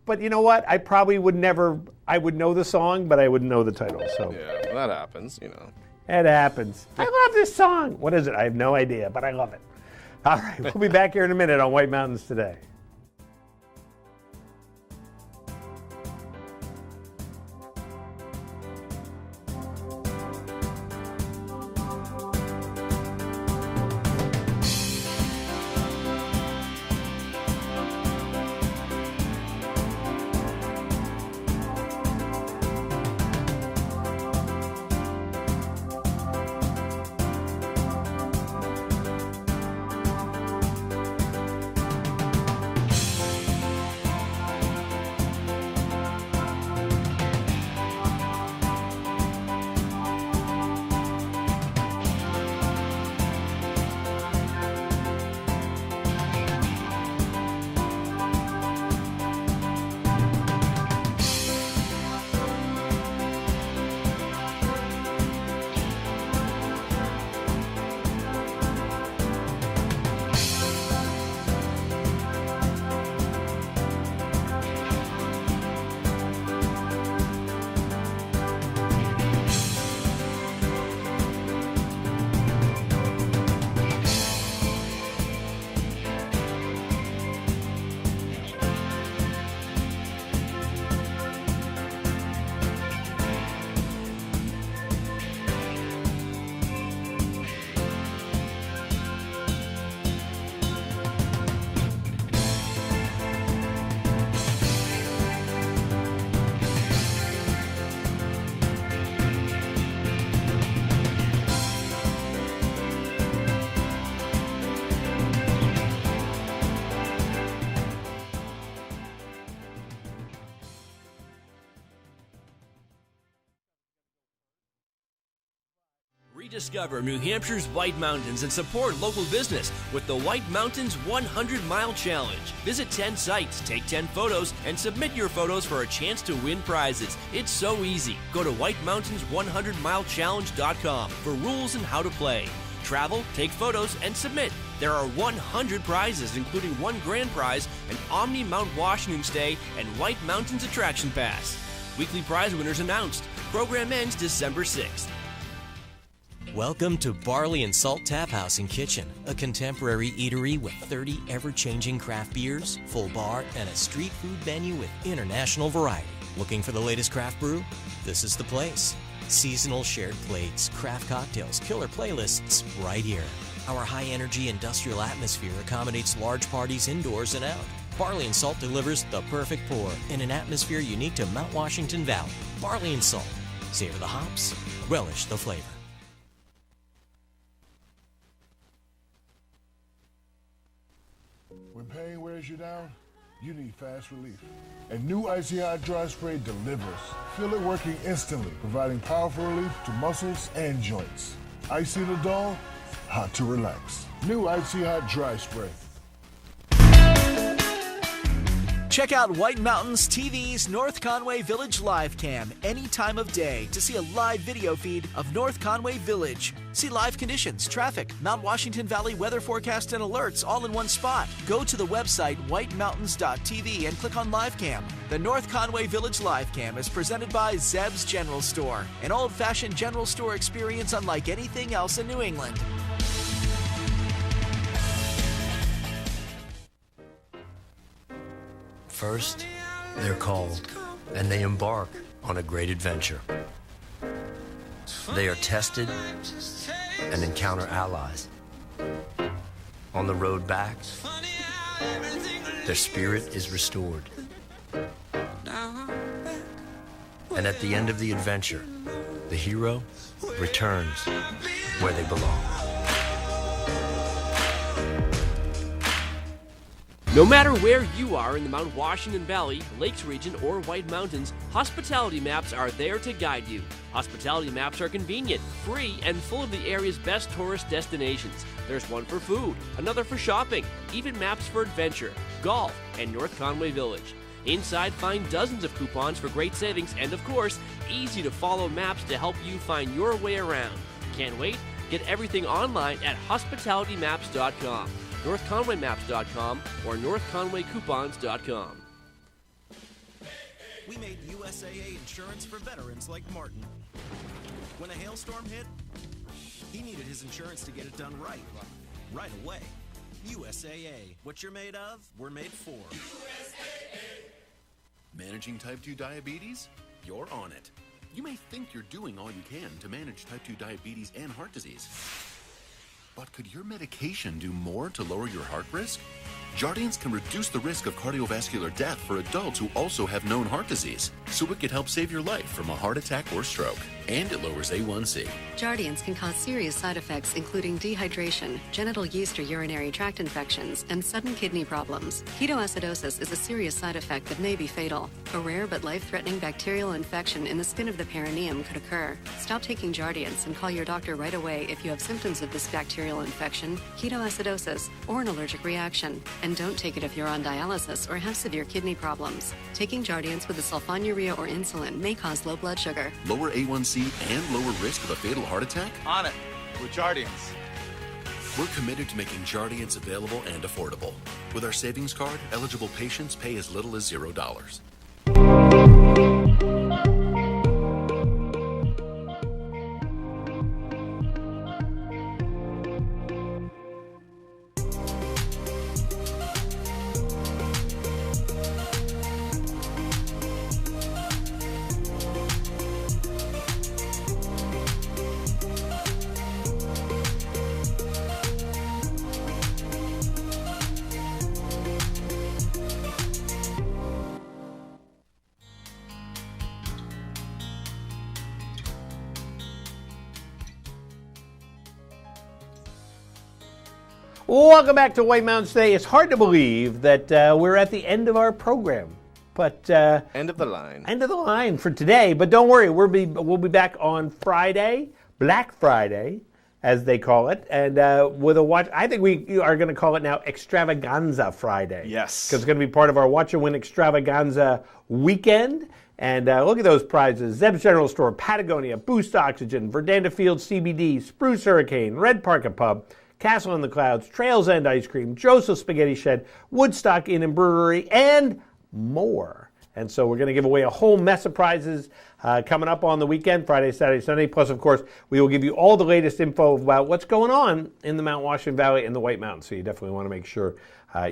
S1: But you know what? I probably would never. I would know the song, but I wouldn't know the title. So
S2: yeah, that happens.
S1: It happens. I love this song. What is it? I have no idea, but I love it. All right, we'll be back here in a minute on White Mountains Today.
S3: Rediscover New Hampshire's White Mountains and support local business with the White Mountains 100-Mile Challenge. Visit 10 sites, take 10 photos, and submit your photos for a chance to win prizes. It's so easy. Go to whitemountains100milechallenge.com for rules and how to play. Travel, take photos, and submit. There are 100 prizes, including 1 grand prize, an Omni Mount Washington stay, and White Mountains Attraction Pass. Weekly prize winners announced. Program ends December 6th.
S19: Welcome to Barley and Salt Tap House and Kitchen, a contemporary eatery with 30 ever-changing craft beers, full bar, and a street food menu with international variety. Looking for the latest craft brew? This is the place. Seasonal shared plates, craft cocktails, killer playlists, right here. Our high-energy industrial atmosphere accommodates large parties indoors and out. Barley and Salt delivers the perfect pour in an atmosphere unique to Mount Washington Valley. Barley and Salt. Savor the hops, relish the flavor.
S9: When pain wears you down, you need fast relief. And new Icy Hot Dry Spray delivers. Feel it working instantly, providing powerful relief to muscles and joints. Icy to dull, hot to relax. New Icy Hot Dry Spray.
S11: Check out White Mountains TV's North Conway Village live cam any time of day to see a live video feed of North Conway Village. See live conditions, traffic, Mount Washington Valley weather forecast and alerts all in one spot. Go to the website whitemountains.tv and click on live cam. The North Conway Village live cam is presented by Zeb's General Store, an old-fashioned general store experience unlike anything else in New England.
S13: First, they're called, and they embark on a great adventure. They are tested and encounter allies. On the road back, their spirit is restored. And at the end of the adventure, the hero returns where they belong.
S3: No matter where you are in the Mount Washington Valley, Lakes region, or White Mountains, Hospitality Maps are there to guide you. Hospitality Maps are convenient, free, and full of the area's best tourist destinations. There's one for food, another for shopping, even maps for adventure, golf, and North Conway Village. Inside, find dozens of coupons for great savings and, of course, easy-to-follow maps to help you find your way around. Can't wait? Get everything online at hospitalitymaps.com. NorthConwayMaps.com or NorthConwayCoupons.com.
S14: We made USAA insurance for veterans like Martin. When a hailstorm hit, he needed his insurance to get it done right away. USAA. What you're made of, we're made for. USAA.
S15: Managing type 2 diabetes? You're on it. You may think you're doing all you can to manage type 2 diabetes and heart disease. But could your medication do more to lower your heart risk? Jardiance can reduce the risk of cardiovascular death for adults who also have known heart disease, so it could help save your life from a heart attack or stroke. And it lowers A1C.
S25: Jardiance can cause serious side effects, including dehydration, genital yeast or urinary tract infections, and sudden kidney problems. Ketoacidosis is a serious side effect that may be fatal. A rare but life-threatening bacterial infection in the skin of the perineum could occur. Stop taking Jardiance and call your doctor right away if you have symptoms of this bacterial infection, ketoacidosis, or an allergic reaction. And don't take it if you're on dialysis or have severe kidney problems. Taking Jardiance with a sulfonylurea or insulin may cause low blood sugar.
S15: Lower A1C and lower risk of a fatal heart attack?
S27: On it with Jardiance.
S15: We're committed to making Jardiance available and affordable. With our savings card, eligible patients pay as little as $0.
S1: Welcome back to White Mountains Today. It's hard to believe that we're at the end of our program, but
S2: end of the line.
S1: End of the line for today. But don't worry, we'll be back on Friday. Black Friday, as they call it, and with a watch. I think we are going to call it now Extravaganza Friday.
S2: Yes.
S1: Because it's going to be part of our Watch and Win Extravaganza weekend. And look at those prizes. Zeb's General Store, Patagonia, Boost Oxygen, Verdania Field CBD, Spruce Hurricane, Red Parka Pub, Castle in the Clouds, Trails End Ice Cream, Joseph's Spaghetti Shed, Woodstock Inn and Brewery, and more. And so we're going to give away a whole mess of prizes coming up on the weekend, Friday, Saturday, Sunday. Plus, of course, we will give you all the latest info about what's going on in the Mount Washington Valley and the White Mountains. So you definitely want to make sure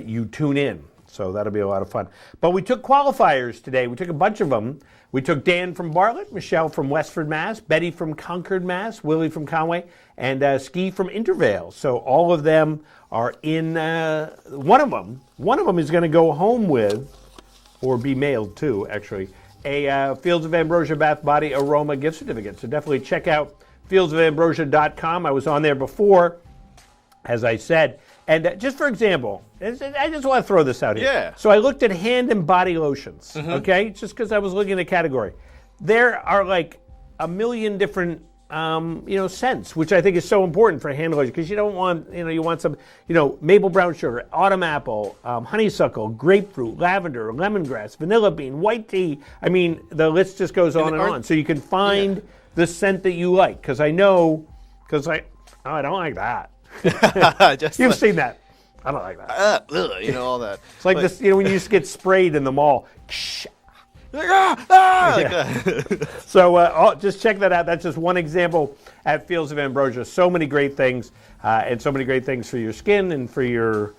S1: you tune in. So that'll be a lot of fun. But we took qualifiers today. We took a bunch of them. We took Dan from Bartlett, Michelle from Westford, Mass., Betty from Concord, Mass., Willie from Conway, and Ski from Intervale. So all of them are in one of them. One of them is going to go home with, or be mailed to, actually, a Fields of Ambrosia Bath Body Aroma gift certificate. So definitely check out fieldsofambrosia.com. I was on there before, as I said. And just for example, I just want to throw this out here.
S2: Yeah.
S1: So I looked at hand and body lotions, okay? Just because I was looking at a category. There are like a million different, scents, which I think is so important for hand lotion because you don't want, you want some, maple brown sugar, autumn apple, honeysuckle, grapefruit, lavender, lemongrass, vanilla bean, white tea. I mean, the list just goes on and on. So you can find the scent that you like because I know, I don't like that. You've seen that. I don't like that.
S2: All that.
S1: It's like this, when you just get sprayed in the mall. So just check that out. That's just one example at Fields of Ambrosia. So many great things, and so many great things for your skin and for your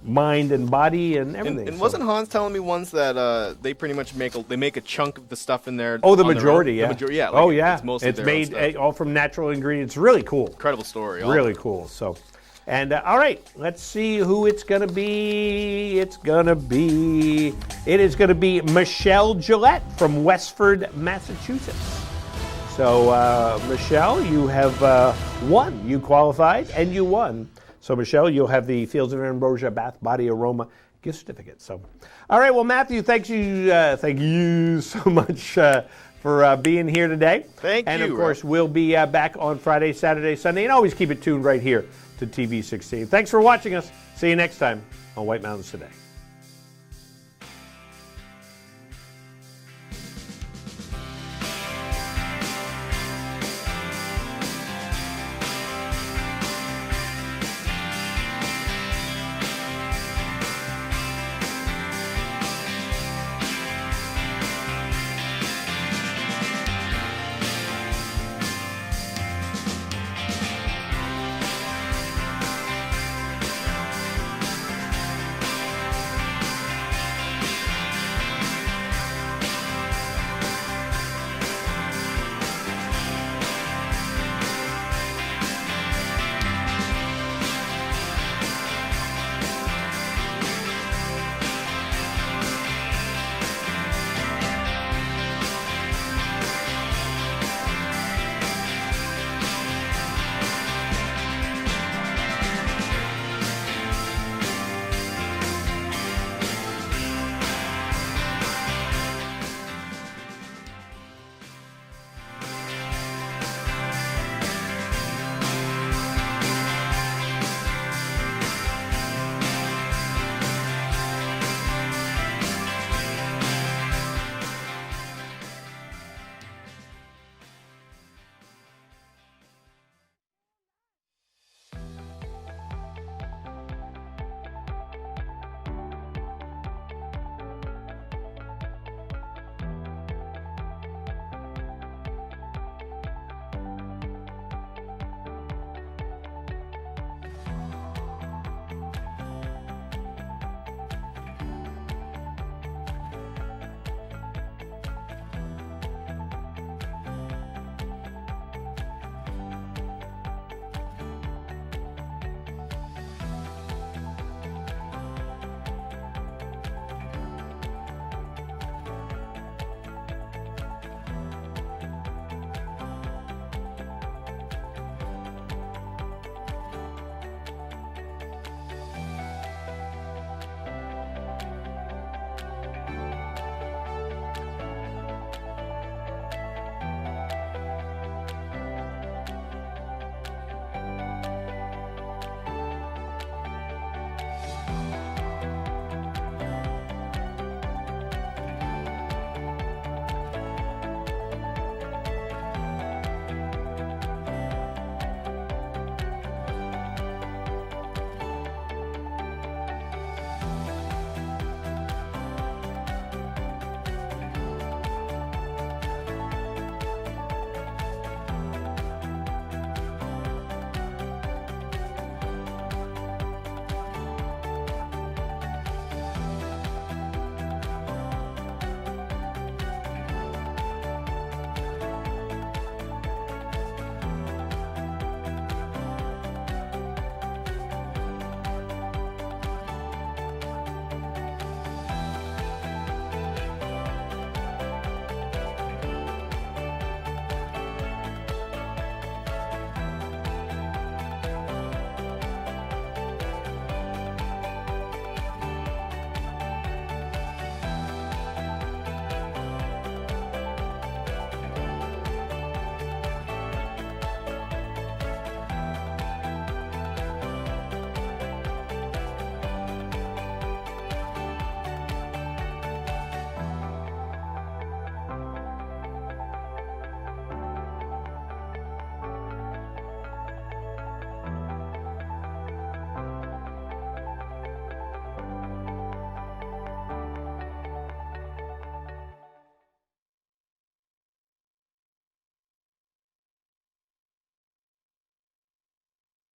S1: mind and body and everything.
S2: And wasn't Hans telling me once that they pretty much make a chunk of the stuff in there?
S1: Oh, the majority, yeah.
S2: It's
S1: made all from natural ingredients. Really cool.
S2: Incredible story.
S1: Really cool. So, and all right, let's see who it's going to be. It is going to be Michelle Gillette from Westford, Massachusetts. So, Michelle, you have won. You qualified and you won. So, Michelle, you'll have the Fields of Ambrosia Bath Body Aroma gift certificate. So, all right. Well, Matthew, thank you so much for being here today.
S2: Thank you.
S1: And of course, we'll be back on Friday, Saturday, Sunday, and always keep it tuned right here to TV 16. Thanks for watching us. See you next time on White Mountains Today.